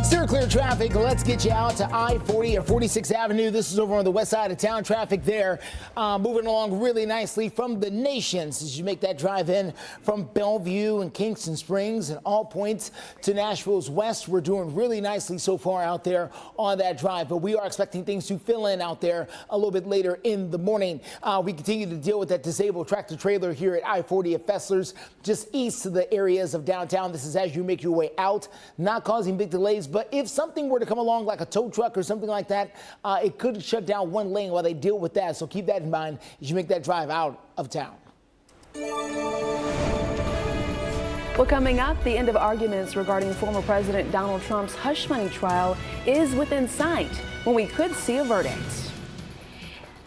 S2: Steer clear traffic. Let's get you out to I-40 or 46th Avenue. This is over on the west side of town. Traffic there moving along really nicely from the Nations as you make that drive in from Bellevue and Kingston Springs and all points to Nashville's west. We're doing really nicely so far out there on that drive, but we are expecting things to fill in out there a little bit later in the morning. We continue to deal with that disabled tractor trailer here at I-40 at Fessler's, just east of the areas of downtown. This is as you make your way out, not causing big delays, but if something were to come along like a tow truck or something like that, it could shut down one lane while they deal with that. So keep that in mind as you make that drive out of town.
S20: Well, coming up, the end of arguments regarding former President Donald Trump's hush money trial is within sight when we could see a verdict.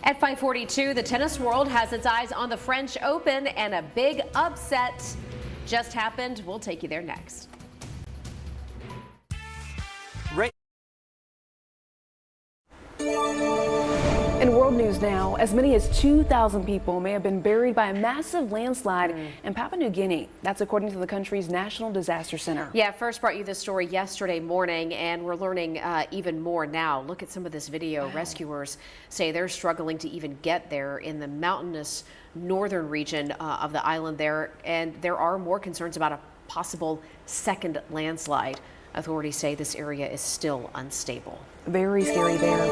S21: At 5:42, the tennis world has its eyes on the French Open, and a big upset just happened. We'll take you there next.
S20: In world news now, as many as 2,000 people may have been buried by a massive landslide in Papua New Guinea. That's according to the country's National Disaster Center.
S21: Yeah, first brought you this story yesterday morning, and we're learning even more now. Look at some of this video. Wow. Rescuers say they're struggling to even get there in the mountainous northern region of the island there, and there are more concerns about a possible second landslide. Authorities say this area is still unstable.
S20: Very scary there.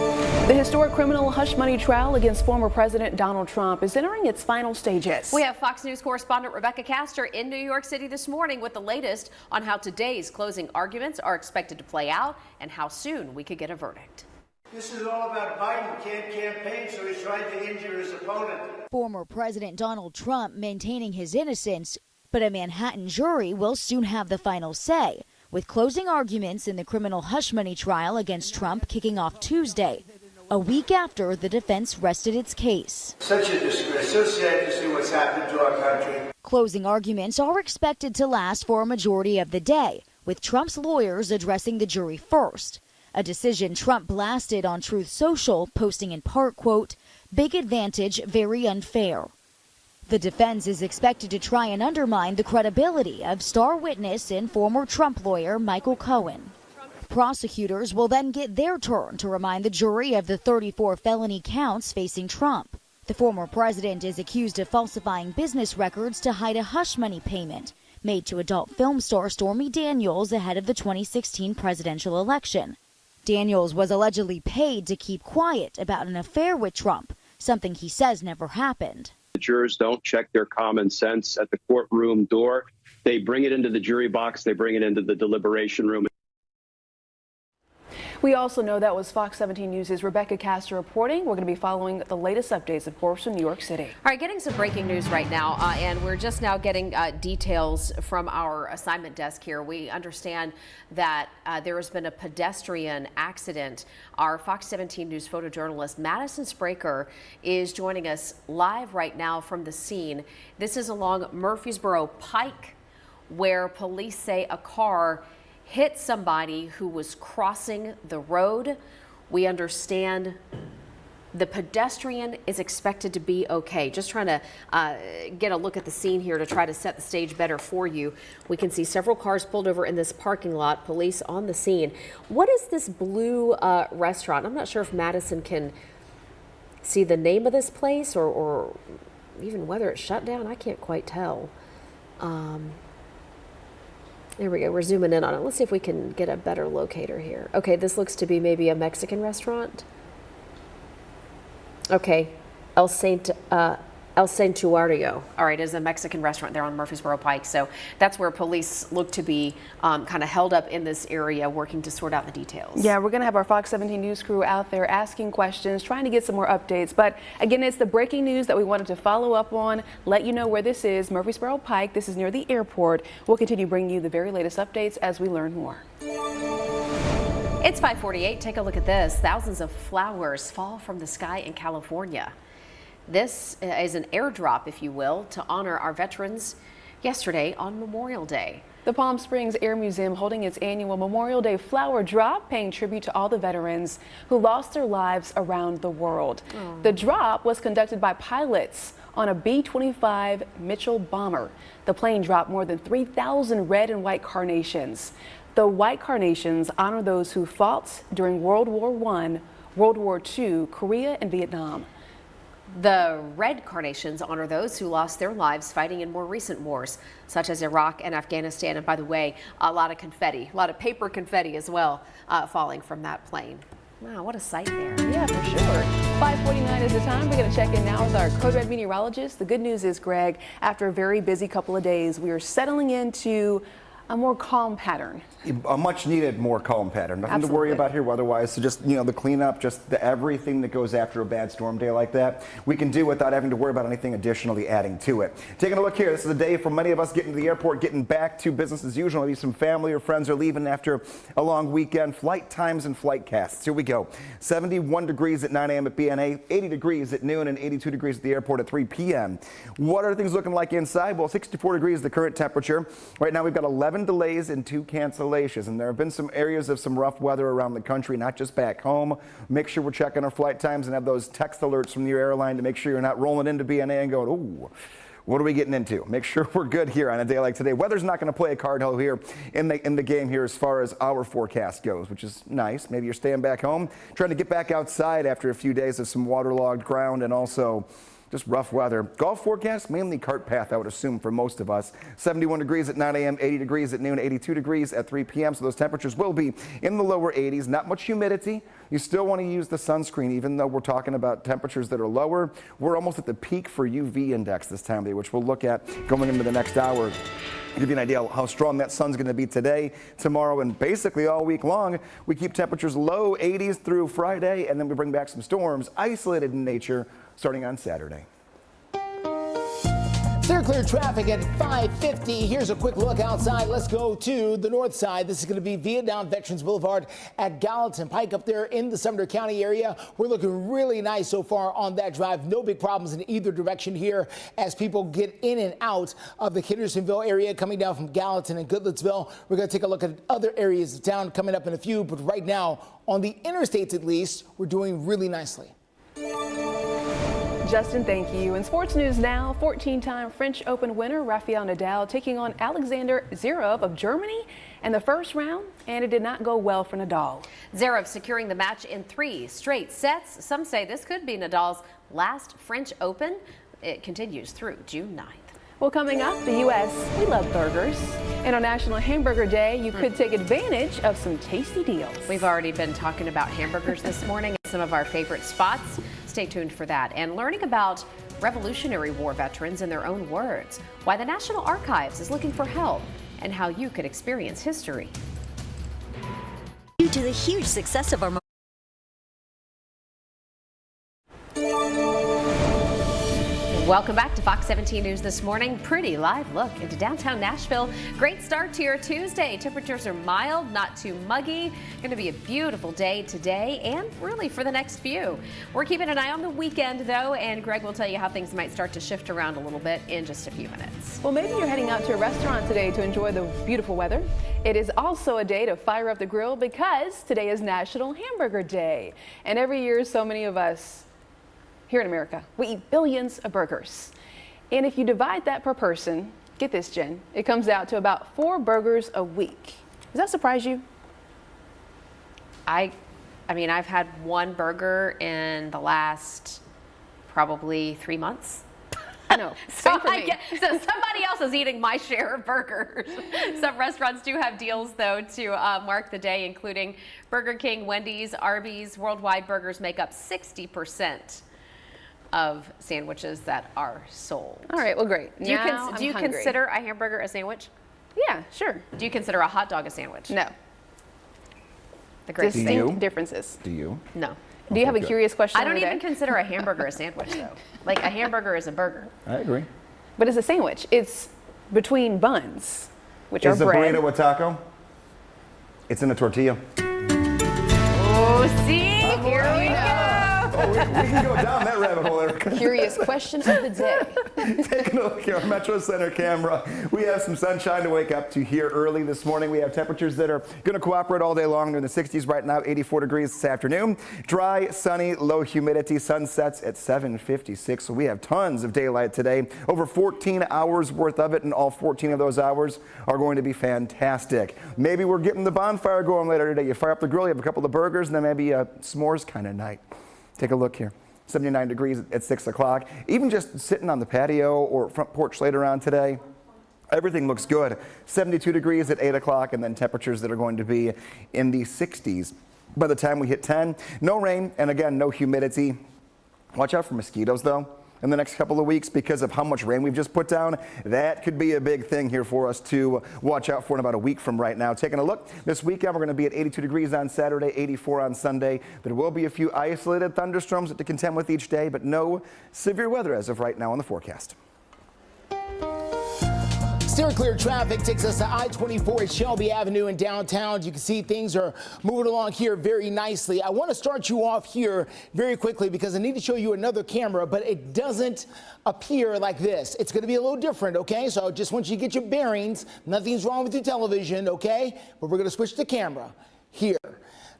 S20: The historic criminal hush money trial against former President Donald Trump is entering its final stages.
S21: We have Fox News correspondent Rebecca Castor in New York City this morning with the latest on how today's closing arguments are expected to play out and how soon we could get a verdict.
S15: This is all about Biden. Can't campaign, so he's trying to injure his opponent.
S16: Former President Donald Trump maintaining his innocence, but a Manhattan jury will soon have the final say, with closing arguments in the criminal hush money trial against Trump kicking off Tuesday, a week after the defense rested its case.
S15: Such a disgrace. So sad to see what's happened to our country.
S16: Closing arguments are expected to last for a majority of the day, with Trump's lawyers addressing the jury first. A decision Trump blasted on Truth Social, posting in part, quote, "Big advantage, very unfair." The defense is expected to try and undermine the credibility of star witness and former Trump lawyer Michael Cohen. Prosecutors will then get their turn to remind the jury of the 34 felony counts facing Trump. The former president is accused of falsifying business records to hide a hush money payment made to adult film star Stormy Daniels ahead of the 2016 presidential election. Daniels was allegedly paid to keep quiet about an affair with Trump, something he says never happened.
S17: The jurors don't check their common sense at the courtroom door. They bring it into the jury box. They bring it into the deliberation room.
S20: We also know that was Fox 17 News' Rebecca Castor reporting. We're going to be following the latest updates, of course, from New York City.
S21: All right, getting some breaking news right now, and we're just now getting details from our assignment desk here. We understand that there has been a pedestrian accident. Our Fox 17 News photojournalist Madison Spraker is joining us live right now from the scene. This is along Murfreesboro Pike, where police say a car hit somebody who was crossing the road. We understand the pedestrian is expected to be okay. Just trying to get a look at the scene here to try to set the stage better for you. We can see several cars pulled over in this parking lot, police on the scene. What is this blue restaurant? I'm not sure if Madison can see the name of this place or even whether it's shut down. I can't quite tell. There we go. We're zooming in on it. Let's see if we can get a better locator here. Okay, this looks to be maybe a Mexican restaurant. Okay, El El Santuario. All right, is a Mexican restaurant there on Murfreesboro Pike. So that's where police look to be kind of held up in this area, working to sort out the details.
S20: Yeah, we're going to have our Fox 17 News crew out there asking questions, trying to get some more updates. But again, it's the breaking news that we wanted to follow up on, let you know where this is, Murfreesboro Pike. This is near the airport. We'll continue bringing you the very latest updates as we learn more.
S21: It's 5:48. Take a look at this. Thousands of flowers fall from the sky in California. This is an airdrop, if you will, to honor our veterans yesterday on Memorial Day.
S20: The Palm Springs Air Museum holding its annual Memorial Day flower drop, paying tribute to all the veterans who lost their lives around the world. The drop was conducted by pilots on a B-25 Mitchell bomber. The plane dropped more than 3,000 red and white carnations. The white carnations honor those who fought during World War I, World War II, Korea, and Vietnam.
S21: The red carnations honor those who lost their lives fighting in more recent wars, such as Iraq and Afghanistan. And by the way, a lot of confetti, a lot of paper confetti as well, falling from that plane. Wow, what a sight there.
S20: Yeah, for sure. 5:49 is the time. We're going to check in now with our Code Red meteorologist. The good news is, Greg, after a very busy couple of days, we are settling into a more calm pattern.
S3: A much needed more calm pattern. Nothing to worry about here weather-wise. So just, the cleanup, just everything that goes after a bad storm day like that, we can do without having to worry about anything additionally adding to it. Taking a look here, this is the day for many of us getting to the airport, getting back to business as usual. Maybe some family or friends are leaving after a long weekend. Flight times and flight casts. Here we go. 71 degrees at 9 a.m. at BNA, 80 degrees at noon, and 82 degrees at the airport at 3 p.m. What are things looking like inside? Well, 64 degrees the current temperature. Right now we've got 11 delays and 2 cancellations. And there have been some areas of some rough weather around the country, not just back home. Make sure we're checking our flight times and have those text alerts from your airline to make sure you're not rolling into BNA and going, ooh, what are we getting into? Make sure we're good here on a day like today. Weather's not going to play a card here in the game here as far as our forecast goes, which is nice. Maybe you're staying back home, trying to get back outside after a few days of some waterlogged ground and also just rough weather. Golf forecast, mainly cart path, I would assume, for most of us. 71 degrees at 9 a.m., 80 degrees at noon, 82 degrees at 3 p.m. So those temperatures will be in the lower 80s. Not much humidity. You still want to use the sunscreen, even though we're talking about temperatures that are lower. We're almost at the peak for UV index this time of day, which we'll look at going into the next hour. Give you an idea how strong that sun's going to be today, tomorrow, and basically all week long. We keep temperatures low 80s through Friday, and then we bring back some storms, isolated in nature, starting on Saturday.
S2: Clear traffic at 5:50. Here's a quick look outside. Let's go to the north side. This is going to be Vietnam Veterans Boulevard at Gallatin Pike up there in the Sumter County area. We're looking really nice so far on that drive. No big problems in either direction here as people get in and out of the Hendersonville area coming down from Gallatin and Goodlettsville. We're going to take a look at other areas of town coming up in a few, but right now on the interstates at least, we're doing really nicely.
S20: Justin, thank you. In sports news now, 14-time French Open winner Rafael Nadal taking on Alexander Zverev of Germany in the first round, and it did not go well for Nadal.
S21: Zverev securing the match in 3 straight sets. Some say this could be Nadal's last French Open. It continues through June 9th.
S20: Well, coming up, the U.S., we love burgers. And on National Hamburger Day, you could take advantage of some tasty deals.
S21: We've already been talking about hamburgers this morning and some of our favorite spots. Stay tuned for that. And learning about Revolutionary War veterans in their own words, why the National Archives is looking for help, and how you could experience history.
S4: Due to the huge success of our
S21: Welcome back to Fox 17 News this morning. Pretty live look into downtown Nashville. Great start to your Tuesday. Temperatures are mild, not too muggy. Going to be a beautiful day today and really for the next few. We're keeping an eye on the weekend though, and Greg will tell you how things might start to shift around a little bit in just a few minutes.
S20: Well, maybe you're heading out to a restaurant today to enjoy the beautiful weather. It is also a day to fire up the grill because today is National Hamburger Day. And every year, so many of us here in America, we eat billions of burgers. And if you divide that per person, get this, Jen, it comes out to about 4 burgers a week. Does that surprise you?
S21: I mean, I've had 1 burger in the last probably 3 months.
S20: I know.
S21: So somebody else is eating my share of burgers. Some restaurants do have deals, though, to mark the day, including Burger King, Wendy's, Arby's. Worldwide burgers make up 60% of sandwiches that are sold.
S20: All right, well, great.
S21: Do you,
S20: Now
S21: do you
S20: I'm hungry.
S21: consider a hamburger a sandwich?
S20: Yeah, sure.
S21: Do you consider a hot dog a sandwich?
S20: No.
S21: The great
S20: Distinct differences.
S3: Do you?
S21: No.
S20: Do you have a curious question?
S21: I don't
S20: over
S21: even
S20: there?
S21: consider a hamburger a sandwich, though. Like, a hamburger is a burger.
S3: I agree.
S20: But it's a sandwich. It's between buns, which
S3: Is
S20: are
S3: a
S20: bread.
S3: burrito a taco? It's in a tortilla.
S21: Oh, see? Here we go.
S3: Oh, we can go down that rabbit hole, Erica.
S20: Curious question of the day.
S3: Taking a look here, our Metro Center camera. We have some sunshine to wake up to here early this morning. We have temperatures that are going to cooperate all day long. They're in the 60s right now, 84 degrees this afternoon. Dry, sunny, low humidity. Sun sets at 7:56. So we have tons of daylight today. Over 14 hours worth of it, and all 14 of those hours are going to be fantastic. Maybe we're getting the bonfire going later today. You fire up the grill, you have a couple of burgers, and then maybe a s'mores kind of night. Take a look here. 79 degrees at 6 o'clock. Even just sitting on the patio or front porch later on today, everything looks good. 72 degrees at 8 o'clock, and then temperatures that are going to be in the 60s by the time we hit 10. No rain, and again, no humidity. Watch out for mosquitoes, though, in the next couple of weeks because of how much rain we've just put down. That could be a big thing here for us to watch out for in about a week from right now. Taking a look, this weekend we're going to be at 82 degrees on Saturday, 84 on Sunday. There will be a few isolated thunderstorms to contend with each day, but no severe weather as of right now on the forecast.
S2: Steer clear traffic takes us to I-24 at Shelby Avenue in downtown. You can see things are moving along here very nicely. I want to start you off here very quickly because I need to show you another camera, but it doesn't appear like this. It's going to be a little different, okay? So I just want you to get your bearings. Nothing's wrong with your television, okay? But we're going to switch the camera here.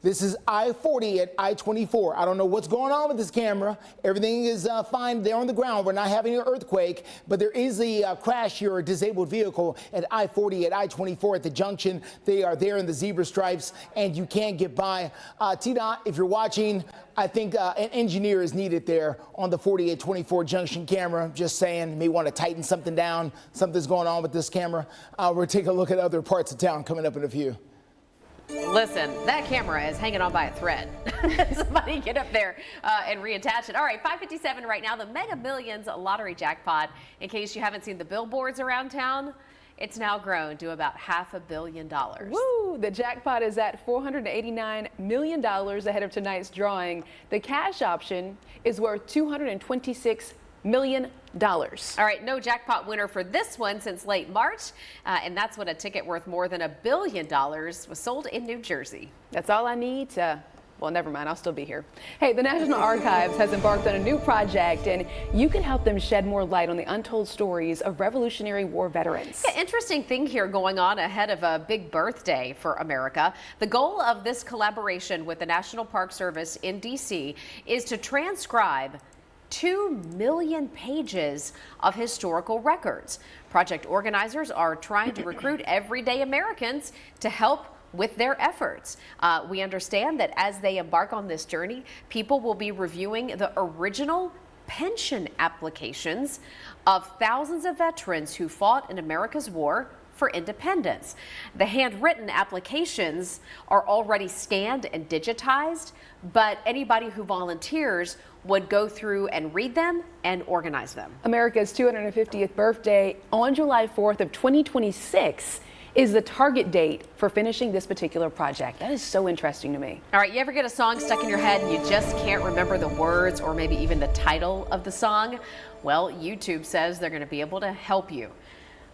S2: This is I-40 at I-24. I don't know what's going on with this camera. Everything is fine there on the ground. We're not having an earthquake, but there is a crash here, a disabled vehicle at I-40 at I-24 at the junction. They are there in the zebra stripes, and you can't get by. T-Dot, if you're watching, I think an engineer is needed there on the 4824 junction camera. Just saying, you may want to tighten something down. Something's going on with this camera. We'll take a look at other parts of town coming up in a few.
S21: Listen, that camera is hanging on by a thread. Somebody get up there and reattach it. All right, 5:57 right now. The Mega Millions lottery jackpot, in case you haven't seen the billboards around town, it's now grown to about $500 million.
S20: Woo! The jackpot is at $489 million ahead of tonight's drawing. The cash option is worth $226 million.
S21: All right, no jackpot winner for this one since late March, and that's when a ticket worth more than $1 billion was sold in New Jersey.
S20: That's all I need to, well, never mind, I'll still be here. Hey, the National Archives has embarked on a new project, and you can help them shed more light on the untold stories of Revolutionary War veterans.
S21: Yeah, interesting thing here going on ahead of a big birthday for America. The goal of this collaboration with the National Park Service in D.C. is to transcribe 2 million pages of historical records. Project organizers are trying to recruit everyday Americans to help with their efforts. We understand that as they embark on this journey, people will be reviewing the original pension applications of thousands of veterans who fought in America's war for independence. The handwritten applications are already scanned and digitized, but anybody who volunteers would go through and read them and organize them.
S20: America's 250th birthday on July 4th of 2026 is the target date for finishing this particular project. That is so interesting to me.
S21: All right, you ever get a song stuck in your head and you just can't remember the words or maybe even the title of the song? Well, YouTube says they're going to be able to help you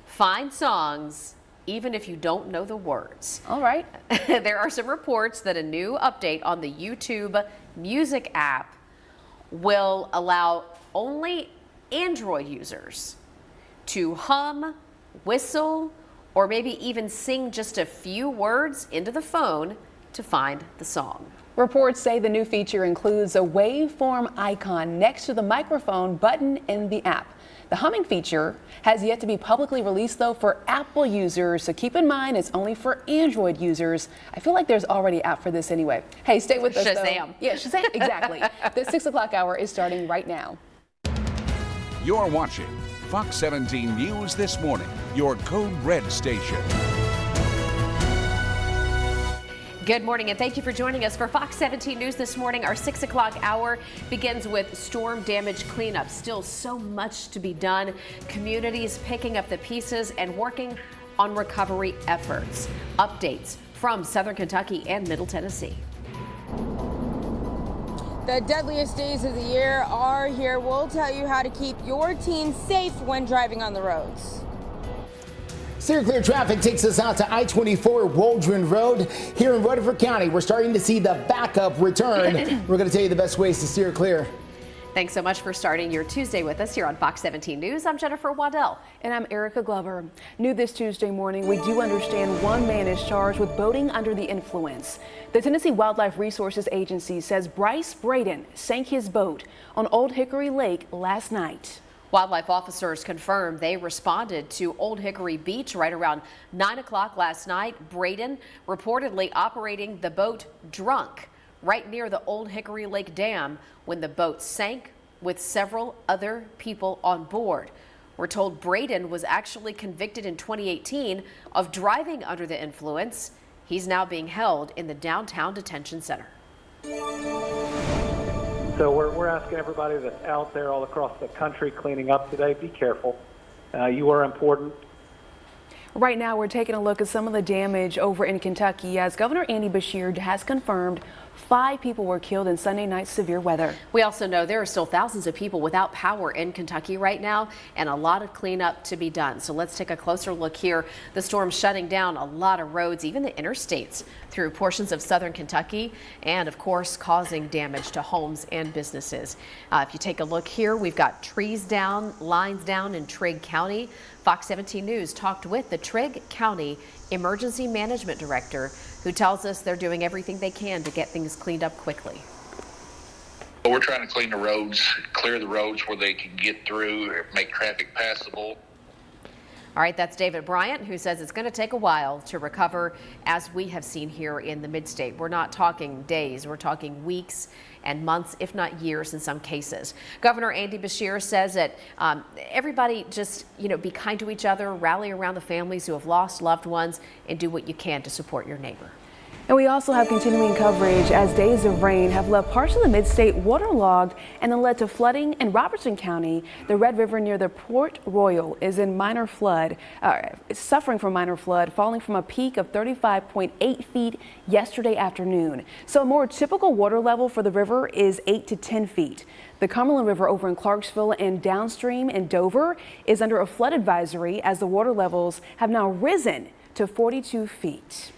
S21: find songs even if you don't know the words.
S20: All right.
S21: There are some reports that a new update on the YouTube Music app will allow only Android users to hum, whistle, or maybe even sing just a few words into the phone to find the song.
S20: Reports say the new feature includes a waveform icon next to the microphone button in the app. The humming feature has yet to be publicly released, though, for Apple users, so keep in mind it's only for Android users. I feel like there's already an app for this anyway. Hey, stay with us,
S21: Shazam.
S20: though. Yeah, Shazam, exactly. The 6 o'clock hour is starting right now.
S1: You're watching Fox 17 News This Morning, your Code Red station.
S21: Good morning, and thank you for joining us for Fox 17 News this morning. Our 6 o'clock hour begins with storm damage cleanup. Still so much to be done. Communities picking up the pieces and working on recovery efforts. Updates from Southern Kentucky and Middle Tennessee.
S7: The deadliest days of the year are here. We'll tell you how to keep your teens safe when driving on the roads.
S2: Steer clear traffic takes us out to I-24 Waldron Road here in Rutherford County. We're starting to see the backup return. We're going to tell you the best ways to steer clear.
S21: Thanks so much for starting your Tuesday with us here on Fox 17 News. I'm Jennifer Waddell.
S20: And I'm Erica Glover. New this Tuesday morning, we do understand one man is charged with boating under the influence. The Tennessee Wildlife Resources Agency says Bryce Braden sank his boat on Old Hickory Lake last night.
S21: Wildlife officers confirmed they responded to Old Hickory Beach right around 9 o'clock last night. Braden reportedly operating the boat drunk right near the Old Hickory Lake Dam when the boat sank with several other people on board. We're told Braden was actually convicted in 2018 of driving under the influence. He's now being held in the downtown detention center.
S5: So we're asking everybody that's out there all across the country cleaning up today, be careful. You are important.
S20: Right now, we're taking a look at some of the damage over in Kentucky as Governor Andy Beshear has confirmed 5 people were killed in Sunday night's severe weather.
S21: We also know there are still thousands of people without power in Kentucky right now and a lot of cleanup to be done. So let's take a closer look here. The storm shutting down a lot of roads, even the interstates through portions of southern Kentucky, and of course causing damage to homes and businesses. If you take a look here, we've got trees down, lines down in Trigg County. Fox 17 News talked with the Trigg County Emergency Management Director, who tells us they're doing everything they can to get things cleaned up quickly.
S6: We're trying to clean the roads, clear the roads where they can get through, make traffic passable.
S21: All right, that's David Bryant, who says it's going to take a while to recover, as we have seen here in the mid-state. We're not talking days, we're talking weeks and months, if not years in some cases. Governor Andy Beshear says that everybody just, be kind to each other, rally around the families who have lost loved ones, and do what you can to support your neighbor.
S20: And we also have continuing coverage as days of rain have left parts of the mid-state waterlogged and then led to flooding in Robertson County. The Red River near the Port Royal is in minor flood, suffering from minor flood, falling from a peak of 35.8 feet yesterday afternoon. So a more typical water level for the river is 8 to 10 feet. The Cumberland River over in Clarksville and downstream in Dover is under a flood advisory as the water levels have now risen to 42 feet.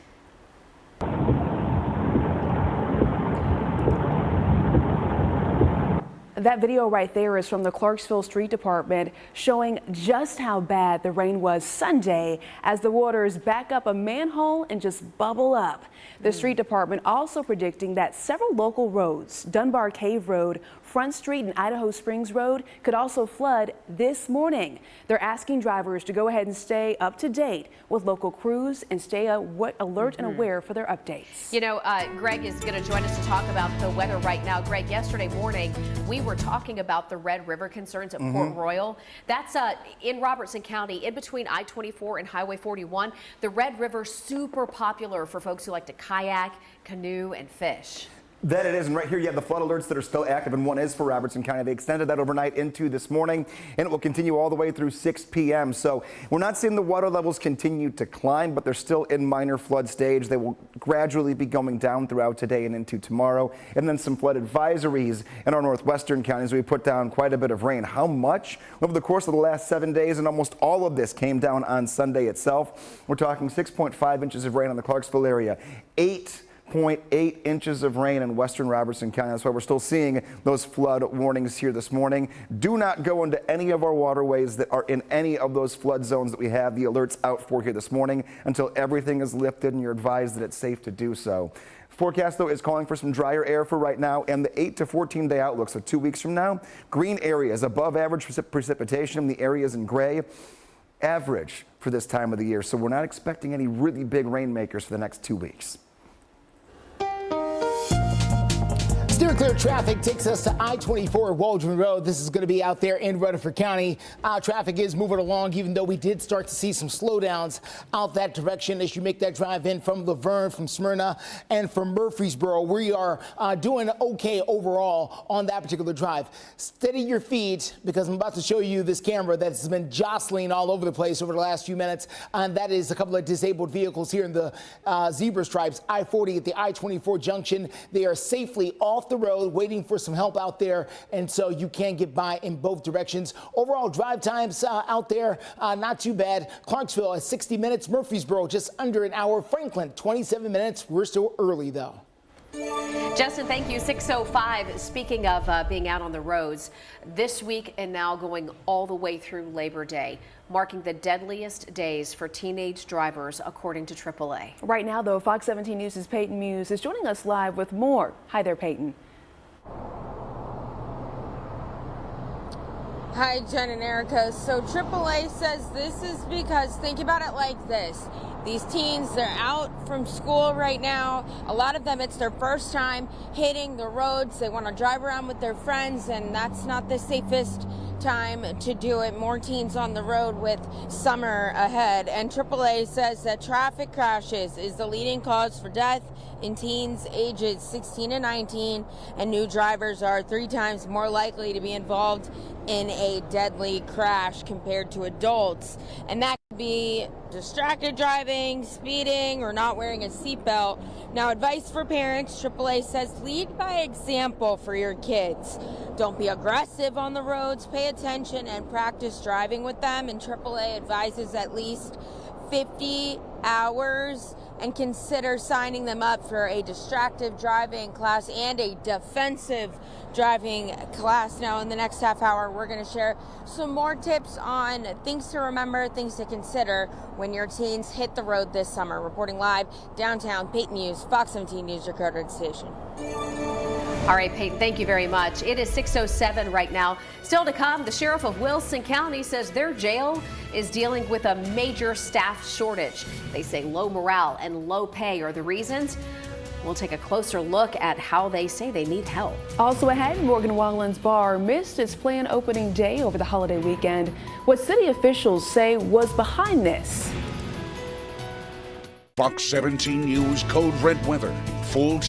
S20: That video right there is from the Clarksville Street Department showing just how bad the rain was Sunday as the waters back up a manhole and just bubble up. The Street Department also predicting that several local roads, Dunbar Cave Road, Front Street and Idaho Springs Road, could also flood this morning. They're asking drivers to go ahead and stay up to date with local crews and stay alert and aware for their updates.
S21: Greg is going to join us to talk about the weather right now. Greg, yesterday morning we were talking about the Red River concerns at Port Royal. That's in Robertson County, in between I-24 and Highway 41. The Red River, super popular for folks who like to kayak, canoe, and fish.
S3: That it is, and right here you have the flood alerts that are still active, and one is for Robertson County. They extended that overnight into this morning, and it will continue all the way through 6 p.m. So we're not seeing the water levels continue to climb, but they're still in minor flood stage. They will gradually be going down throughout today and into tomorrow, and then some flood advisories in our northwestern counties. We put down quite a bit of rain. How much? Over the course of the last 7 days, and almost all of this came down on Sunday itself. We're talking 6.5 inches of rain on the Clarksville area, 8.8 inches of rain in western Robertson County. That's why we're still seeing those flood warnings here this morning. Do not go into any of our waterways that are in any of those flood zones that we have the alerts out for here this morning until everything is lifted and you're advised that it's safe to do so. Forecast, though, is calling for some drier air for right now and the 8 to 14 day outlook. So 2 weeks from now, green areas, above average precipitation. The areas in gray, average for this time of the year. So we're not expecting any really big rainmakers for the next 2 weeks.
S2: Clear traffic takes us to I-24 Waldron Road. This is going to be out there in Rutherford County. Traffic is moving along, even though we did start to see some slowdowns out that direction as you make that drive in from Laverne, from Smyrna, and from Murfreesboro. We are doing okay overall on that particular drive. Steady your feet, because I'm about to show you this camera that's been jostling all over the place over the last few minutes. And that is a couple of disabled vehicles here in the zebra stripes. I-40 at the I-24 junction. They are safely off the road, waiting for some help out there, and so you can get by in both directions. Overall drive times out there, not too bad. Clarksville at 60 minutes, Murfreesboro just under an hour, Franklin 27 minutes. We're still early though.
S21: Justin, thank you. 6:05. Speaking of being out on the roads, this week and now going all the way through Labor Day, marking the deadliest days for teenage drivers, according to AAA.
S20: Right now, though, Fox 17 News' Peyton Muse is joining us live with more. Hi there, Peyton.
S7: Hi, Jen and Erica. So AAA says this is because, think about it like this. These teens, they're out from school right now. A lot of them, it's their first time hitting the roads. They want to drive around with their friends, and that's not the safest time to do it. More teens on the road with summer ahead. And AAA says that traffic crashes is the leading cause for death in teens ages 16 to 19, and new drivers are 3 times more likely to be involved in a deadly crash compared to adults. And that could be distracted driving, speeding, or not wearing a seatbelt. Now, advice for parents, AAA says lead by example for your kids. Don't be aggressive on the roads, pay attention, and practice driving with them. And AAA advises at least 50 hours, and consider signing them up for a distracted driving class and a defensive driving class. Now, in the next half hour, we're going to share some more tips on things to remember, things to consider when your teens hit the road this summer. Reporting live downtown, Peyton Muse, Fox 17 News, your code station.
S21: All right, Peyton, thank you very much. It is 6:07 right now. Still to come, the sheriff of Wilson County says their jail is dealing with a major staff shortage. They say low morale and low pay are the reasons. We'll take a closer look at how they say they need help.
S20: Also ahead, Morgan Wallen's bar missed its planned opening day over the holiday weekend. What city officials say was behind this.
S1: Fox 17 News Code Red Weather. Full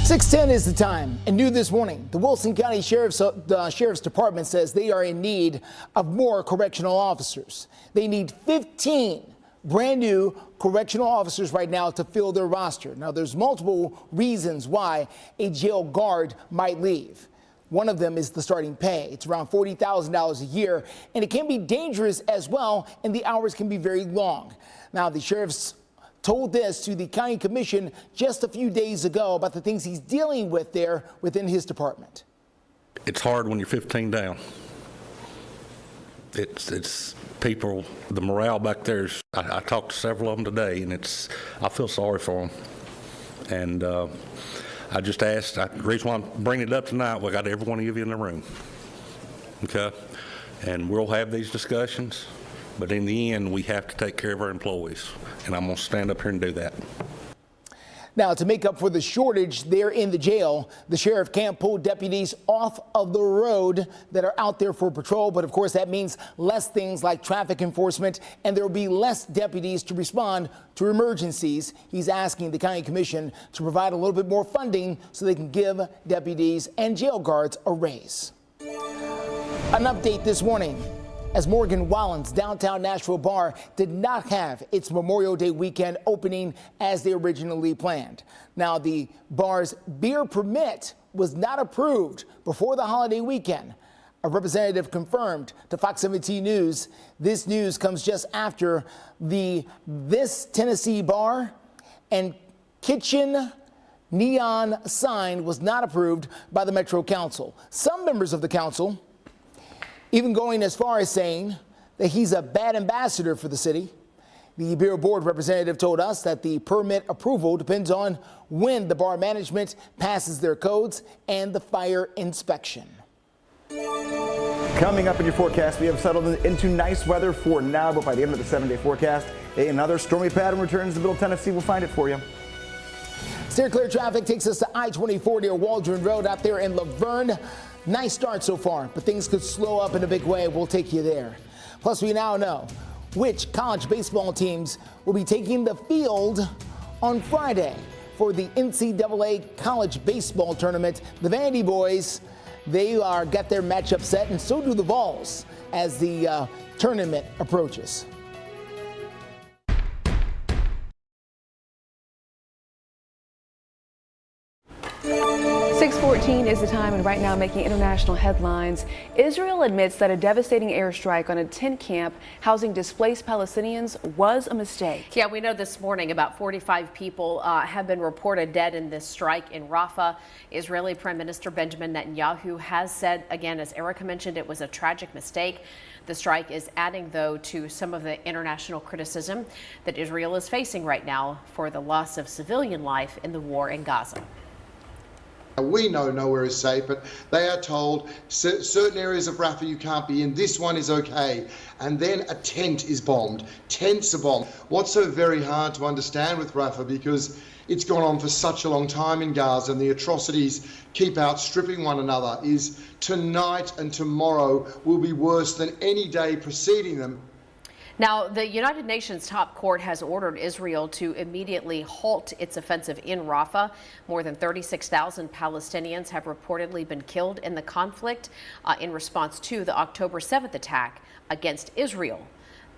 S2: 6:10 is the time, and new this morning, the Wilson County Sheriff's Department says they are in need of more correctional officers. They need 15 brand new correctional officers right now to fill their roster. Now, there's multiple reasons why a jail guard might leave. One of them is the starting pay. It's around $40,000 a year, and it can be dangerous as well, and the hours can be very long. Now, the sheriff's told this to the county commission just a few days ago about the things he's dealing with there within his department.
S12: It's hard when you're 15 down. It's people, the morale back there is, I talked to several of them today, and I feel sorry for them. And I just asked, the reason why I'm bringing it up tonight, we got every one of you in the room, okay? And we'll have these discussions. But in the end, we have to take care of our employees, and I'm going to stand up here and do that.
S2: Now, to make up for the shortage there in the jail, the sheriff can't pull deputies off of the road that are out there for patrol. But of course, that means less things like traffic enforcement, and there will be less deputies to respond to emergencies. He's asking the county commission to provide a little bit more funding so they can give deputies and jail guards a raise. An update this morning, as Morgan Wallen's downtown Nashville bar did not have its Memorial Day weekend opening as they originally planned. Now, the bar's beer permit was not approved before the holiday weekend. A representative confirmed to Fox 17 News. This news comes just after This Tennessee bar and kitchen neon sign was not approved by the Metro Council. Some members of the council even going as far as saying that he's a bad ambassador for the city. The Bureau Board representative told us that the permit approval depends on when the bar management passes their codes and the fire inspection.
S3: Coming up in your forecast, we have settled into nice weather for now, but by the end of the 7-day forecast, another stormy pattern returns to Middle Tennessee. We'll find it for you.
S2: Steer clear traffic takes us to I-24 near Waldron Road out there in Laverne. Nice start so far, but things could slow up in a big way. We'll take you there. Plus, we now know which college baseball teams will be taking the field on Friday for the NCAA college baseball tournament. The Vandy boys, they got their matchup set, and so do the Vols as the tournament approaches.
S20: 6:14 is the time, and right now making international headlines. Israel admits that a devastating airstrike on a tent camp housing displaced Palestinians was a mistake.
S21: Yeah, we know this morning about 45 people have been reported dead in this strike in Rafah. Israeli Prime Minister Benjamin Netanyahu has said, again, as Erica mentioned, it was a tragic mistake. The strike is adding, though, to some of the international criticism that Israel is facing right now for the loss of civilian life in the war in Gaza.
S8: We know nowhere is safe, but they are told certain areas of Rafah you can't be in. This one is okay. And then a tent is bombed. Tents are bombed. What's so very hard to understand with Rafah, because it's gone on for such a long time in Gaza and the atrocities keep outstripping one another, is tonight and tomorrow will be worse than any day preceding them.
S21: Now, the United Nations top court has ordered Israel to immediately halt its offensive in Rafah. More than 36,000 Palestinians have reportedly been killed in the conflict in response to the October 7th attack against Israel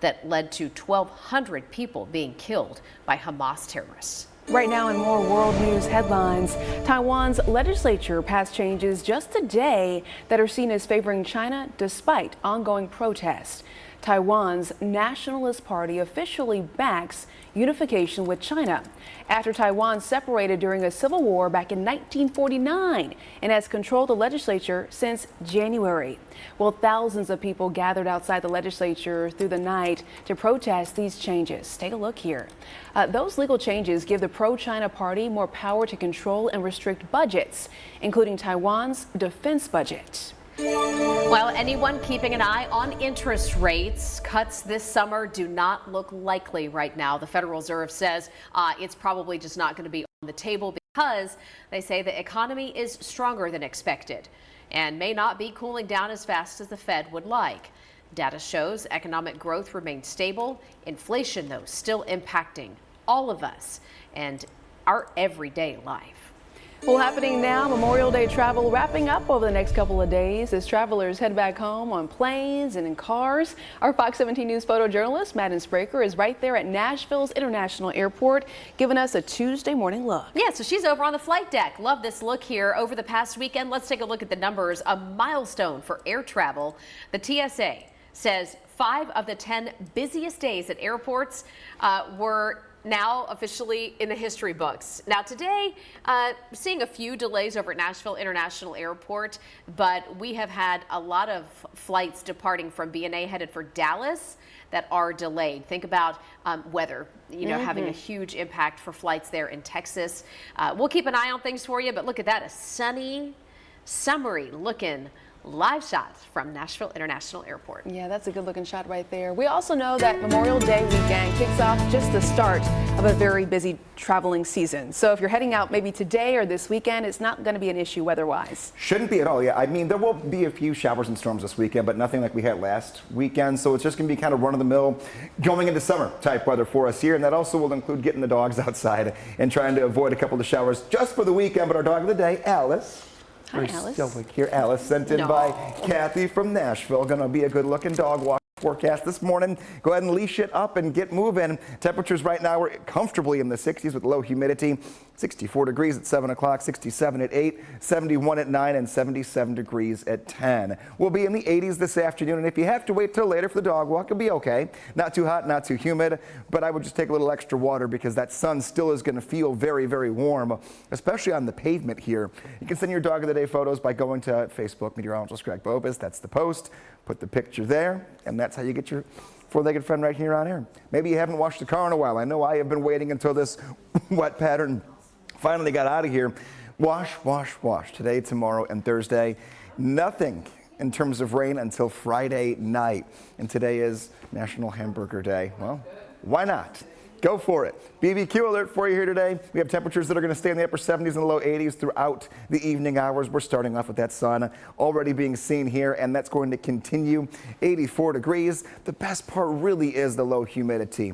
S21: that led to 1,200 people being killed by Hamas terrorists.
S20: Right now in more world news headlines, Taiwan's legislature passed changes just today that are seen as favoring China despite ongoing protests. Taiwan's Nationalist Party officially backs unification with China after Taiwan separated during a civil war back in 1949 and has controlled the legislature since January. Well, thousands of people gathered outside the legislature through the night to protest these changes. Take a look here. Those legal changes give the pro-China party more power to control and restrict budgets, including Taiwan's defense budget.
S21: Well, anyone keeping an eye on interest rates, cuts this summer do not look likely right now. The Federal Reserve says it's probably just not going to be on the table because they say the economy is stronger than expected and may not be cooling down as fast as the Fed would like. Data shows economic growth remains stable. Inflation, though, still impacting all of us and our everyday life.
S20: Well, happening now, Memorial Day travel wrapping up over the next couple of days as travelers head back home on planes and in cars. Our Fox 17 News photojournalist, Madden Spraker, is right there at Nashville's International Airport, giving us a Tuesday morning look.
S21: Yeah, so she's over on the flight deck. Love this look here over the past weekend. Let's take a look at the numbers. A milestone for air travel. The TSA says 5 of the 10 busiest days at airports were now officially in the history books. Now today, seeing a few delays over at Nashville International Airport, but we have had a lot of flights departing from BNA headed for Dallas that are delayed. Think about weather, having a huge impact for flights there in Texas. We'll keep an eye on things for you, but look at that, a sunny, summery looking live shots from Nashville International Airport.
S20: Yeah, that's a good looking shot right there. We also know that Memorial Day weekend kicks off just the start of a very busy traveling season. So if you're heading out maybe today or this weekend, it's not going to be an issue weather-wise.
S3: Shouldn't be at all. Yeah, I mean, there will be a few showers and storms this weekend, but nothing like we had last weekend. So it's just going to be kind of run-of-the-mill going into summer type weather for us here. And that also will include getting the dogs outside and trying to avoid a couple of showers just for the weekend. But our dog of the day, Alice.
S20: Hi, Alice.
S3: Still here, Alice, sent in by Kathy from Nashville. Going to be a good-looking dog walk forecast this morning. Go ahead and leash it up and get moving. Temperatures right now are comfortably in the 60s with low humidity. 64 degrees at 7 o'clock, 67 at 8, 71 at 9, and 77 degrees at 10. We'll be in the 80s this afternoon, and if you have to wait till later for the dog walk, it'll be okay. Not too hot, not too humid, but I would just take a little extra water because that sun still is going to feel very, very warm, especially on the pavement here. You can send your dog of the day photos by going to Facebook, meteorologist Greg Bobus. That's the post. Put the picture there, and that's how you get your four-legged friend right here on air. Maybe you haven't washed the car in a while. I know I have been waiting until this wet pattern finally got out of here. Wash, wash, wash. Today, tomorrow, and Thursday. Nothing in terms of rain until Friday night. And today is National Hamburger Day. Well, why not? Go for it. BBQ alert for you here today. We have temperatures that are going to stay in the upper 70s and the low 80s throughout the evening hours. We're starting off with that sun already being seen here, and that's going to continue. 84 degrees. The best part really is the low humidity.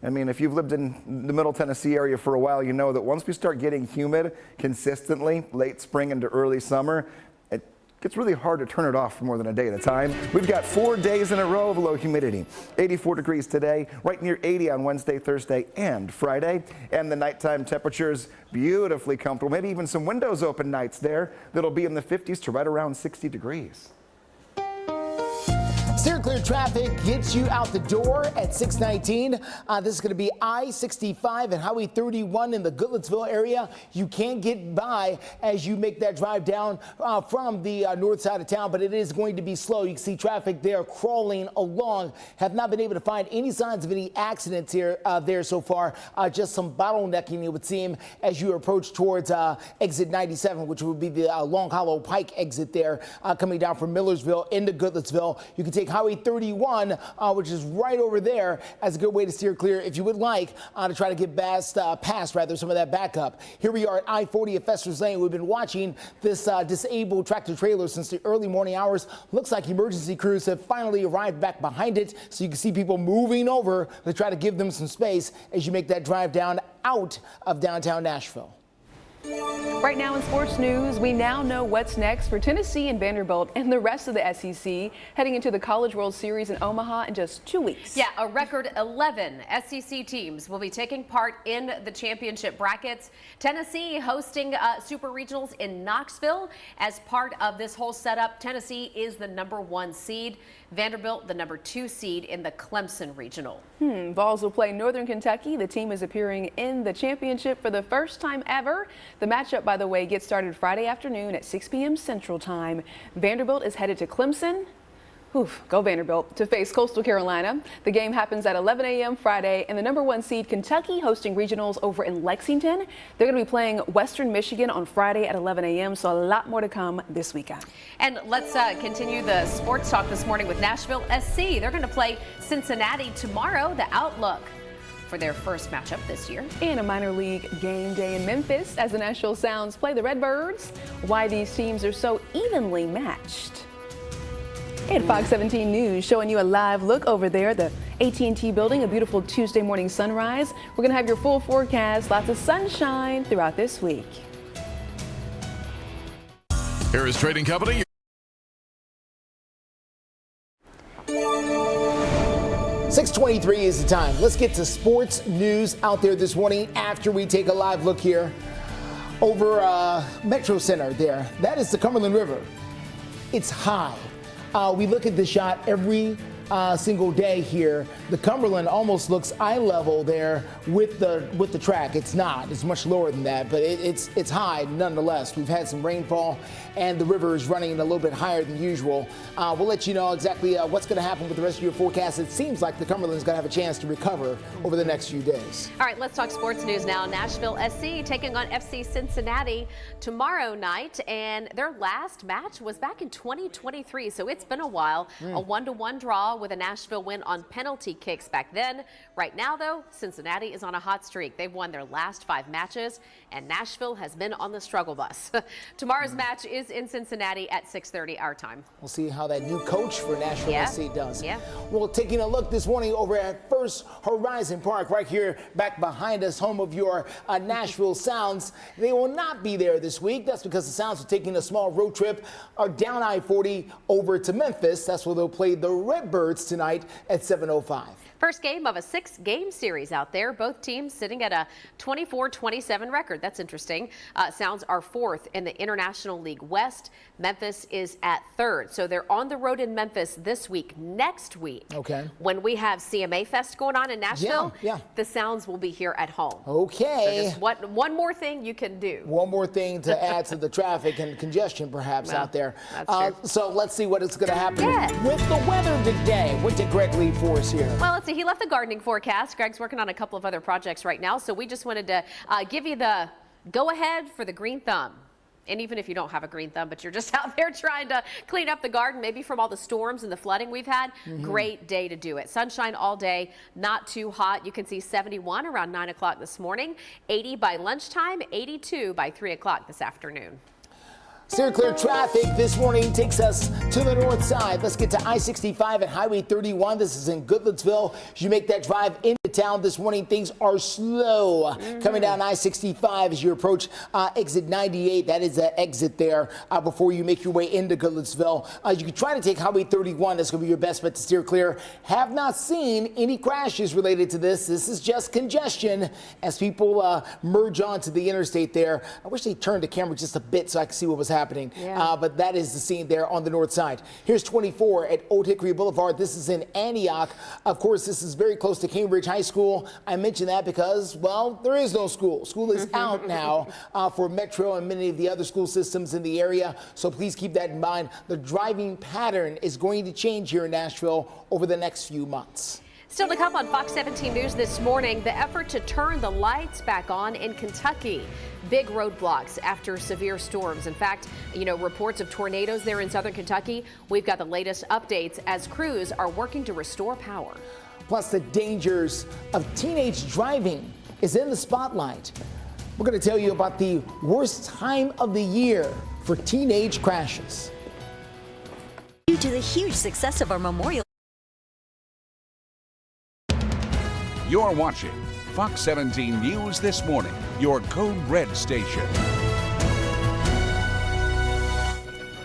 S3: I mean, if you've lived in the Middle Tennessee area for a while, you know that once we start getting humid consistently, late spring into early summer, it gets really hard to turn it off for more than a day at a time. We've got 4 days in a row of low humidity. 84 degrees today, right near 80 on Wednesday, Thursday, and Friday. And the nighttime temperatures beautifully comfortable. Maybe even some windows open nights there that'll be in the 50s to right around 60 degrees.
S2: Steer clear traffic gets you out the door at 619. This is going to be I-65 and Highway 31 in the Goodlettsville area. You can't get by as you make that drive down from the north side of town, but it is going to be slow. You can see traffic there crawling along. Have not been able to find any signs of any accidents here there so far. Just some bottlenecking, it would seem, as you approach towards exit 97, which would be the Long Hollow Pike exit there, coming down from Millersville into Goodlettsville. You can take Highway 31, which is right over there, as a good way to steer clear if you would like to try to get past some of that backup. Here we are at I-40 at Fester's Lane. We've been watching this disabled tractor trailer since the early morning hours. Looks like emergency crews have finally arrived back behind it, so you can see people moving over to try to give them some space as you make that drive down out of downtown Nashville.
S20: Right now in sports news, we now know what's next for Tennessee and Vanderbilt and the rest of the SEC heading into the College World Series in Omaha in just 2 weeks.
S21: Yeah, a record 11 SEC teams will be taking part in the championship brackets. Tennessee hosting Super Regionals in Knoxville. As part of this whole setup, Tennessee is the #1 seed. Vanderbilt, the #2 seed in the Clemson Regional.
S20: Vols will play Northern Kentucky. The team is appearing in the championship for the first time ever. The matchup, by the way, gets started Friday afternoon at 6 p.m. Central Time. Vanderbilt is headed to Clemson. Go Vanderbilt, to face Coastal Carolina. The game happens at 11 a.m. Friday, and the #1 seed Kentucky hosting regionals over in Lexington. They're going to be playing Western Michigan on Friday at 11 a.m., so a lot more to come this weekend.
S21: And let's continue the sports talk this morning with Nashville SC. They're going to play Cincinnati tomorrow. The outlook for their first matchup this year.
S20: And a minor league game day in Memphis as the Nashville Sounds play the Redbirds. Why these teams are so evenly matched. And Fox 17 News showing you a live look over there, the AT&T building, a beautiful Tuesday morning sunrise. We're going to have your full forecast, lots of sunshine throughout this week.
S18: Harris Trading Company.
S2: 6:23 is the time. Let's get to sports news out there this morning after we take a live look here over Metro Center there. That is the Cumberland River. It's high. We look at the shot every single day here. The Cumberland almost looks eye level there with the track. It's not. It's much lower than that, but it's high nonetheless. We've had some rainfall, and the river is running a little bit higher than usual. We'll let you know exactly what's going to happen with the rest of your forecast. It seems like the Cumberland's going to have a chance to recover over the next few days.
S21: All right, let's talk sports news now. Nashville SC taking on FC Cincinnati tomorrow night, and their last match was back in 2023, so it's been a while. A 1-1 draw with a Nashville win on penalty kicks back then. Right now, though, Cincinnati is on a hot streak. They've won their last 5 matches, and Nashville has been on the struggle bus. Tomorrow's match is in Cincinnati at 6:30 our time.
S2: We'll see how that new coach for Nashville SC does.
S21: Yeah.
S2: Well, taking a look this morning over at First Horizon Park, right here back behind us, home of your Nashville Sounds. They will not be there this week. That's because the Sounds are taking a small road trip down I-40 over to Memphis. That's where they'll play the Redbirds tonight at 7:05.
S21: First game of a 6-game series out there. Both teams sitting at a 24-27 record. That's interesting. Sounds are 4th in the International League West. Memphis is at 3rd. So they're on the road in Memphis this week. Next week, when we have CMA Fest going on in Nashville, the Sounds will be here at home.
S2: Okay.
S21: So just one more thing you can do.
S2: One more thing to add to the traffic and congestion perhaps out there.
S21: That's true.
S2: So let's see what is going to happen with the weather today. What did Greg leave for us here?
S21: Well, let's see. He left the gardening forecast. Greg's working on a couple of other projects right now, so we just wanted to give you the go-ahead for the green thumb. And even if you don't have a green thumb, but you're just out there trying to clean up the garden, maybe from all the storms and the flooding we've had, great day to do it. Sunshine all day, not too hot. You can see 71 around 9 o'clock this morning, 80 by lunchtime, 82 by 3 o'clock this afternoon.
S2: Steer clear traffic this morning takes us to the north side. Let's get to I-65 and Highway 31. This is in Goodlettsville. As you make that drive into town this morning, things are slow. Coming down I-65 as you approach exit 98. That is the exit there before you make your way into Goodlettsville. You can try to take Highway 31. That's going to be your best bet to steer clear. Have not seen any crashes related to this. This is just congestion as people merge onto the interstate there. I wish they turned the camera just a bit so I could see what was happening. But that is the scene there on the north side. Here's 24 at Old Hickory Boulevard. This is in Antioch. Of course, this is very close to Cambridge High School. I mention that because, well, there is no school. School is out now for Metro and many of the other school systems in the area. So please keep that in mind. The driving pattern is going to change here in Nashville over the next few months.
S21: Still to come on Fox 17 News this morning, the effort to turn the lights back on in Kentucky. Big roadblocks after severe storms. In fact, reports of tornadoes there in southern Kentucky. We've got the latest updates as crews are working to restore power.
S2: Plus, the dangers of teenage driving is in the spotlight. We're going to tell you about the worst time of the year for teenage crashes.
S4: Due to the huge success of our memorial.
S1: You're watching Fox 17 News This Morning, your Code Red station.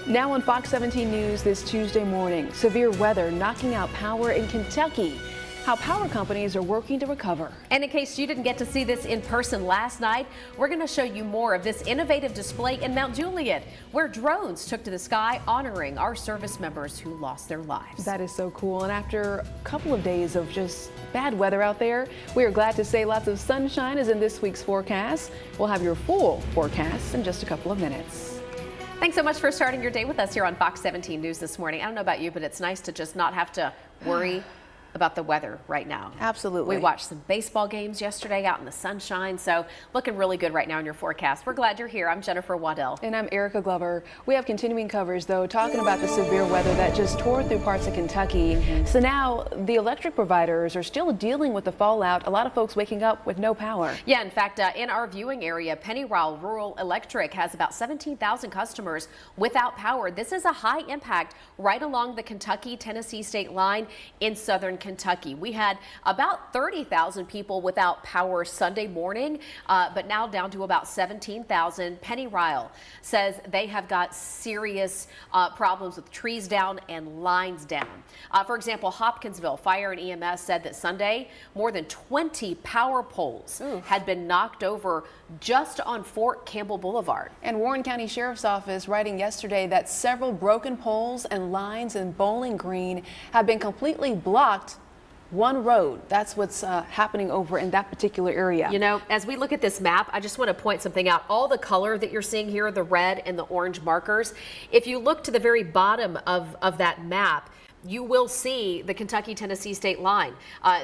S20: Now on Fox 17 News this Tuesday morning, severe weather knocking out power in Kentucky. How power companies are working to recover.
S21: And in case you didn't get to see this in person last night, we're going to show you more of this innovative display in Mount Juliet, where drones took to the sky honoring our service members who lost their lives.
S20: That is so cool. And after a couple of days of just bad weather out there, we are glad to say lots of sunshine is in this week's forecast. We'll have your full forecast in just a couple of minutes.
S21: Thanks so much for starting your day with us here on Fox 17 News this morning. I don't know about you, but it's nice to just not have to worry about the weather right now.
S20: Absolutely.
S21: We watched some baseball games yesterday out in the sunshine, so looking really good right now in your forecast. We're glad you're here. I'm Jennifer Waddell.
S20: And I'm Erica Glover. We have continuing coverage, though, talking about the severe weather that just tore through parts of Kentucky. So now the electric providers are still dealing with the fallout. A lot of folks waking up with no power.
S21: Yeah, in fact, in our viewing area, Pennyroyal Rural Electric has about 17,000 customers without power. This is a high impact right along the Kentucky-Tennessee state line in southern Kentucky. We had about 30,000 people without power Sunday morning, but now down to about 17,000. Pennyroyal says they have got serious problems with trees down and lines down. For example, Hopkinsville Fire and EMS said that Sunday, more than 20 power poles had been knocked over just on Fort Campbell Boulevard.
S20: And Warren County Sheriff's Office writing yesterday that several broken poles and lines in Bowling Green have been completely blocked. One road. That's what's happening over in that particular area.
S21: You know, as we look at this map, I just want to point something out. All the color that you're seeing here, the red and the orange markers, if you look to the very bottom of that map, you will see the Kentucky-Tennessee state line.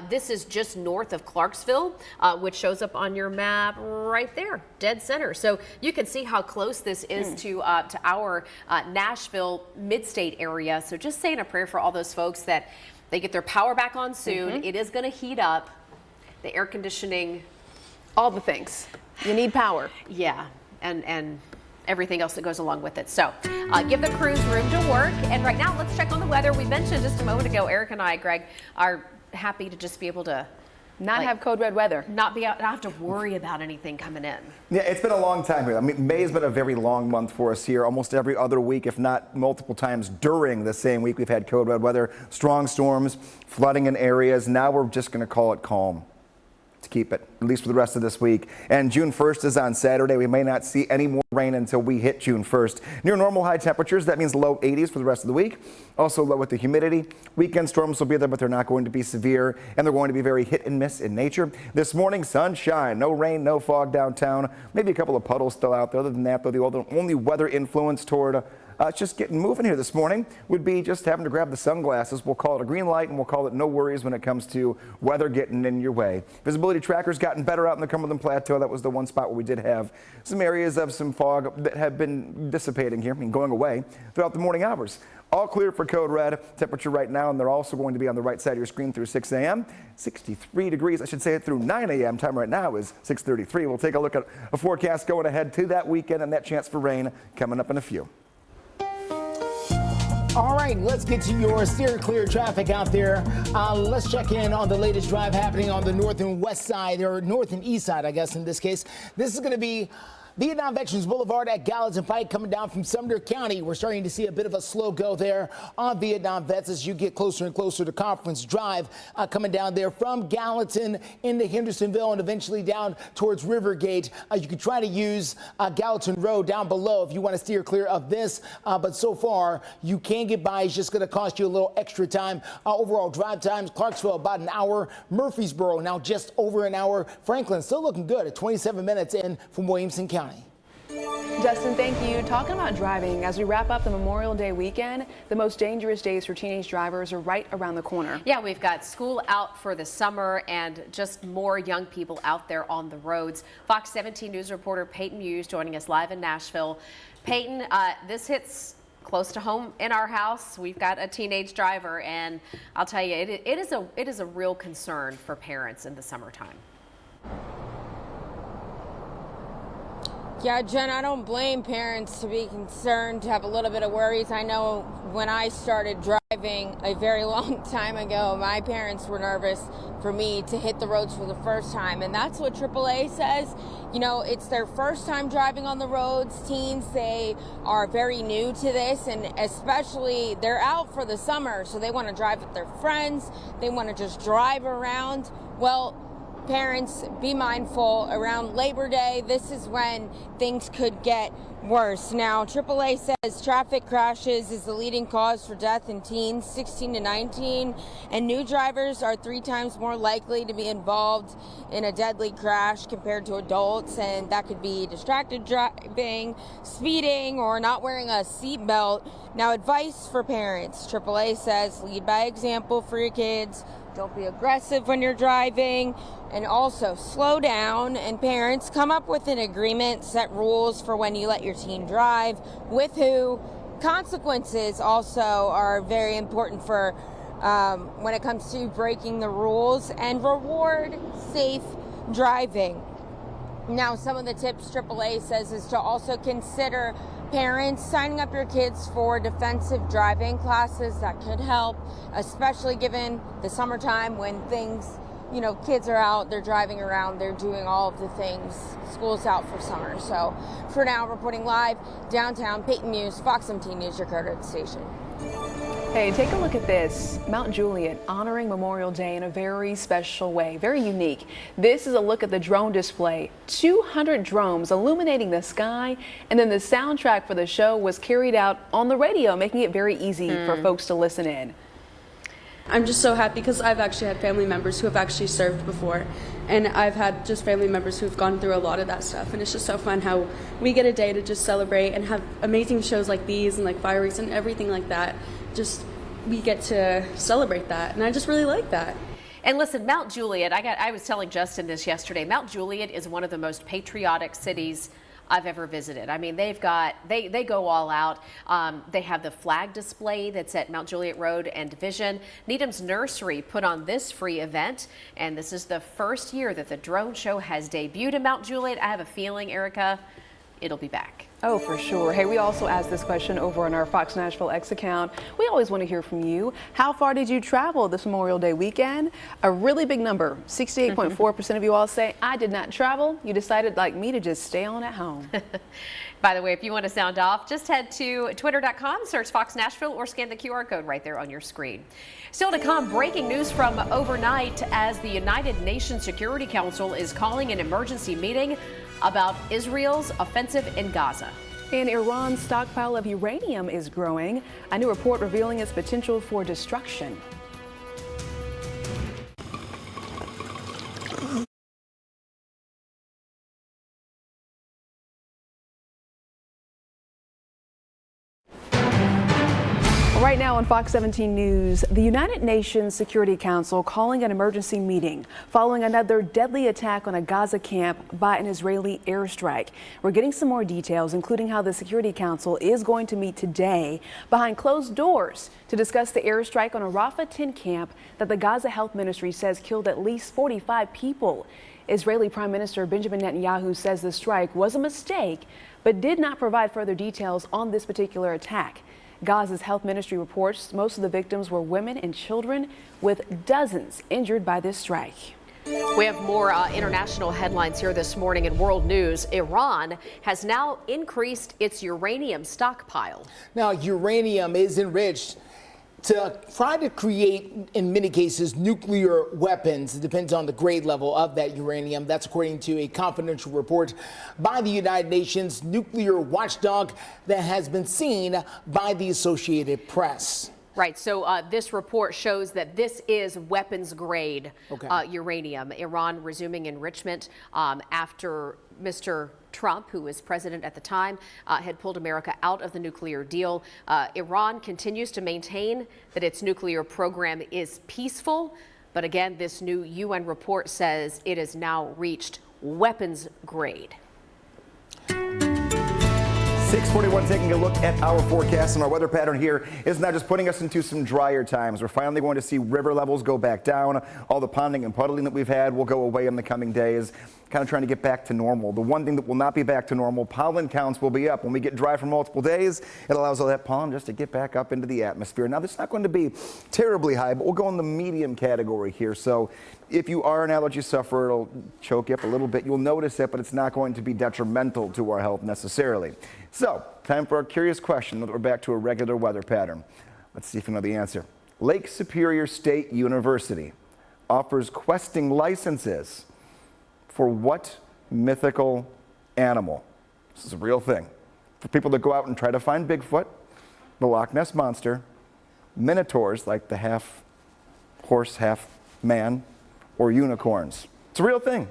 S21: This is just north of Clarksville, which shows up on your map right there, dead center. So you can see how close this is to our Nashville mid-state area. So just saying a prayer for all those folks that they get their power back on soon. It is going to heat up, the air conditioning.
S20: All the things. You need power.
S21: Yeah, and everything else that goes along with it. So give the crews room to work. And right now, let's check on the weather. We mentioned just a moment ago, Eric and I, Greg, are happy to just be able to
S20: not have code red weather.
S21: Not have to worry about anything coming in.
S3: Yeah, it's been a long time here. I mean, May has been a very long month for us here. Almost every other week, if not multiple times during the same week, we've had code red weather, strong storms, flooding in areas. Now we're just going to call it calm to keep it, at least for the rest of this week. And June 1st is on Saturday. We may not see any more rain until we hit June 1st. Near normal high temperatures, that means low 80s for the rest of the week. Also low with the humidity. Weekend storms will be there, but they're not going to be severe, and they're going to be very hit and miss in nature. This morning, sunshine, no rain, no fog downtown. Maybe a couple of puddles still out there. Other than that, though, the only weather influence toward It's just getting moving here this morning would be just having to grab the sunglasses. We'll call it a green light, and we'll call it no worries when it comes to weather getting in your way. Visibility trackers gotten better out in the Cumberland Plateau. That was the one spot where we did have some areas of some fog that have been dissipating here, going away throughout the morning hours. All clear for code red. Temperature right now, and they're also going to be on the right side of your screen through 6 a.m. 63 degrees, I should say, through 9 a.m. Time right now is 6:33. We'll take a look at a forecast going ahead to that weekend and that chance for rain coming up in a few.
S2: All right, let's get to your steer clear traffic out there. Let's check in on the latest drive happening on the north and west side, or north and east side, I guess, in this case. This is going to be Vietnam Veterans Boulevard at Gallatin Pike coming down from Sumner County. We're starting to see a bit of a slow go there on Vietnam Vets as you get closer and closer to Conference Drive, coming down there from Gallatin into Hendersonville and eventually down towards Rivergate. You could try to use Gallatin Road down below if you want to steer clear of this, but so far you can get by. It's just going to cost you a little extra time. Overall drive times, Clarksville about an hour, Murfreesboro now just over an hour, Franklin still looking good at 27 minutes in from Williamson County.
S20: Justin, thank you. Talking about driving, as we wrap up the Memorial Day weekend, the most dangerous days for teenage drivers are right around the corner.
S21: Yeah, we've got school out for the summer and just more young people out there on the roads. Fox 17 News reporter Peyton Hughes joining us live in Nashville. Peyton, this hits close to home in our house. We've got a teenage driver, and I'll tell you, it is a real concern for parents in the summertime.
S7: Yeah, Jen, I don't blame parents to be concerned, to have a little bit of worries. I know when I started driving a very long time ago, my parents were nervous for me to hit the roads for the first time. And that's what AAA says. You know, it's their first time driving on the roads. Teens, they are very new to this, and especially they're out for the summer, so they want to drive with their friends. They want to just drive around. Well, parents, be mindful around Labor Day. This is when things could get worse. Now, AAA says traffic crashes is the leading cause for death in teens 16 to 19, and new drivers are 3 times more likely to be involved in a deadly crash compared to adults, and that could be distracted driving, speeding, or not wearing a seatbelt. Now, advice for parents. AAA says lead by example for your kids. Don't be aggressive when you're driving, and also slow down. And parents, come up with an agreement, set rules for when you let your teen drive, with who. Consequences also are very important for when it comes to breaking the rules, and reward safe driving. Now, some of the tips AAA says is to also consider parents signing up your kids for defensive driving classes. That could help, especially given the summertime when things, you know, kids are out, they're driving around, they're doing all of the things. School's out for summer. So for now, reporting live downtown, Peyton Hughes, Fox 17 News, your code station.
S20: Hey, take a look at this. Mount Juliet honoring Memorial Day in a very special way, very unique. This is a look at the drone display. 200 drones illuminating the sky, and then the soundtrack for the show was carried out on the radio, making it very easy for folks to listen in.
S14: I'm just so happy because I've actually had family members who have actually served before, and I've had just family members who've gone through a lot of that stuff, and it's just so fun how we get a day to just celebrate and have amazing shows like these and like fireworks and everything like that. Just we get to celebrate that, and I just really like that.
S21: And listen, Mount Juliet, I was telling Justin this yesterday, Mount Juliet is one of the most patriotic cities I've ever visited. I mean, they go all out. They have the flag display that's at Mount Juliet Road and Division. Needham's Nursery put on this free event, and this is the first year that the drone show has debuted in Mount Juliet. I have a feeling, Erica, it'll be back.
S20: Oh, for sure. Hey, we also asked this question over on our Fox Nashville X account. We always want to hear from you. How far did you travel this Memorial Day weekend? A really big number. 68.4% of you all say, I did not travel. You decided, like me, to just stay on at home.
S21: By the way, if you want to sound off, just head to twitter.com, search Fox Nashville, or scan the QR code right there on your screen. Still to come, breaking news from overnight as the United Nations Security Council is calling an emergency meeting about Israel's offensive in Gaza.
S20: And Iran's stockpile of uranium is growing. A new report revealing its potential for destruction. on Fox 17 News, the United Nations Security Council calling an emergency meeting following another deadly attack on a Gaza camp by an Israeli airstrike. We're getting some more details, including how the Security Council is going to meet today behind closed doors to discuss the airstrike on a Rafah tent camp that the Gaza Health Ministry says killed at least 45 people. Israeli Prime Minister Benjamin Netanyahu says the strike was a mistake, but did not provide further details on this particular attack. Gaza's health ministry reports most of the victims were women and children, with dozens injured by this strike.
S21: We have more international headlines here this morning in world news. Iran has now increased its uranium stockpile.
S2: Now, uranium is enriched to try to create, in many cases, nuclear weapons. It depends on the grade level of that uranium. That's according to a confidential report by the United Nations nuclear watchdog that has been seen by the Associated Press.
S21: Right. So this report shows that this is weapons grade uranium. Iran resuming enrichment after Mr. Trump, who was president at the time, had pulled America out of the nuclear deal. Iran continues to maintain that its nuclear program is peaceful. But again, this new UN report says it has now reached weapons grade.
S3: 641, taking a look at our forecast, and our weather pattern here is now just putting us into some drier times. We're finally going to see river levels go back down. All the ponding and puddling that we've had will go away in the coming days. Kind of trying to get back to normal. The one thing that will not be back to normal, pollen counts will be up. When we get dry for multiple days, it allows all that pollen just to get back up into the atmosphere. Now, this is not going to be terribly high, but we'll go in the medium category here. So if you are an allergy sufferer, it'll choke you up a little bit. You'll notice it, but it's not going to be detrimental to our health necessarily. So, time for our curious question. We're back to a regular weather pattern. Let's see if you know the answer. Lake Superior State University offers questing licenses for what mythical animal? This is a real thing. For people that go out and try to find Bigfoot, the Loch Ness Monster, minotaurs like the half horse, half man, or unicorns. It's a real thing.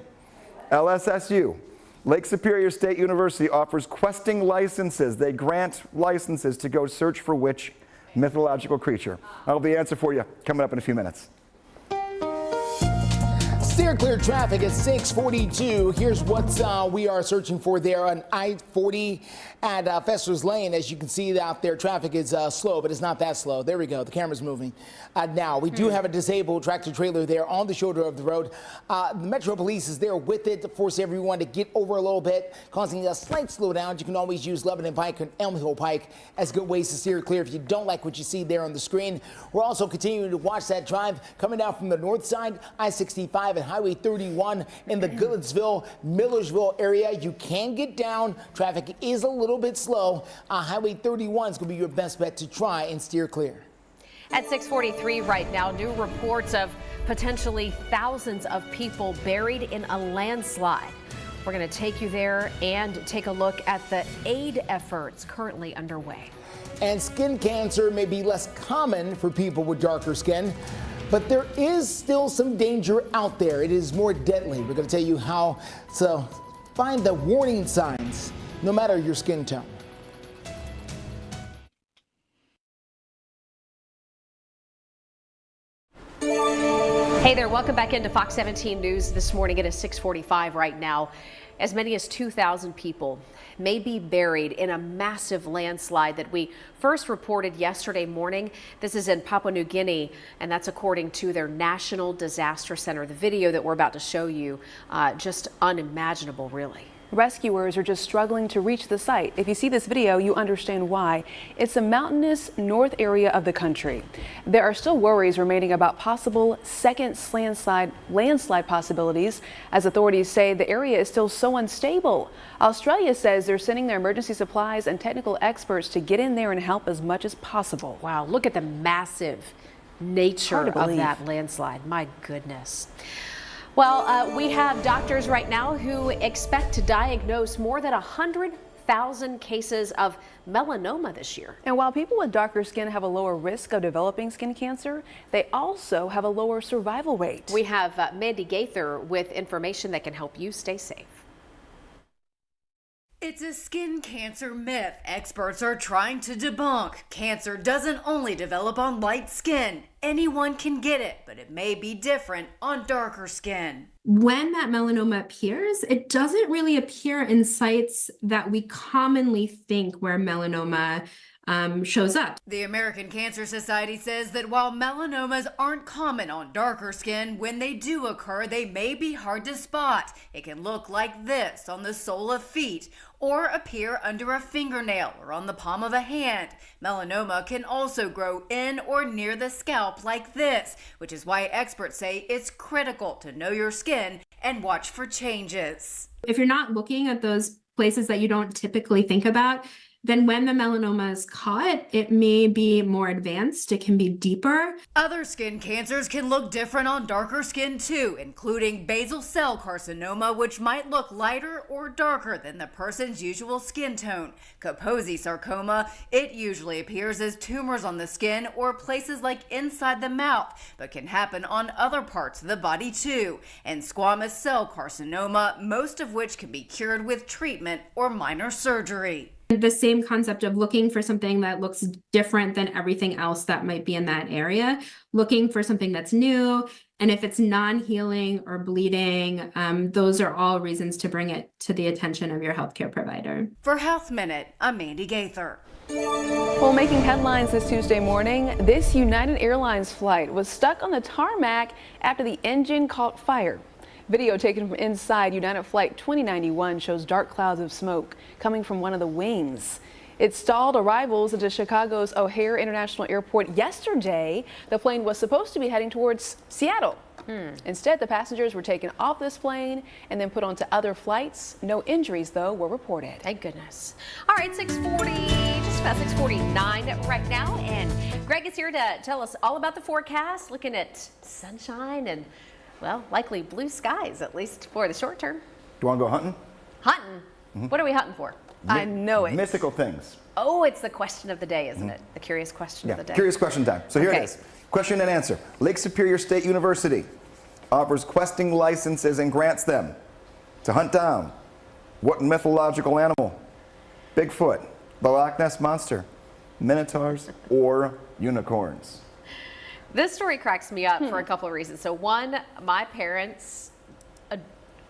S3: LSSU, Lake Superior State University, offers questing licenses. They grant licenses to go search for which mythological creature. I'll have the answer for you coming up in a few minutes.
S2: Steer clear traffic at 642. Here's what we are searching for there on I-40 at Fester's Lane. As you can see out there, traffic is slow, but it's not that slow. There we go. The camera's moving. Now, we do have a disabled tractor trailer there on the shoulder of the road. The Metro Police is there with it to force everyone to get over a little bit, causing a slight slowdown. You can always use Lebanon Pike and Elm Hill Pike as good ways to steer clear if you don't like what you see there on the screen. We're also continuing to watch that drive coming down from the north side, I-65 and Highway 31 in the Goodlettsville, Millersville area. You can get down. Traffic is a little bit slow. Highway 31 is going to be your best bet to try and steer clear.
S21: At 6:43 right now, new reports of potentially thousands of people buried in a landslide. We're going to take you there and take a look at the aid efforts currently underway.
S2: And skin cancer may be less common for people with darker skin, but there is still some danger out there. It is more deadly. We're going to tell you how to find the warning signs, no matter your skin tone.
S21: Hey there, welcome back into Fox 17 News this morning. It is 6:45 right now. As many as 2,000 people may be buried in a massive landslide that we first reported yesterday morning. This is in Papua New Guinea, and that's according to their National Disaster Center. The video that we're about to show you, just unimaginable, really.
S20: Rescuers are just struggling to reach the site. If you see this video, you understand why. It's a mountainous north area of the country. There are still worries remaining about possible second landslide possibilities, as authorities say the area is still so unstable. Australia says they're sending their emergency supplies and technical experts to get in there and help as much as possible.
S21: Wow, look at the massive nature of that landslide. My goodness. Well, we have doctors right now who expect to diagnose more than 100,000 cases of melanoma this year.
S20: And while people with darker skin have a lower risk of developing skin cancer, they also have a lower survival rate.
S21: We have Mandy Gaither with information that can help you stay safe.
S19: It's a skin cancer myth experts are trying to debunk. Cancer doesn't only develop on light skin. Anyone can get it, but it may be different on darker skin.
S22: When that melanoma appears, it doesn't really appear in sites that we commonly think where melanoma shows up.
S19: The American Cancer Society says that while melanomas aren't common on darker skin, when they do occur, they may be hard to spot. It can look like this on the sole of feet, or appear under a fingernail or on the palm of a hand. Melanoma can also grow in or near the scalp like this, which is why experts say it's critical to know your skin and watch for changes.
S22: If you're not looking at those places that you don't typically think about, then when the melanoma is caught, it may be more advanced, it can be deeper.
S19: Other skin cancers can look different on darker skin too, including basal cell carcinoma, which might look lighter or darker than the person's usual skin tone. Kaposi sarcoma, it usually appears as tumors on the skin or places like inside the mouth, but can happen on other parts of the body too. And squamous cell carcinoma, most of which can be cured with treatment or minor surgery.
S22: The same concept of looking for something that looks different than everything else that might be in that area, looking for something that's new, and if it's non-healing or bleeding, those are all reasons to bring it to the attention of your healthcare provider.
S19: For Health Minute, I'm Mandy Gaither.
S20: Well, making headlines this Tuesday morning, this United Airlines flight was stuck on the tarmac after the engine caught fire. Video taken from inside United Flight 2091 shows dark clouds of smoke coming from one of the wings. It stalled arrivals into Chicago's O'Hare International Airport yesterday. The plane was supposed to be heading towards Seattle. Instead, the passengers were taken off this plane and then put onto other flights. No injuries, though, were reported.
S21: Thank goodness. All right, 6:40, just about 6:49 right now. And Greg is here to tell us all about the forecast, looking at sunshine and, well, likely blue skies, at least for the short term.
S3: Do you want to go hunting?
S21: Hunting? What are we hunting for?
S20: I know it.
S3: Mythical things.
S21: Oh, it's the question of the day, isn't it? The curious question of the day.
S3: Curious question time. So here it is. Question and answer. Lake Superior State University offers questing licenses and grants them to hunt down what mythological animal? Bigfoot, the Loch Ness Monster, minotaurs, or unicorns?
S21: This story cracks me up for a couple of reasons. So one, my parents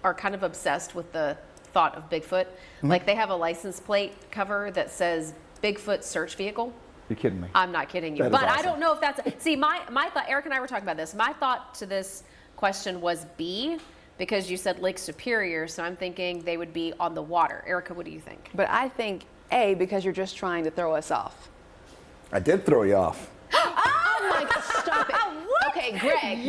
S21: are kind of obsessed with the thought of Bigfoot. Like they have a license plate cover that says Bigfoot search vehicle.
S3: You're kidding me.
S21: I'm not kidding you.
S3: That is
S21: But
S3: awesome.
S21: I don't know if that's, see, my thought, Eric and I were talking about this. My thought to this question was B, because you said Lake Superior, so I'm thinking they would be on the water. Erica, what do you think?
S20: But I think A, because you're just trying to throw us off.
S3: I did throw you off.
S20: Oh my God, stop it. Okay, Greg.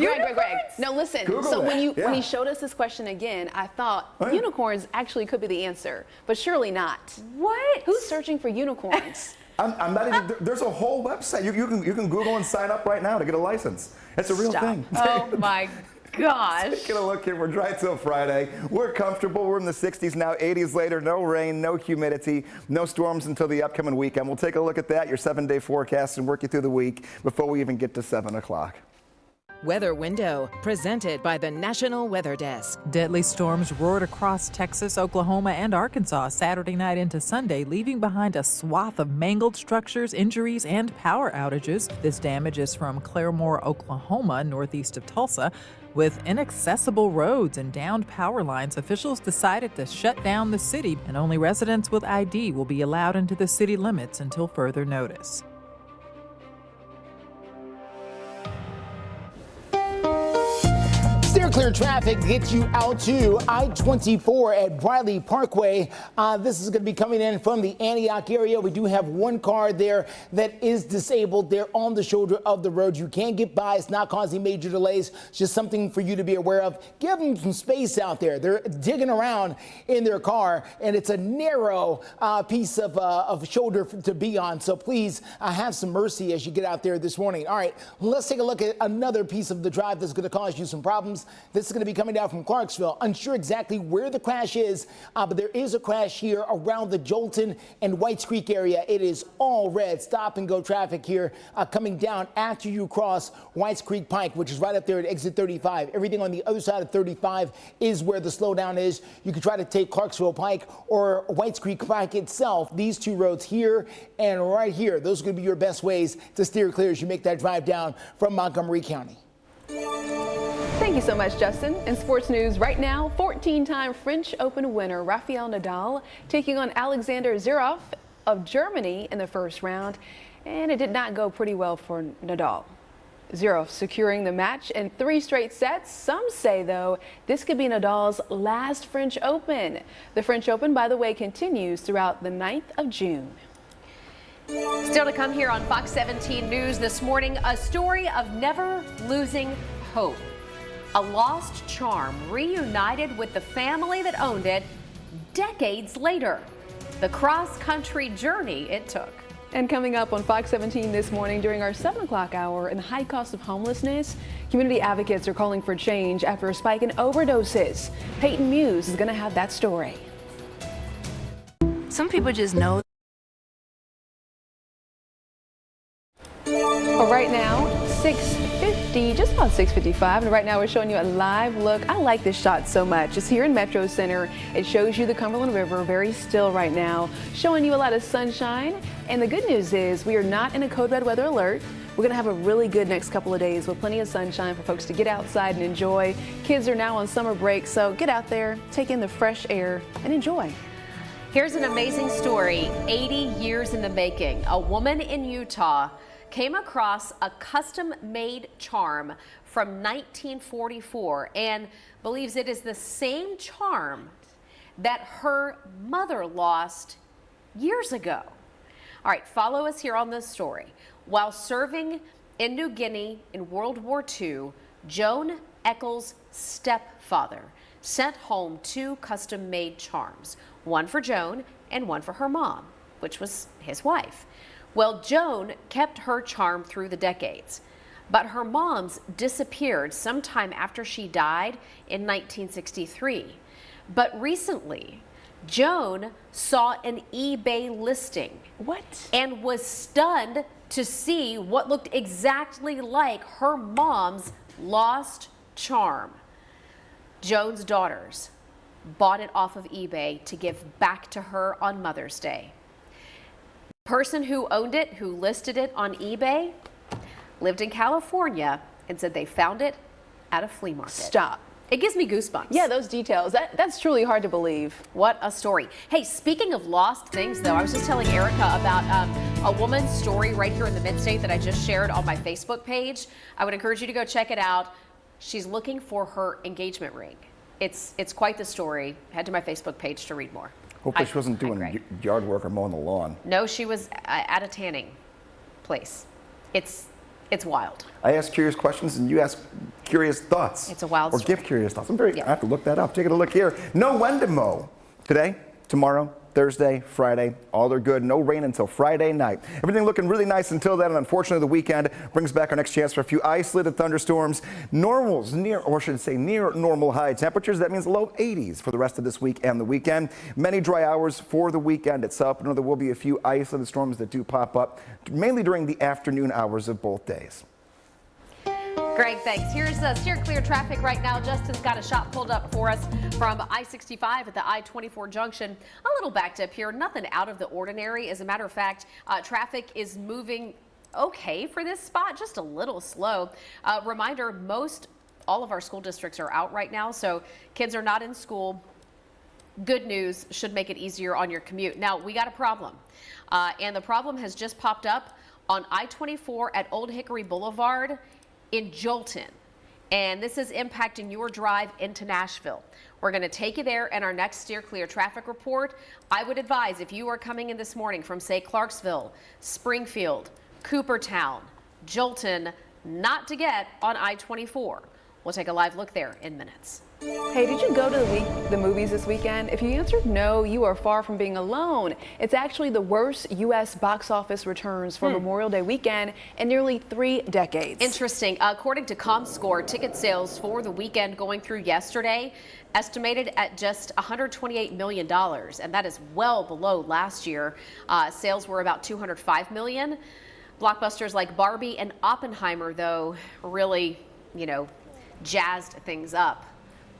S20: No, listen.
S3: Google
S20: so
S3: it.
S20: when he showed us this question again, I thought unicorns actually could be the answer, but surely not.
S21: What?
S20: Who's searching for unicorns?
S3: I'm not even, there's a whole website. You can Google and sign up right now to get a license. It's a real thing.
S21: Oh my gosh.
S3: Taking a look here, we're dry till Friday. We're comfortable, we're in the 60s now, 80s later, no rain, no humidity, no storms until the upcoming weekend. We'll take a look at that, your 7-day forecast, and work you through the week before we even get to 7 o'clock.
S23: Weather Window, presented by the National Weather Desk.
S24: Deadly storms roared across Texas, Oklahoma, and Arkansas Saturday night into Sunday, leaving behind a swath of mangled structures, injuries, and power outages. This damage is from Claremore, Oklahoma, northeast of Tulsa. With inaccessible roads and downed power lines, officials decided to shut down the city, and only residents with ID will be allowed into the city limits until further notice.
S2: Steer clear traffic gets you out to I-24 at Briley Parkway. This is going to be coming in from the Antioch area. We do have one car there that is disabled. They're on the shoulder of the road. You can get by. It's not causing major delays. It's just something for you to be aware of. Give them some space out there. They're digging around in their car, and it's a narrow piece of shoulder to be on. So please have some mercy as you get out there this morning. All right, let's take a look at another piece of the drive that's going to cause you some problems. This is going to be coming down from Clarksville. Unsure exactly where the crash is, but there is a crash here around the Jolton and Whites Creek area. It is all red. Stop and go traffic here coming down after you cross Whites Creek Pike, which is right up there at exit 35. Everything on the other side of 35 is where the slowdown is. You can try to take Clarksville Pike or Whites Creek Pike itself. These two roads here and right here, those are going to be your best ways to steer clear as you make that drive down from Montgomery County.
S20: Thank you so much, Justin. In sports news right now, 14-time French Open winner Rafael Nadal taking on Alexander Zverev of Germany in the first round, and it did not go pretty well for Nadal. Zverev securing the match in 3 straight sets. Some say, though, this could be Nadal's last French Open. The French Open, by the way, continues throughout the 9th of June.
S21: Still to come here on Fox 17 News this morning, a story of never losing hope. A lost charm reunited with the family that owned it decades later. The cross-country journey it took.
S20: And coming up on Fox 17 this morning during our 7 o'clock hour, in the high cost of homelessness, community advocates are calling for change after a spike in overdoses. Peyton Muse is going to have that story.
S9: Some people just know.
S20: Well, right now, 6:50, just about 6:55, and right now we're showing you a live look. I like this shot so much. It's here in Metro Center. It shows you the Cumberland River, very still right now, showing you a lot of sunshine. And the good news is we are not in a code red weather alert. We're going to have a really good next couple of days with plenty of sunshine for folks to get outside and enjoy. Kids are now on summer break, so get out there, take in the fresh air, and enjoy.
S21: Here's an amazing story, 80 years in the making. A woman in Utah came across a custom-made charm from 1944 and believes it is the same charm that her mother lost years ago. All right, follow us here on this story. While serving in New Guinea in World War II, Joan Eccles' stepfather sent home 2 custom-made charms, one for Joan and one for her mom, which was his wife. Well, Joan kept her charm through the decades, but her mom's disappeared sometime after she died in 1963. But recently, Joan saw an eBay listing.
S20: What?
S21: And was stunned to see what looked exactly like her mom's lost charm. Joan's daughters bought it off of eBay to give back to her on Mother's Day. The person who owned it, who listed it on eBay, lived in California and said they found it at a flea market.
S20: Stop.
S21: It gives me goosebumps.
S20: Yeah, those details. That's truly hard to believe.
S21: What a story. Hey, speaking of lost things, though, I was just telling Erica about a woman's story right here in the Mid-State that I just shared on my Facebook page. I would encourage you to go check it out. She's looking for her engagement ring. It's quite the story. Head to my Facebook page to read more.
S3: Hopefully she wasn't doing yard work or mowing the lawn.
S21: No, she was at a tanning place. It's wild.
S3: I ask curious questions and you ask curious thoughts.
S21: It's a wild story.
S3: Or give curious thoughts. I have to look that up. Take a look here. No when to mow. Today, tomorrow, Thursday, Friday, all are good. No rain until Friday night. Everything looking really nice until then, and unfortunately the weekend brings back our next chance for a few isolated thunderstorms. Normals near normal high temperatures. That means low 80s for the rest of this week and the weekend. Many dry hours for the weekend itself. But there will be a few isolated storms that do pop up, mainly during the afternoon hours of both days.
S21: Greg, thanks. Here's steer clear traffic right now. Justin's got a shot pulled up for us from I-65 at the I-24 junction. A little backed up here. Nothing out of the ordinary. As a matter of fact, traffic is moving okay for this spot, just a little slow. Reminder, all of our school districts are out right now, so kids are not in school. Good news, should make it easier on your commute. Now, we got a problem, and the problem has just popped up on I-24 at Old Hickory Boulevard in Jolton, and this is impacting your drive into Nashville. We're going to take you there in our next Steer Clear traffic report. I would advise, if you are coming in this morning from, say, Clarksville, Springfield, Coopertown, Jolton, not to get on I-24. We'll take a live look there in minutes.
S20: Hey, did you go to the movies this weekend? If you answered no, you are far from being alone. It's actually the worst U.S. box office returns for Memorial Day weekend in nearly 3 decades.
S21: Interesting. According to ComScore, ticket sales for the weekend going through yesterday estimated at just $128 million, and that is well below last year. Sales were about $205 million. Blockbusters like Barbie and Oppenheimer, though, really, jazzed things up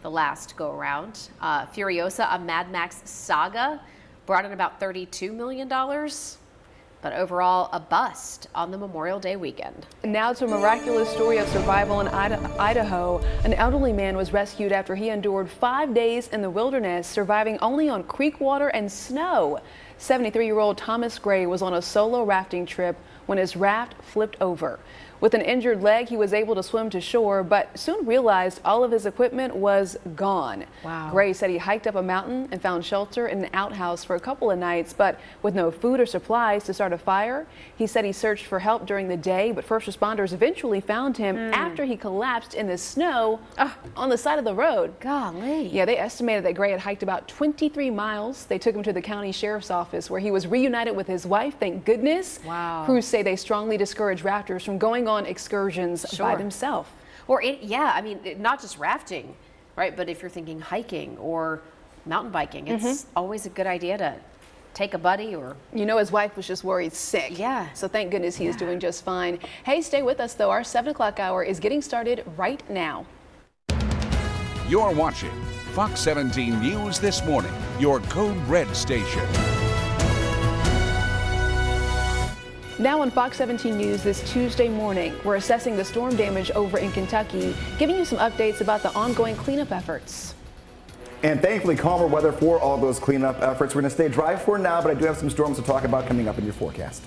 S21: the last go around. Furiosa, a Mad Max saga, brought in about $32 million, but overall a bust on the Memorial Day weekend.
S20: Now to a miraculous story of survival in Idaho. An elderly man was rescued after he endured 5 days in the wilderness, surviving only on creek water and snow. 73-year-old Thomas Gray was on a solo rafting trip when his raft flipped over. With an injured leg, he was able to swim to shore, but soon realized all of his equipment was gone.
S21: Wow.
S20: Gray said he hiked up a mountain and found shelter in an outhouse for a couple of nights, but with no food or supplies to start a fire. He said he searched for help during the day, but first responders eventually found him after he collapsed in the snow on the side of the road.
S21: Golly.
S20: Yeah, they estimated that Gray had hiked about 23 miles. They took him to the county sheriff's office where he was reunited with his wife, thank goodness.
S21: Wow.
S20: Crews say they strongly discourage rafters from going on excursions by themselves.
S21: Or, not just rafting, right? But if you're thinking hiking or mountain biking, it's always a good idea to take a buddy or...
S20: his wife was just worried sick.
S21: Yeah.
S20: So thank goodness he is doing just fine. Hey, stay with us, though. Our 7 o'clock hour is getting started right now.
S1: You're watching Fox 17 News This Morning, your Code Red station.
S20: Now on Fox 17 News this Tuesday morning, we're assessing the storm damage over in Kentucky, giving you some updates about the ongoing cleanup efforts.
S3: And thankfully calmer weather for all those cleanup efforts. We're going to stay dry for now, but I do have some storms to talk about coming up in your forecast.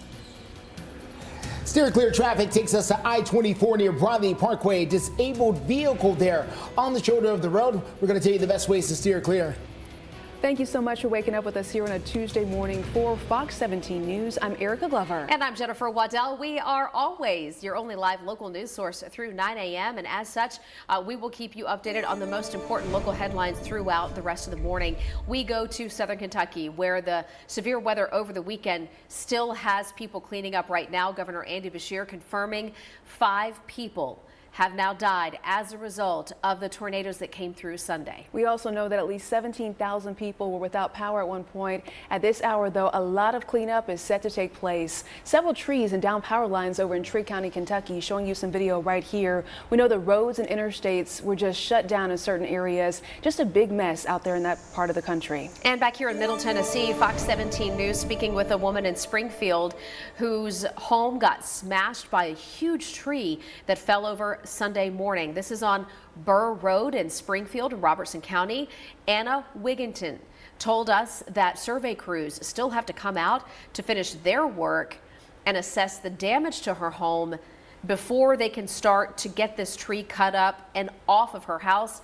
S2: Steer clear traffic takes us to I-24 near Broadway Parkway. Disabled vehicle there on the shoulder of the road. We're going to tell you the best ways to steer clear.
S20: Thank you so much for waking up with us here on a Tuesday morning for Fox 17 News. I'm Erica Glover.
S21: And I'm Jennifer Waddell. We are always your only live local news source through 9 a.m. And as such, we will keep you updated on the most important local headlines throughout the rest of the morning. We go to Southern Kentucky, where the severe weather over the weekend still has people cleaning up right now. Governor Andy Beshear confirming 5 people have now died as a result of the tornadoes that came through Sunday.
S20: We also know that at least 17,000 people were without power at one point. At this hour, though, a lot of cleanup is set to take place. Several trees and down power lines over in Tree County, Kentucky, showing you some video right here. We know the roads and interstates were just shut down in certain areas. Just a big mess out there in that part of the country.
S21: And back here in Middle Tennessee, Fox 17 News speaking with a woman in Springfield whose home got smashed by a huge tree that fell over Sunday morning. This is on Burr Road in Springfield in Robertson County. Anna Wigginton told us that survey crews still have to come out to finish their work and assess the damage to her home before they can start to get this tree cut up and off of her house.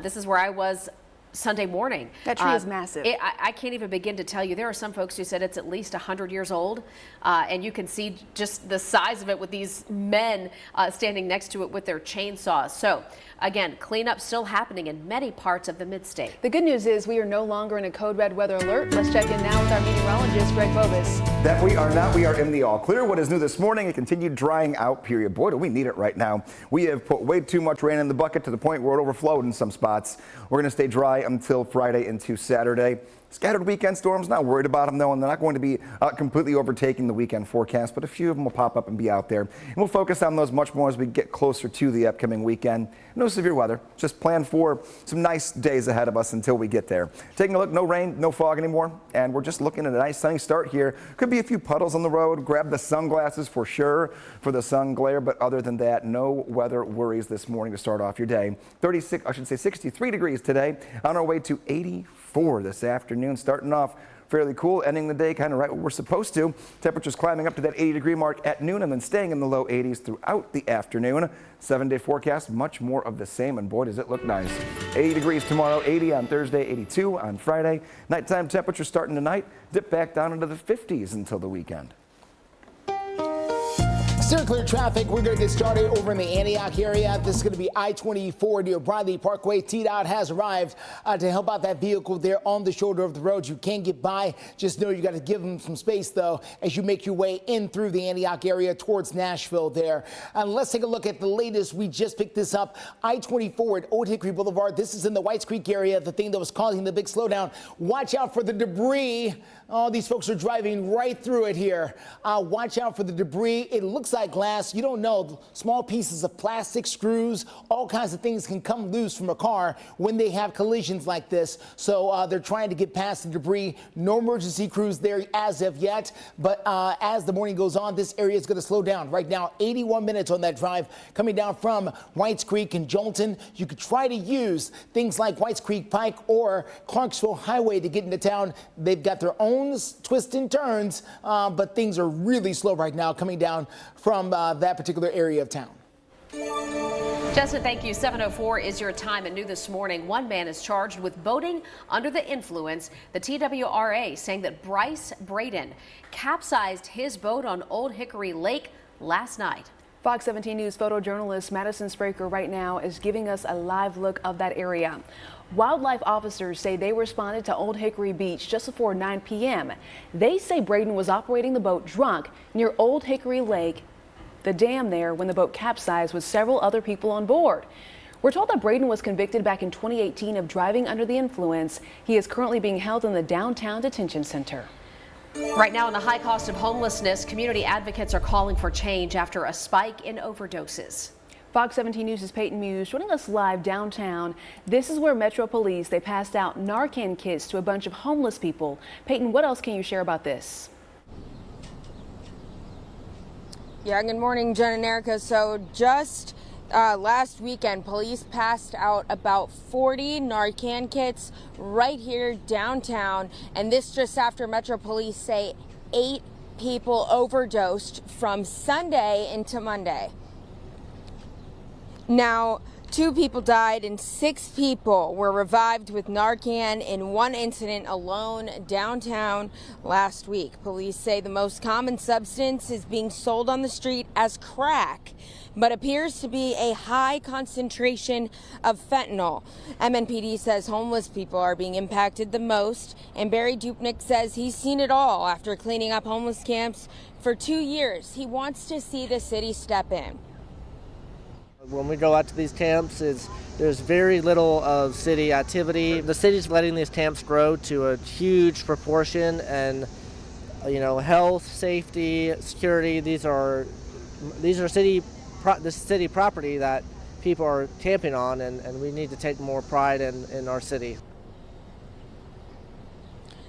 S21: This is where I was Sunday morning.
S20: That tree is massive.
S21: I can't even begin to tell you. There are some folks who said it's at least 100 years old, and you can see just the size of it with these men standing next to it with their chainsaws. So again, cleanup still happening in many parts of the mid-state.
S20: The good news is we are no longer in a code red weather alert. Let's check in now with our meteorologist, Greg Bovis.
S3: That we are not. We are in the all clear. What is new this morning? A continued drying out period. Boy, do we need it right now. We have put way too much rain in the bucket to the point where it overflowed in some spots. We're going to stay dry until Friday into Saturday. Scattered weekend storms, not worried about them though, and they're not going to be completely overtaking the weekend forecast, but a few of them will pop up and be out there. And we'll focus on those much more as we get closer to the upcoming weekend. No severe weather, just plan for some nice days ahead of us until we get there. Taking a look, no rain, no fog anymore, and we're just looking at a nice sunny start here. Could be a few puddles on the road. Grab the sunglasses for sure for the sun glare, but other than that, no weather worries this morning to start off your day. 63 degrees today, on our way to 84 this afternoon. Starting off fairly cool, ending the day kind of right where we're supposed to. Temperatures climbing up to that 80-degree mark at noon and then staying in the low 80s throughout the afternoon. 7-day forecast, much more of the same, and boy, does it look nice. 80 degrees tomorrow, 80 on Thursday, 82 on Friday. Nighttime temperatures starting tonight, dip back down into the 50s until the weekend.
S2: Steer clear traffic. We're going to get started over in the Antioch area. This is going to be I-24 near Briley Parkway. TDOT has arrived to help out that vehicle there on the shoulder of the road. You can get by. Just know you got to give them some space, though, as you make your way in through the Antioch area towards Nashville there. Let's take a look at the latest. We just picked this up. I-24 at Old Hickory Boulevard. This is in the Whites Creek area, the thing that was causing the big slowdown. Watch out for the debris. Oh, these folks are driving right through it here. Watch out for the debris. It looks like glass. You don't know. Small pieces of plastic, screws, all kinds of things can come loose from a car when they have collisions like this. So they're trying to get past the debris. No emergency crews there as of yet. But as the morning goes on, this area is going to slow down. Right now, 81 minutes on that drive coming down from Whites Creek and Jolton. You could try to use things like Whites Creek Pike or Clarksville Highway to get into town. They've got their own twists and turns, but things are really slow right now coming down from that particular area of town.
S21: Justin, thank you. 7:04 is your time at New this morning. One man is charged with boating under the influence. The TWRA saying that Bryce Braden capsized his boat on Old Hickory Lake last night.
S20: Fox 17 News photojournalist Madison Spraker right now is giving us a live look of that area. Wildlife officers say they responded to Old Hickory Beach just before 9 p.m. They say Braden was operating the boat drunk near Old Hickory Lake, the dam there, when the boat capsized with several other people on board. We're told that Braden was convicted back in 2018 of driving under the influence. He is currently being held in the downtown detention center.
S21: Right now, in the high cost of homelessness, community advocates are calling for change after a spike in overdoses.
S20: Fox 17 News' Peyton Muse joining us live downtown. This is where Metro Police, they passed out Narcan kits to a bunch of homeless people. Peyton, what else can you share about this?
S7: Yeah, good morning, Jen and Erica. So just last weekend, police passed out about 40 Narcan kits right here downtown. And this just after Metro Police say 8 people overdosed from Sunday into Monday. Now, 2 people died and 6 people were revived with Narcan in one incident alone downtown last week. Police say the most common substance is being sold on the street as crack, but appears to be a high concentration of fentanyl. MNPD says homeless people are being impacted the most, and Barry Dupnick says he's seen it all after cleaning up homeless camps for 2 years. He wants to see the city step in.
S9: When we go out to these camps, there's very little of city activity. The city's letting these camps grow to a huge proportion, and health, safety, security, these are city property that people are camping on, and we need to take more pride in our city.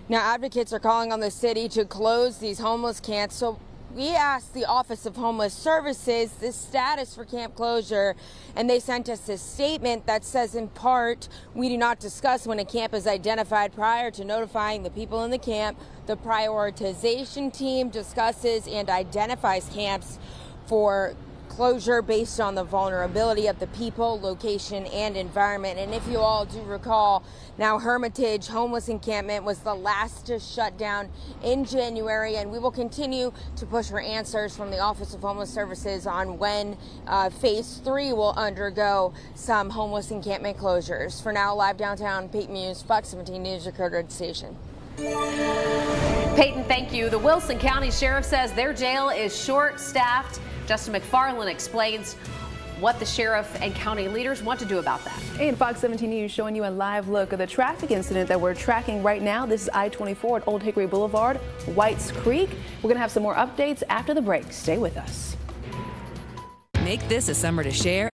S7: Now, advocates are calling on the city to close these homeless camps. So we asked the Office of Homeless Services the status for camp closure, and they sent us a statement that says, in part, we do not discuss when a camp is identified prior to notifying the people in the camp. The prioritization team discusses and identifies camps for closure based on the vulnerability of the people, location, and environment. And if you all do recall, now Hermitage Homeless Encampment was the last to shut down in January, and we will continue to push for answers from the Office of Homeless Services on when Phase 3 will undergo some homeless encampment closures. For now, live downtown, Peyton Muse, Fox 17 News, your Red Station.
S21: Peyton, thank you. The Wilson County Sheriff says their jail is short-staffed. Justin McFarland explains what the sheriff and county leaders want to do about that.
S20: And Fox 17 News showing you a live look of the traffic incident that we're tracking right now. This is I-24 at Old Hickory Boulevard, Whites Creek. We're going to have some more updates after the break. Stay with us.
S23: Make this a summer to share.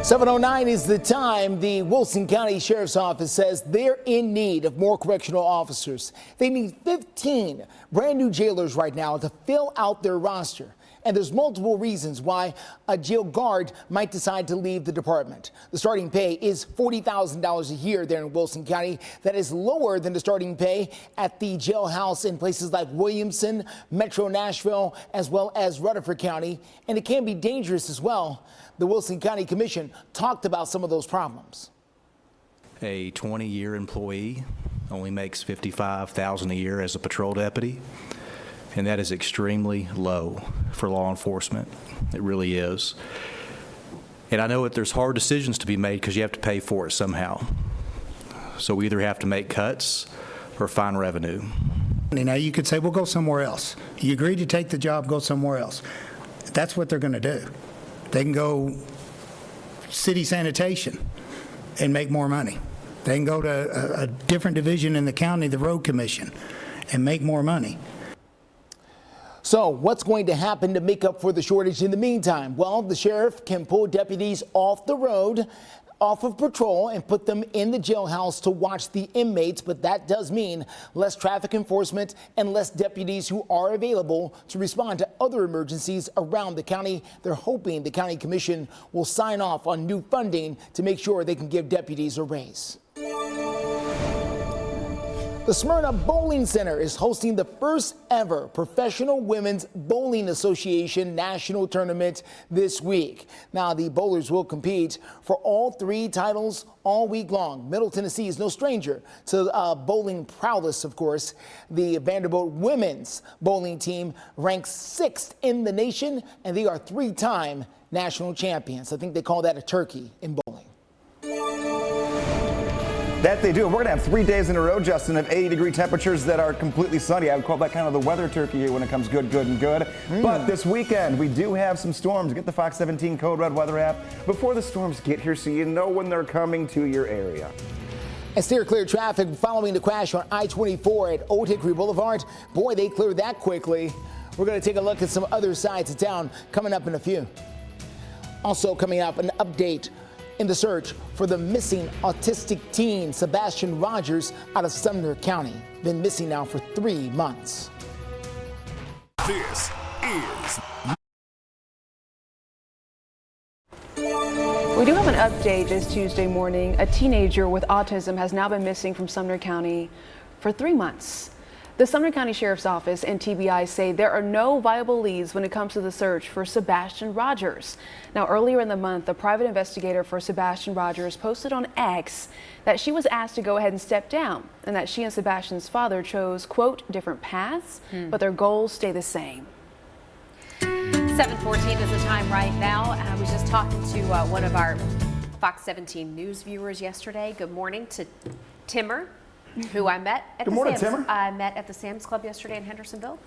S2: 7:09 is the time. The Wilson County Sheriff's Office says they're in need of more correctional officers. They need 15 brand new jailers right now to fill out their roster. And there's multiple reasons why a jail guard might decide to leave the department. The starting pay is $40,000 a year there in Wilson County. That is lower than the starting pay at the jailhouse in places like Williamson, Metro Nashville, as well as Rutherford County. And it can be dangerous as well. The Wilson County Commission talked about some of those problems.
S10: A 20-year employee only makes $55,000 a year as a patrol deputy. and that is extremely low for law enforcement. It really is. And I know that there's hard decisions to be made because you have to pay for it somehow. So we either have to make cuts or find revenue.
S11: Now you could say, well, go somewhere else. You agreed to take the job, go somewhere else. That's what they're going to do. They can go city sanitation and make more money. They can go to a different division in the county, the road commission, and make more money.
S2: So what's going to happen to make up for the shortage in the meantime? Well, the sheriff can pull deputies off the road, off of patrol, and put them in the jailhouse to watch the inmates. But that does mean less traffic enforcement and less deputies who are available to respond to other emergencies around the county. They're hoping the county commission will sign off on new funding to make sure they can give deputies a raise. The Smyrna Bowling Center is hosting the first ever Professional Women's Bowling Association National Tournament this week. Now, the bowlers will compete for all 3 titles all week long. Middle Tennessee is no stranger to bowling prowess, of course. The Vanderbilt women's bowling team ranks 6th in the nation, and they are 3-time national champions. I think they call that a turkey in bowling.
S3: That they do. We're going to have 3 days in a row, Justin, of 80-degree temperatures that are completely sunny. I would call that kind of the weather turkey here when it comes good, and good. But this weekend, we do have some storms. Get the Fox 17 Code Red weather app before the storms get here so you know when they're coming to your area.
S2: And steer clear traffic following the crash on I-24 at Old Hickory Boulevard. Boy, they cleared that quickly. We're going to take a look at some other sides of town coming up in a few. Also coming up, an update in the search for the missing autistic teen Sebastian Rogers out of Sumner County. Been missing now for 3 months.
S1: This is...
S20: We do have an update this Tuesday morning. A teenager with autism has now been missing from Sumner County for 3 months. The Sumner County Sheriff's Office and TBI say there are no viable leads when it comes to the search for Sebastian Rogers. Now, earlier in the month, the private investigator for Sebastian Rogers posted on X that she was asked to go ahead and step down and that she and Sebastian's father chose, quote, different paths, but their goals stay the same.
S21: 7:14 is the time right now. I was just talking to one of our Fox 17 News viewers yesterday. Good morning to Timmer, who I met at the Sam's Club yesterday in Hendersonville.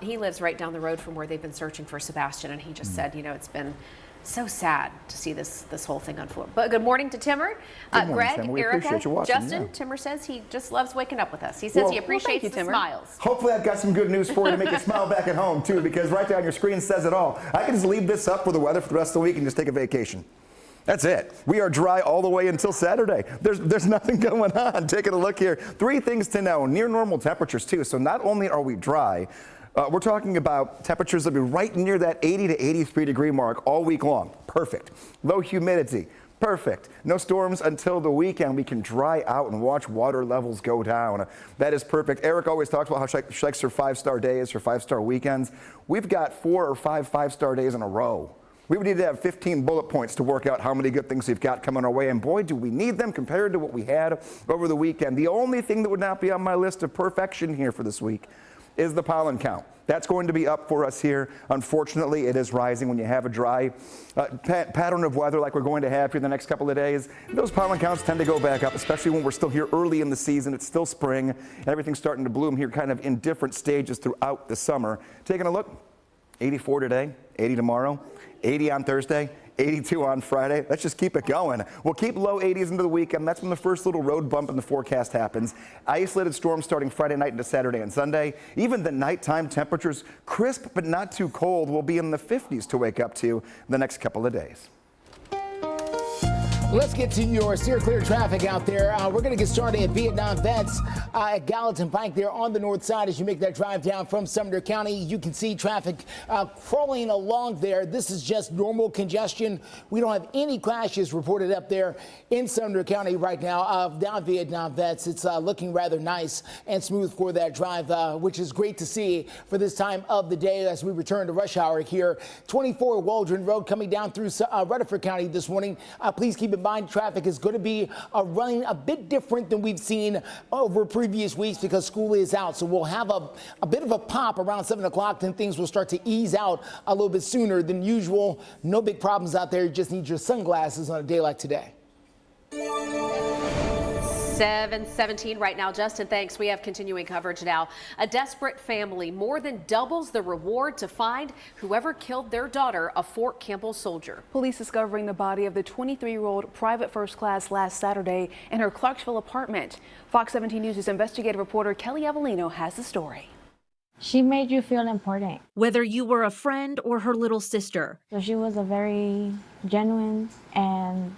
S21: He lives right down the road from where they've been searching for Sebastian, and he just said, you know, it's been so sad to see this whole thing unfold. But good morning to Timmer. Greg,
S3: Timmer. We
S21: Erica,
S3: appreciate you watching,
S21: Justin.
S3: yeah.
S21: Timmer says he just loves waking up with us. He says he appreciates the smiles.
S3: Hopefully I've got some good news for you to make you smile back at home, too, because right there on your screen says it all. I can just leave this up for the weather for the rest of the week and just take a vacation. That's it. We are dry all the way until Saturday. There's nothing going on. Taking a look here. 3 things to know. Near normal temperatures, too. So not only are we dry, we're talking about temperatures that will be right near that 80 to 83 degree mark all week long. Perfect. Low humidity. Perfect. No storms until the weekend. We can dry out and watch water levels go down. That is perfect. Eric always talks about how she likes her 5-star days, her 5-star weekends. We've got 4 or 5 5-star days in a row. We would need to have 15 bullet points to work out how many good things we've got coming our way. And boy, do we need them compared to what we had over the weekend. The only thing that would not be on my list of perfection here for this week is the pollen count. That's going to be up for us here. Unfortunately, it is rising when you have a dry pattern of weather like we're going to have here the next couple of days. Those pollen counts tend to go back up, especially when we're still here early in the season. It's still spring, and everything's starting to bloom here kind of in different stages throughout the summer. Taking a look, 84 today, 80 tomorrow, 80 on Thursday, 82 on Friday. Let's just keep it going. We'll keep low 80s into the weekend. That's when the first little road bump in the forecast happens. Isolated storms starting Friday night into Saturday and Sunday. Even the nighttime temperatures, crisp but not too cold, will be in the 50s to wake up to the next couple of days.
S2: Let's get to your steer clear traffic out there. We're going to get started at Vietnam Vets at Gallatin Pike there on the north side. As you make that drive down from Sumner County, you can see traffic crawling along there. This is just normal congestion. We don't have any crashes reported up there in Sumner County right now. Down Vietnam Vets, it's looking rather nice and smooth for that drive, which is great to see for this time of the day as we return to rush hour here. 24 Waldron Road coming down through Rutherford County this morning. Please keep in combined traffic is going to be running a bit different than we've seen over previous weeks because school is out. So we'll have a bit of a pop around 7 o'clock, then things will start to ease out a little bit sooner than usual. No big problems out there. You just need your sunglasses on a day like today.
S21: 7:17 right now. Justin, thanks. We have continuing coverage now. A desperate family more than doubles the reward to find whoever killed their daughter, a Fort Campbell soldier.
S20: Police discovering the body of the 23-year-old private first class last Saturday in her Clarksville apartment. Fox 17 News' investigative reporter Kelly Avellino has the story.
S13: She made you feel important.
S15: Whether you were a friend or her little sister.
S13: So she was a very genuine and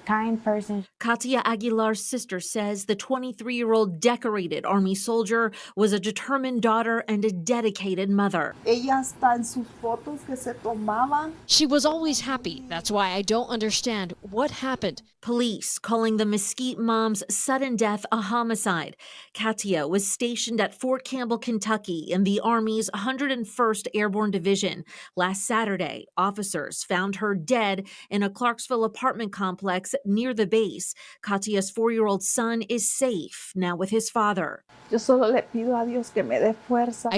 S13: kind person.
S15: Katia Aguilar's sister says the 23-year-old decorated Army soldier was a determined daughter and a dedicated mother.
S16: She was always happy. That's why I don't understand what happened.
S15: Police calling the Mesquite mom's sudden death a homicide. Katia was stationed at Fort Campbell, Kentucky in the Army's 101st Airborne Division. Last Saturday, officers found her dead in a Clarksville apartment complex near the base. Katia's 4-year-old son is safe now with his father.
S16: I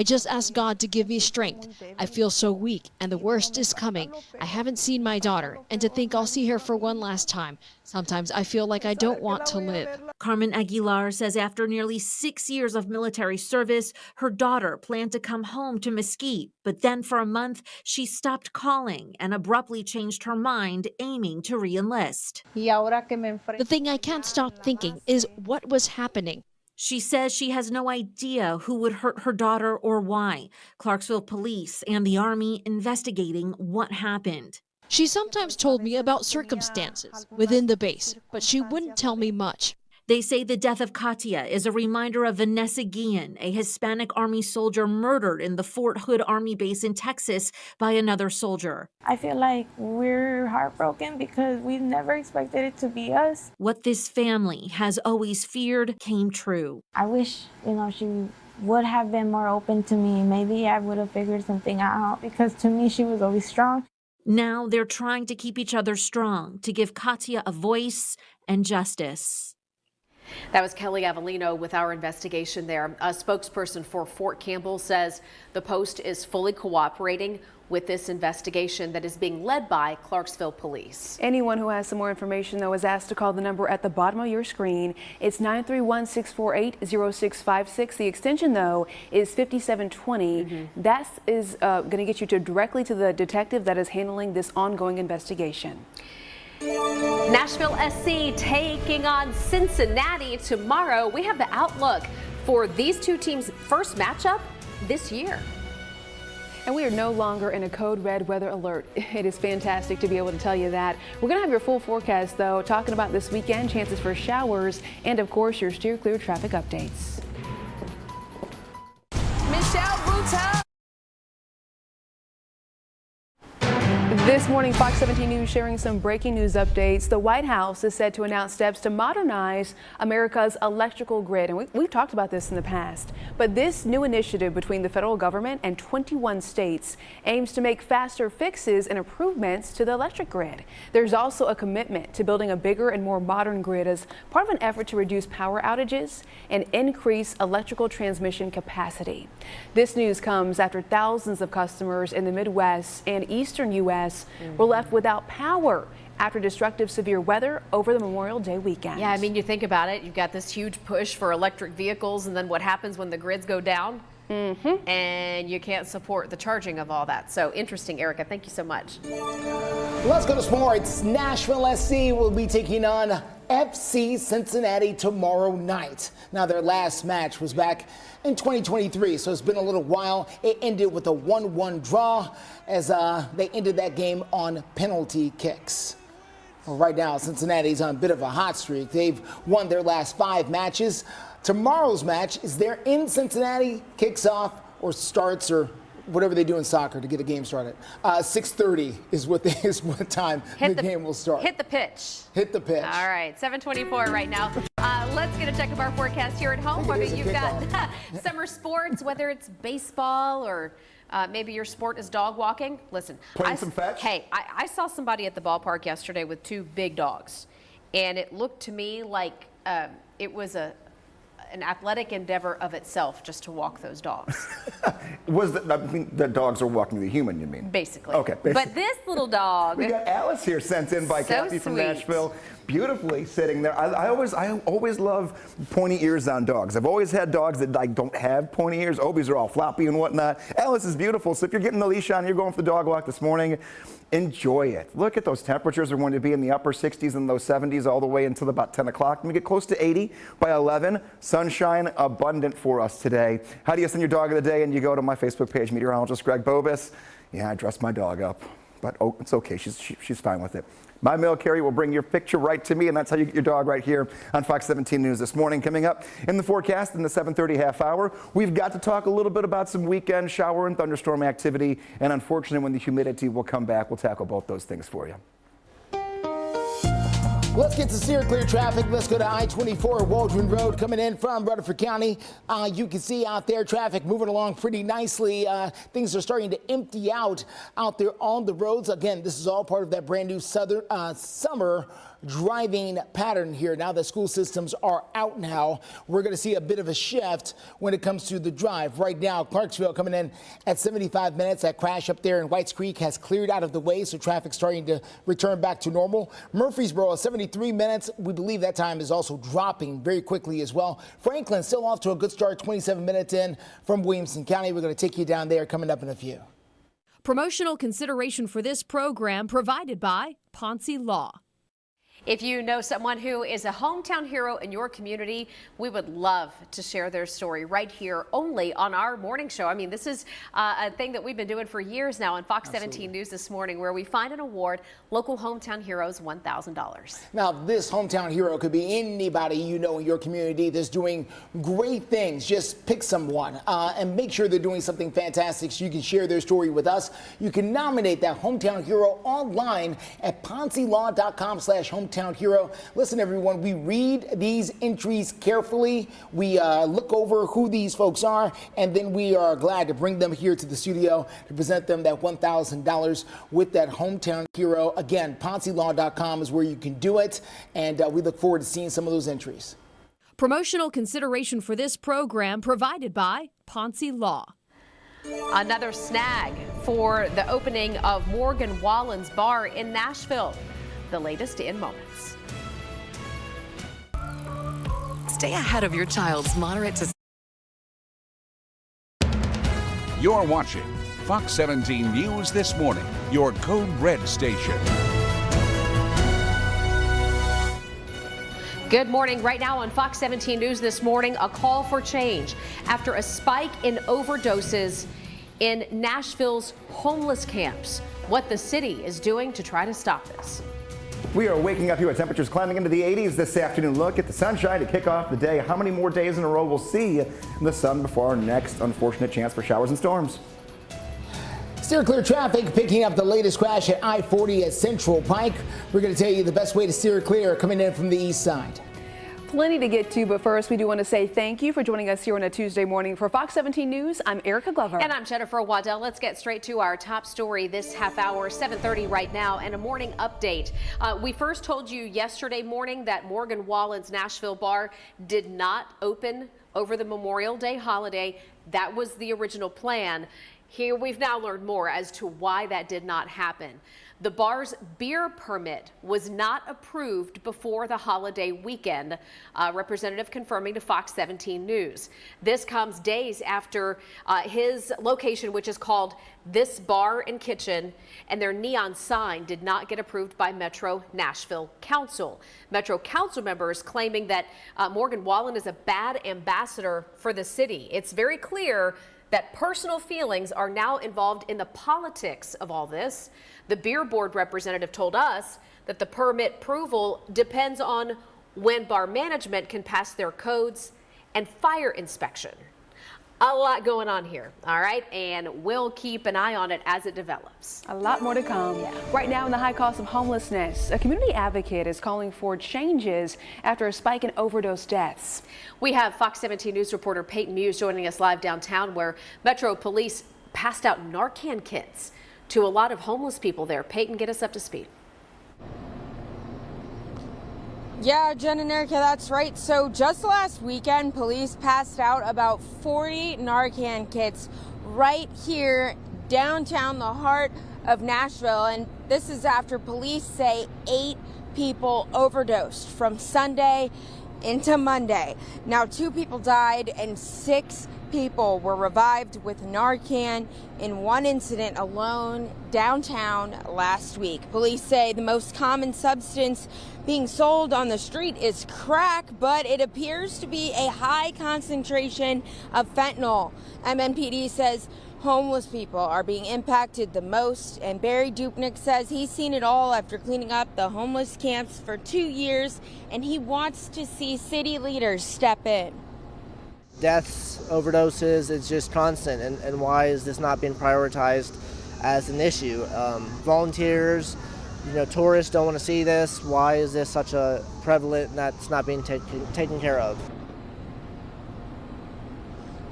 S16: just ask God to give me strength. I feel so weak and the worst is coming. I haven't seen my daughter, and to think I'll see her for one last time. Sometimes I feel like I don't want to live.
S15: Carmen Aguilar says after nearly 6 years of military service, her daughter planned to come home to Mesquite. But then for a month, she stopped calling and abruptly changed her mind, aiming to re-enlist.
S16: The thing I can't stop thinking is what was happening.
S15: She says she has no idea who would hurt her daughter or why. Clarksville police and the Army investigating what happened.
S16: She sometimes told me about circumstances within the base, but she wouldn't tell me much.
S15: They say the death of Katia is a reminder of Vanessa Guillen, a Hispanic Army soldier murdered in the Fort Hood Army base in Texas by another soldier.
S13: I feel like we're heartbroken because we never expected it to be us.
S15: What this family has always feared came true.
S13: I wish, she would have been more open to me. Maybe I would have figured something out because to me she was always strong.
S15: Now they're trying to keep each other strong, to give Katia a voice and justice.
S21: That was Kelly Avellino with our investigation there. A spokesperson for Fort Campbell says the post is fully cooperating with this investigation that is being led by Clarksville Police.
S20: Anyone who has some more information, though, is asked to call the number at the bottom of your screen. It's 931-648-0656. The extension, though, is 5720. That is going to get you directly to the detective that is handling this ongoing investigation.
S21: Nashville SC taking on Cincinnati tomorrow. We have the outlook for these two teams' first matchup this year.
S20: And we are no longer in a code red weather alert. It is fantastic to be able to tell you that. We're going to have your full forecast, though, talking about this weekend, chances for showers, and of course your steer clear traffic updates.
S17: Michelle Boutel.
S20: This morning, Fox 17 News sharing some breaking news updates. The White House is set to announce steps to modernize America's electrical grid. And we've talked about this in the past. But this new initiative between the federal government and 21 states aims to make faster fixes and improvements to the electric grid. There's also a commitment to building a bigger and more modern grid as part of an effort to reduce power outages and increase electrical transmission capacity. This news comes after thousands of customers in the Midwest and eastern U.S. were left without power after destructive severe weather over the Memorial Day weekend.
S21: Yeah, I mean, you think about it, you've got this huge push for electric vehicles, and then what happens when the grids go down? And you can't support the charging of all that. So interesting, Erica. Thank you so much.
S2: Let's go to sports. Nashville SC will be taking on FC Cincinnati tomorrow night. Now, their last match was back in 2023, so it's been a little while. It ended with a 1-1 draw as they ended that game on penalty kicks. Well, right now, Cincinnati's on a bit of a hot streak. They've won their last 5 matches. Tomorrow's match is there in Cincinnati, kicks off or starts or whatever they do in soccer to get a game started. 6:30 is what time the game will start.
S21: Hit the pitch.
S2: Hit the pitch.
S21: All right, 7:24 right now. Let's get a check of our forecast here at home. Whether you've got summer sports, whether it's baseball or Maybe your sport is dog walking. Listen,
S3: Playing some fetch?
S21: Hey, I saw somebody at the ballpark yesterday with 2 big dogs, and it looked to me like it was an athletic endeavor of itself just to walk those dogs.
S3: The dogs are walking the human, you mean?
S21: Basically.
S3: Okay.
S21: But this little dog.
S3: We got Alice here sent in by
S21: So
S3: Kathy from
S21: sweet.
S3: Nashville. Beautifully sitting there. I always love pointy ears on dogs. I've always had dogs that like don't have pointy ears. Obies are all floppy and whatnot. Alice is beautiful. So if you're getting the leash on, you're going for the dog walk this morning, enjoy it. Look at those temperatures. Are going to be in the upper 60s and low 70s all the way until about 10 o'clock. We get close to 80 by 11. Sunshine abundant for us today. How do you send your dog of the day? And you go to my Facebook page, meteorologist Greg Bobus. Yeah, I dressed my dog up, but it's okay. She's fine with it. My mail carrier will bring your picture right to me, and that's how you get your dog right here on Fox 17 News this morning. Coming up in the forecast in the 7:30 half hour, we've got to talk a little bit about some weekend shower and thunderstorm activity, and unfortunately, when the humidity will come back, we'll tackle both those things for you.
S2: Let's get to steer clear traffic. Let's go to I-24 Waldron Road coming in from Rutherford County. You can see out there traffic moving along pretty nicely. Things are starting to empty out there on the roads. Again, this is all part of that brand new summer driving pattern here. Now that school systems are out now, we're going to see a bit of a shift when it comes to the drive. Right now, Clarksville coming in at 75 minutes. That crash up there in Whites Creek has cleared out of the way, so traffic's starting to return back to normal. Murfreesboro at 73 minutes. We believe that time is also dropping very quickly as well. Franklin still off to a good start, 27 minutes in from Williamson County. We're going to take you down there coming up in a few.
S16: Promotional consideration for this program provided by Ponce Law.
S21: If you know someone who is a hometown hero in your community, we would love to share their story right here only on our morning show. I mean, this is a thing that we've been doing for years now on Fox 17 News this morning, where we find an award, Local Hometown Heroes, $1,000.
S2: Now, this hometown hero could be anybody you know in your community that's doing great things. Just pick someone and make sure they're doing something fantastic so you can share their story with us. You can nominate that hometown hero online at poncelaw.com/hometown hero. Listen, everyone, we read these entries carefully. We look over who these folks are, and then we are glad to bring them here to the studio to present them that $1,000 with that hometown hero. Again, poncelaw.com is where you can do it, and we look forward to seeing some of those entries.
S16: Promotional consideration for this program provided by Ponce Law.
S21: Another snag for the opening of Morgan Wallen's Bar in Nashville. The latest in moments.
S23: Stay ahead of your child's moderate to...
S1: You're watching Fox 17 News This Morning, your Code Red station.
S21: Good morning. Right now on Fox 17 News This Morning, a call for change after a spike in overdoses in Nashville's homeless camps. What the city is doing to try to stop this.
S3: We are waking up here with temperatures climbing into the 80s this afternoon. Look at the sunshine to kick off the day. How many more days in a row we'll see the sun before our next unfortunate chance for showers and storms?
S2: Steer clear traffic, picking up the latest crash at I-40 at Central Pike. We're going to tell you the best way to steer clear coming in from the east side.
S20: Plenty to get to, but first we do want to say thank you for joining us here on a Tuesday morning. For Fox 17 News, I'm Erica Glover.
S21: And I'm Jennifer Waddell. Let's get straight to our top story this half hour, 7:30 right now, and a morning update. We first told you yesterday morning that Morgan Wallen's Nashville Bar did not open over the Memorial Day holiday. That was the original plan. Here we've now learned more as to why that did not happen. The bar's beer permit was not approved before the holiday weekend, representative confirming to Fox 17 News. This comes days after his location, which is called This Bar and Kitchen, and their neon sign did not get approved by Metro Nashville Council. Metro Council members claiming that Morgan Wallen is a bad ambassador for the city. It's very clear that personal feelings are now involved in the politics of all this. The beer board representative told us that the permit approval depends on when bar management can pass their codes and fire inspection. A lot going on here, all right? And we'll keep an eye on it as it develops.
S20: A lot more to come. Yeah. Right now, in the high cost of homelessness, a community advocate is calling for changes after a spike in overdose deaths.
S21: We have Fox 17 News reporter Peyton Muse joining us live downtown, where Metro Police passed out Narcan kits to a lot of homeless people there. Peyton, get us up to speed.
S7: Yeah, Jen and Erica, that's right. So just last weekend, police passed out about 40 Narcan kits right here downtown, the heart of Nashville. And this is after police say 8 people overdosed from Sunday into Monday. Now 2 people died and 6 people were revived with Narcan in one incident alone downtown last week. Police say the most common substance being sold on the street is crack, but it appears to be a high concentration of fentanyl. MNPD says homeless people are being impacted the most, and Barry Dupnick says he's seen it all after cleaning up the homeless camps for 2 years, and he wants to see city leaders step in.
S9: Deaths, overdoses, it's just constant, and why is this not being prioritized as an issue? Volunteers, tourists don't want to see this. Why is this such a prevalent and that's not being taken care of?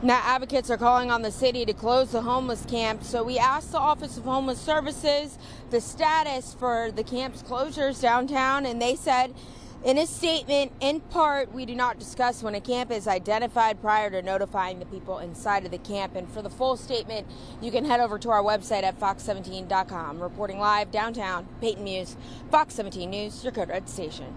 S7: Now, advocates are calling on the city to close the homeless camp, so we asked the Office of Homeless Services the status for the camp's closures downtown, and they said in a statement, in part, we do not discuss when a camp is identified prior to notifying the people inside of the camp. And for the full statement, you can head over to our website at fox17.com. Reporting live downtown, Peyton Muse, Fox 17 News, your Code Red station.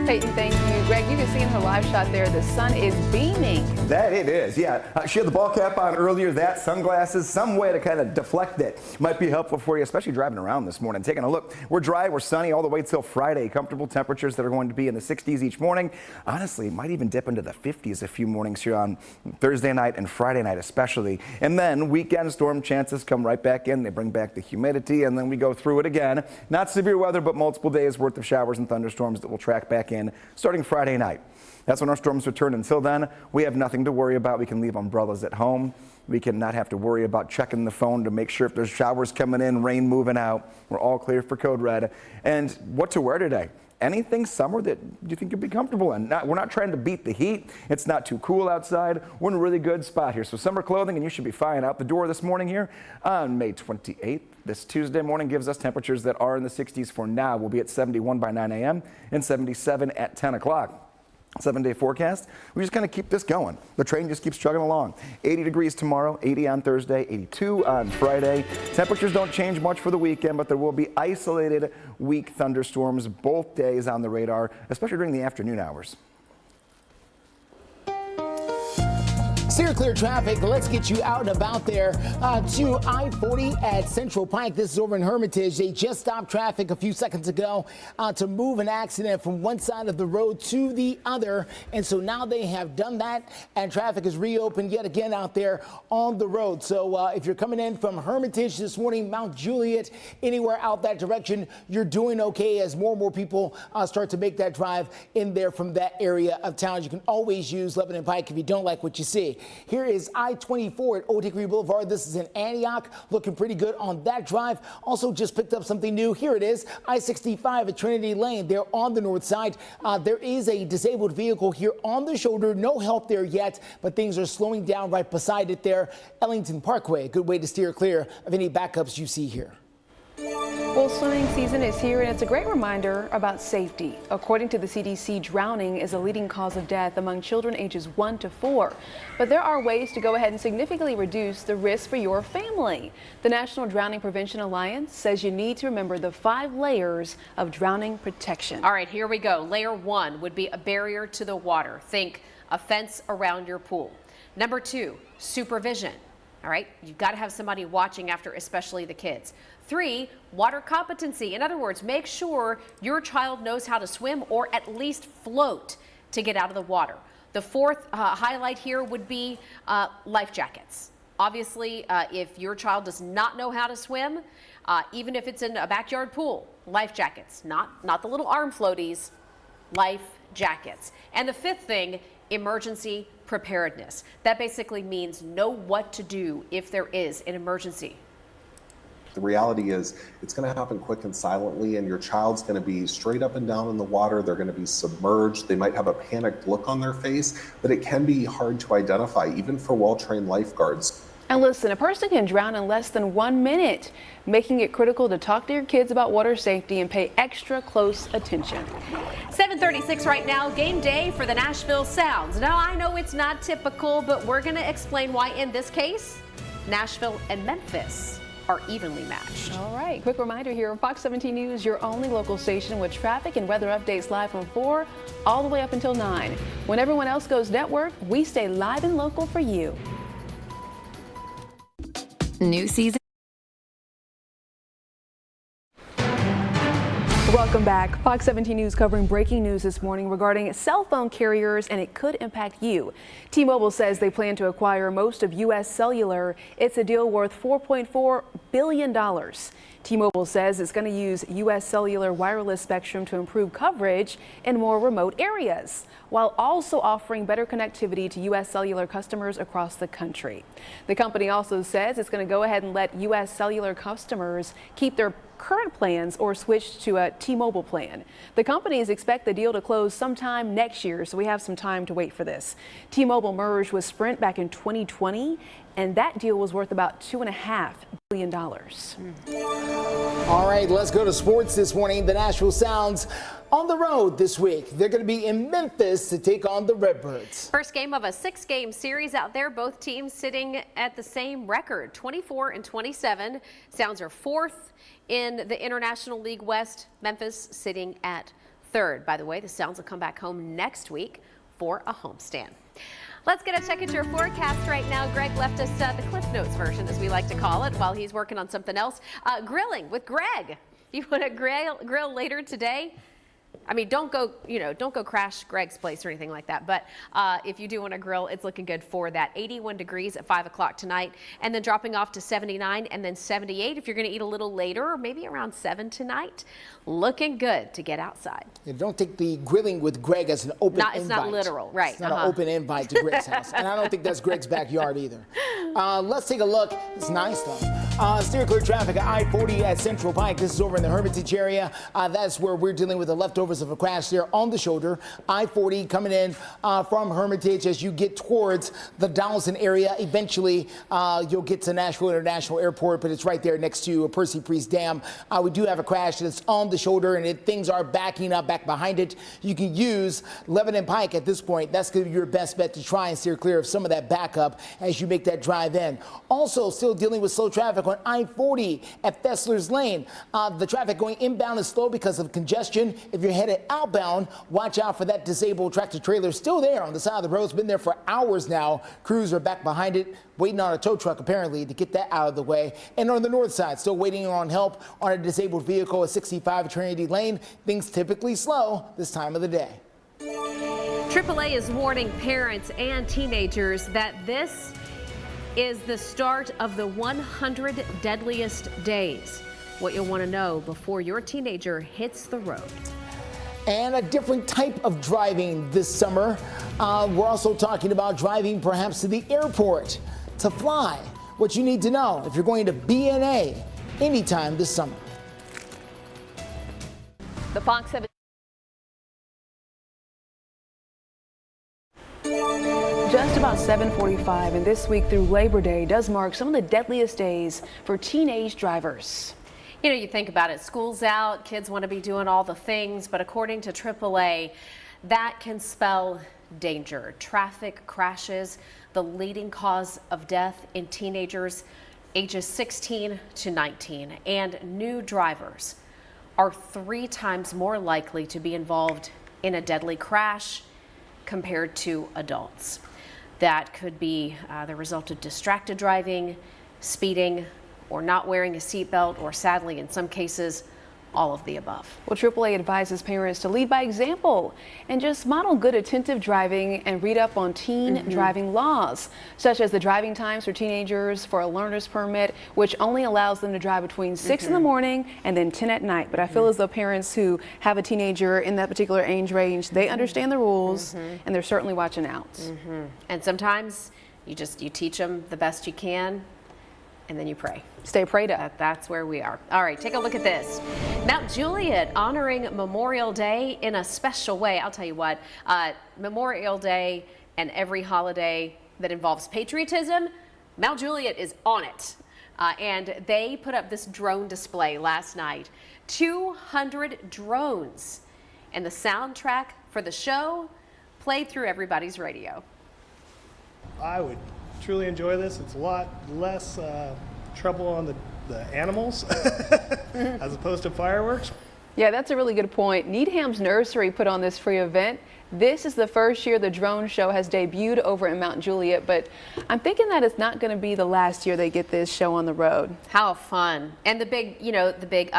S20: Peyton, thank you. Greg, you can see in her live shot there, the sun is beaming.
S3: That it is, yeah. She had the ball cap on earlier, that, sunglasses, some way to kind of deflect it might be helpful for you, especially driving around this morning. Taking a look, we're dry, we're sunny all the way till Friday. Comfortable temperatures that are going to be in the 60s each morning. Honestly, it might even dip into the 50s a few mornings here on Thursday night and Friday night especially. And then weekend storm chances come right back in. They bring back the humidity, and then we go through it again. Not severe weather, but multiple days worth of showers and thunderstorms that will track back in starting Friday night. That's when our storms return. Until then, we have nothing to worry about. We can leave umbrellas at home. We can not have to worry about checking the phone to make sure if there's showers coming in, rain moving out. We're all clear for Code Red. And what to wear today? Anything summer that you think you'd be comfortable in. We're not trying to beat the heat. It's not too cool outside. We're in a really good spot here. So summer clothing, and you should be fine. Out the door this morning here on May 28th. This Tuesday morning gives us temperatures that are in the 60s for now. We'll be at 71 by 9 a.m. and 77 at 10 o'clock. 7-day forecast, we just kind of keep this going. The train just keeps chugging along. 80 degrees tomorrow, 80 on Thursday, 82 on Friday. Temperatures don't change much for the weekend, but there will be isolated weak thunderstorms both days on the radar, especially during the afternoon hours.
S2: Steer clear traffic. Let's get you out and about there to I-40 at Central Pike. This is over in Hermitage. They just stopped traffic a few seconds ago to move an accident from one side of the road to the other. And so now they have done that, and traffic is reopened yet again out there on the road. So if you're coming in from Hermitage this morning, Mount Juliet, anywhere out that direction, you're doing okay as more and more people start to make that drive in there from that area of town. You can always use Lebanon Pike if you don't like what you see. Here is I-24 at Old Hickory Boulevard. This is in Antioch, looking pretty good on that drive. Also just picked up something new. Here it is, I-65 at Trinity Lane. There on the north side. There is a disabled vehicle here on the shoulder. No help there yet, but things are slowing down right beside it there. Ellington Parkway, a good way to steer clear of any backups you see here.
S20: Well, swimming season is here, and it's a great reminder about safety. According to the CDC, drowning is a leading cause of death among children ages 1 to 4. But there are ways to go ahead and significantly reduce the risk for your family. The National Drowning Prevention Alliance says you need to remember the 5 layers of drowning protection.
S21: All right, here we go. Layer 1 would be a barrier to the water. Think a fence around your pool. Number 2, supervision. All right, you've got to have somebody watching after, especially the kids. 3, water competency. In other words, make sure your child knows how to swim or at least float to get out of the water. The 4th highlight here would be life jackets. Obviously, if your child does not know how to swim, even if it's in a backyard pool, life jackets, not the little arm floaties, life jackets. And the 5th thing, emergency preparedness. That basically means know what to do if there is an emergency.
S5: The reality is it's going to happen quick and silently, and your child's going to be straight up and down in the water. They're going to be submerged. They might have a panicked look on their face, but it can be hard to identify, even for well-trained lifeguards.
S20: And listen, a person can drown in less than 1 minute, making it critical to talk to your kids about water safety and pay extra close attention.
S21: 7:36 right now, game day for the Nashville Sounds. Now, I know it's not typical, but we're going to explain why in this case, Nashville and Memphis are evenly matched.
S20: All right, quick reminder here, Fox 17 News, your only local station with traffic and weather updates live from 4 all the way up until 9. When everyone else goes network, we stay live and local for you.
S6: New season.
S20: Welcome back. Fox 17 News covering breaking news this morning regarding cell phone carriers, and it could impact you. T-Mobile says they plan to acquire most of U.S. Cellular. It's a deal worth $4.4 billion. T-Mobile says it's going to use U.S. Cellular wireless spectrum to improve coverage in more remote areas, while also offering better connectivity to U.S. Cellular customers across the country. The company also says it's going to go ahead and let U.S. Cellular customers keep their current plans or switch to a T-Mobile plan. The companies expect the deal to close sometime next year, so we have some time to wait for this. T-Mobile merged with Sprint back in 2020, and that deal was worth about $2.5 billion.
S2: All right, let's go to sports this morning. The Nashville Sounds on the road this week. They're going to be in Memphis to take on the Redbirds.
S21: First game of a 6-game series out there. Both teams sitting at the same record, 24 and 27. Sounds are 4th in the International League West. Memphis sitting at 3rd. By the way, the Sounds will come back home next week for a homestand. Let's get a check at your forecast right now. Greg left us the Cliff Notes version, as we like to call it, while he's working on something else. Grilling with Greg. If you want to grill later today, I mean, don't go crash Greg's place or anything like that. But if you do want to grill, it's looking good for that. 81 degrees at 5 o'clock tonight, and then dropping off to 79 and then 78 if you're going to eat a little later, or maybe around 7 tonight. Looking good to get outside.
S2: Yeah, don't take the grilling with Greg as an open invite.
S21: It's not literal, right?
S2: It's not an open invite to Greg's house. And I don't think that's Greg's backyard either. Let's take a look. It's nice, though. Steer clear traffic at I-40 at Central Pike. This is over in the Hermitage area. That's where we're dealing with the leftovers of a crash there on the shoulder. I-40 coming in from Hermitage as you get towards the Donaldson area. Eventually, you'll get to Nashville International Airport, but it's right there next to Percy Priest Dam. We do have a crash that's on the shoulder, and if things are backing up back behind it, you can use Lebanon Pike at this point. That's going to be your best bet to try and steer clear of some of that backup as you make that drive in. Also, still dealing with slow traffic on I-40 at Thesler's Lane. The traffic going inbound is slow because of congestion. If you're headed outbound, watch out for that disabled tractor trailer still there on the side of the road. It's been there for hours now. Crews are back behind it, waiting on a tow truck apparently to get that out of the way. And on the north side, still waiting on help on a disabled vehicle at 65 Trinity Lane. Things typically slow this time of the day.
S21: AAA is warning parents and teenagers that this is the start of the 100 deadliest days. What you'll want to know before your teenager hits the road.
S2: And a different type of driving this summer. We're also talking about driving perhaps to the airport to fly. What you need to know if you're going to BNA anytime this summer.
S21: The Fox 7.
S20: Just about 7:45, and this week through Labor Day does mark some of the deadliest days for teenage drivers.
S21: You know, you think about it, school's out, kids want to be doing all the things, but according to AAA, that can spell danger. Traffic crashes, the leading cause of death in teenagers ages 16 to 19, and new drivers are 3 times more likely to be involved in a deadly crash compared to adults. That could be the result of distracted driving, speeding, or not wearing a seatbelt, or sadly, in some cases, all of the above.
S20: Well, AAA advises parents to lead by example and just model good attentive driving and read up on teen driving laws, such as the driving times for teenagers for a learner's permit, which only allows them to drive between 6 in the morning and then 10 at night. But I feel as though parents who have a teenager in that particular age range, they understand the rules and they're certainly watching out.
S21: And sometimes you teach them the best you can, and then you pray.
S20: Stay prayed up.
S21: That's where we are. All right, take a look at this. Mount Juliet honoring Memorial Day in a special way. I'll tell you what, Memorial Day and every holiday that involves patriotism, Mount Juliet is on it. And they put up this drone display last night. 200 drones. And the soundtrack for the show played through everybody's radio.
S6: I would truly enjoy this. It's a lot less trouble on the animals as opposed to fireworks.
S20: Yeah, that's a really good point. Needham's Nursery put on this free event. This is the first year the drone show has debuted over in Mount Juliet, but I'm thinking that it's not going to be the last year they get this show on the road.
S21: How fun. And the big,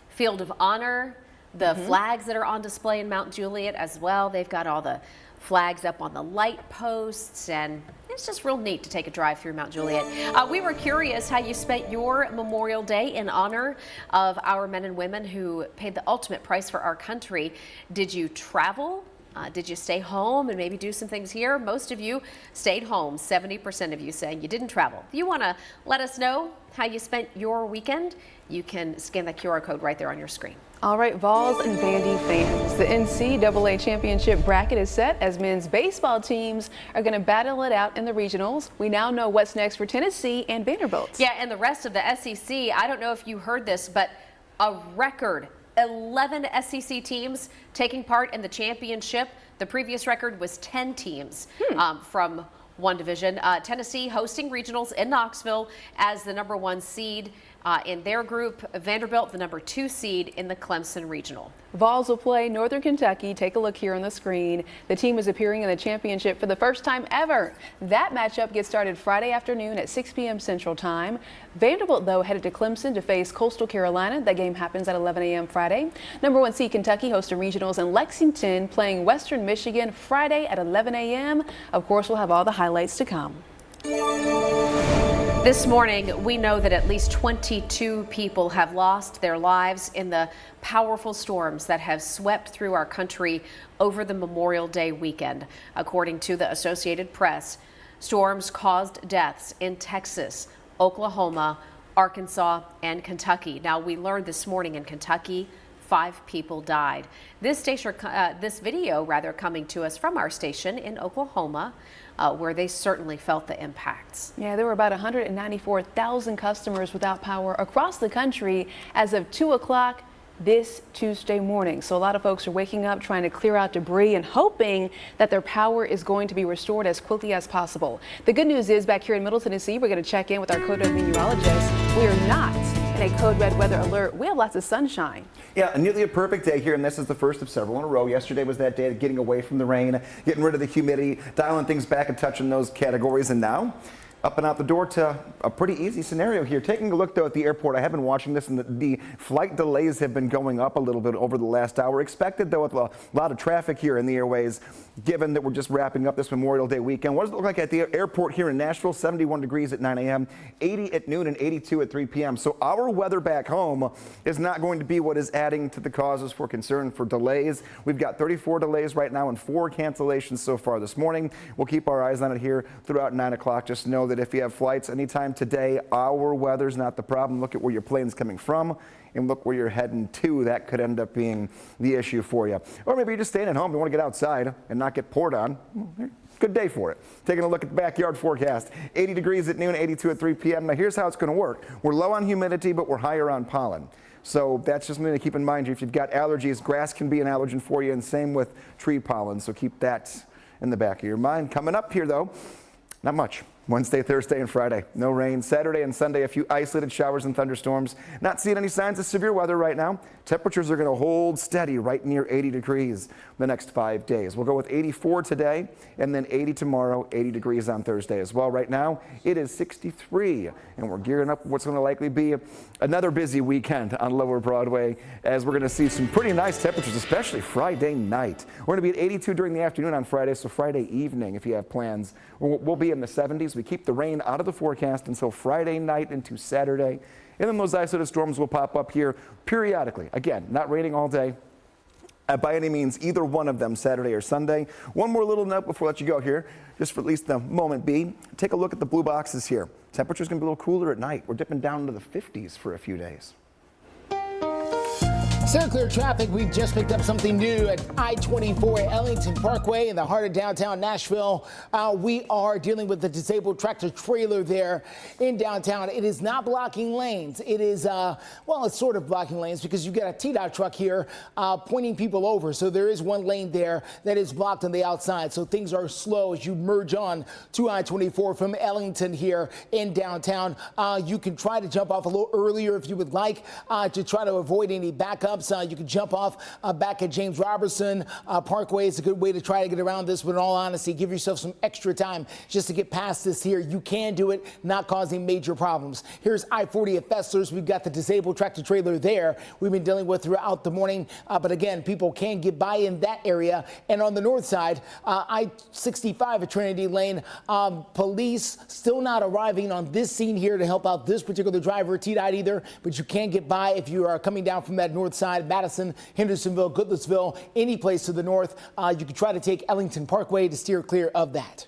S21: Field of Honor, the flags that are on display in Mount Juliet as well. They've got all the flags up on the light posts, and it's just real neat to take a drive through Mount Juliet. We were curious how you spent your Memorial Day in honor of our men and women who paid the ultimate price for our country. Did you travel? Did you stay home and maybe do some things here? Most of you stayed home. 70% of you saying you didn't travel. If you want to let us know how you spent your weekend, you can scan the QR code right there on your screen.
S20: All right, Vols and Vandy fans, the NCAA championship bracket is set as men's baseball teams are going to battle it out in the regionals. We now know what's next for Tennessee and Vanderbilt.
S21: Yeah, and the rest of the SEC, I don't know if you heard this, but a record 11 SEC teams taking part in the championship. The previous record was 10 teams from one division. Tennessee hosting regionals in Knoxville as the #1 seed in their group. Vanderbilt, the #2 seed in the Clemson regional.
S20: Vols will play Northern Kentucky. Take a look here on the screen. The team is appearing in the championship for the first time ever. That matchup gets started Friday afternoon at 6 p.m. Central Time. Vanderbilt, though, headed to Clemson to face Coastal Carolina. That game happens at 11 a.m. Friday. #1 seed Kentucky hosting regionals in Lexington, playing Western Michigan Friday at 11 a.m. Of course, we'll have all the highlights to come.
S21: This morning, we know that at least 22 people have lost their lives in the powerful storms that have swept through our country over the Memorial Day weekend. According to the Associated Press, storms caused deaths in Texas, Oklahoma, Arkansas, and Kentucky. Now, we learned this morning in Kentucky, 5 people died. This video coming to us from our station in Oklahoma, where they certainly felt the impacts.
S20: Yeah, there were about 194,000 customers without power across the country as of 2 o'clock this Tuesday morning. So a lot of folks are waking up trying to clear out debris and hoping that their power is going to be restored as quickly as possible. The good news is back here in Middle Tennessee, we're going to check in with our code red meteorologist. We are not in a code red weather alert. We have lots of sunshine.
S3: Yeah, nearly a perfect day here, and this is the first of several in a row. Yesterday was that day of getting away from the rain, getting rid of the humidity, dialing things back and touching those categories, and now up and out the door to a pretty easy scenario here. Taking a look, though, at the airport, I have been watching this, and the flight delays have been going up a little bit over the last hour. Expected, though, with a lot of traffic here in the airways, given that we're just wrapping up this Memorial Day weekend. What does it look like at the airport here in Nashville? 71 degrees at 9 a.m., 80 at noon, and 82 at 3 p.m. So our weather back home is not going to be what is adding to the causes for concern for delays. We've got 34 delays right now and 4 cancellations so far this morning. We'll keep our eyes on it here throughout 9 o'clock. Just know that if you have flights anytime today, our weather's not the problem. Look at where your plane's coming from and look where you're heading to. That could end up being the issue for you. Or maybe you're just staying at home. You want to get outside and not get poured on. Good day for it. Taking a look at the backyard forecast. 80 degrees at noon, 82 at 3 p.m. Now here's how it's going to work. We're low on humidity, but we're higher on pollen. So that's just something to keep in mind. If you've got allergies, grass can be an allergen for you, and same with tree pollen. So keep that in the back of your mind. Coming up here, though, not much. Wednesday, Thursday, and Friday, no rain. Saturday and Sunday, a few isolated showers and thunderstorms. Not seeing any signs of severe weather right now. Temperatures are going to hold steady right near 80 degrees the next 5 days. We'll go with 84 today and then 80 tomorrow, 80 degrees on Thursday as well. Right now, it is 63, and we're gearing up for what's going to likely be another busy weekend on Lower Broadway, as we're going to see some pretty nice temperatures, especially Friday night. We're going to be at 82 during the afternoon on Friday, so Friday evening, if you have plans, we'll be in the 70s. We keep the rain out of the forecast until Friday night into Saturday. And then those isolated storms will pop up here periodically. Again, not raining all day by any means, either one of them Saturday or Sunday. One more little note before I let you go here, just for at least the moment be. Take a look at the blue boxes here. Temperature's going to be a little cooler at night. We're dipping down into the 50s for a few days.
S2: Clear traffic. We've just picked up something new at I-24 at Ellington Parkway in the heart of downtown Nashville. We are dealing with the disabled tractor trailer there in downtown. It is not blocking lanes. It is, well, it's sort of blocking lanes because you've got a TDOT truck here pointing people over. So there is one lane there that is blocked on the outside. So things are slow as you merge on to I-24 from Ellington here in downtown. You can try to jump off a little earlier if you would like to try to avoid any backups. You can jump off back at James Robertson Parkway. It's a good way to try to get around this, but in all honesty, give yourself some extra time just to get past this here. You can do it, not causing major problems. Here's I-40 at Fessler's. We've got the disabled tractor trailer there we've been dealing with throughout the morning, but again, people can get by in that area. And on the north side, I-65 at Trinity Lane, police still not arriving on this scene here to help out this particular driver, TDOT either, but you can get by if you are coming down from that north side. Madison, Hendersonville, Goodlettsville, any place to the north. You can try to take Ellington Parkway to steer clear of that.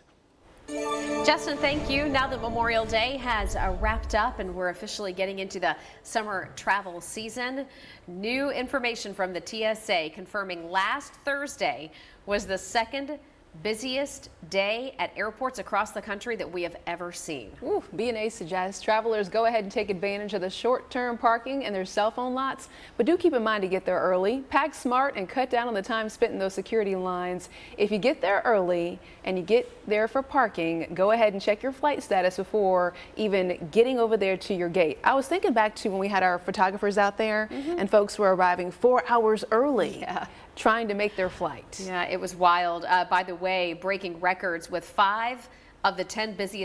S21: Justin, thank you. Now that Memorial Day has wrapped up and we're officially getting into the summer travel season, new information from the TSA confirming last Thursday was the second busiest day at airports across the country that we have ever seen.
S20: Ooh, B&A suggests travelers go ahead and take advantage of the short-term parking and their cell phone lots, but do keep in mind to get there early, pack smart, and cut down on the time spent in those security lines. If you get there early and you get there for parking, go ahead and check your flight status before even getting over there to your gate. I was thinking back to when we had our photographers out there and folks were arriving 4 hours early. Trying to make their flight.
S21: Yeah, it was wild. By the way, breaking records with 5 of the 10 busiest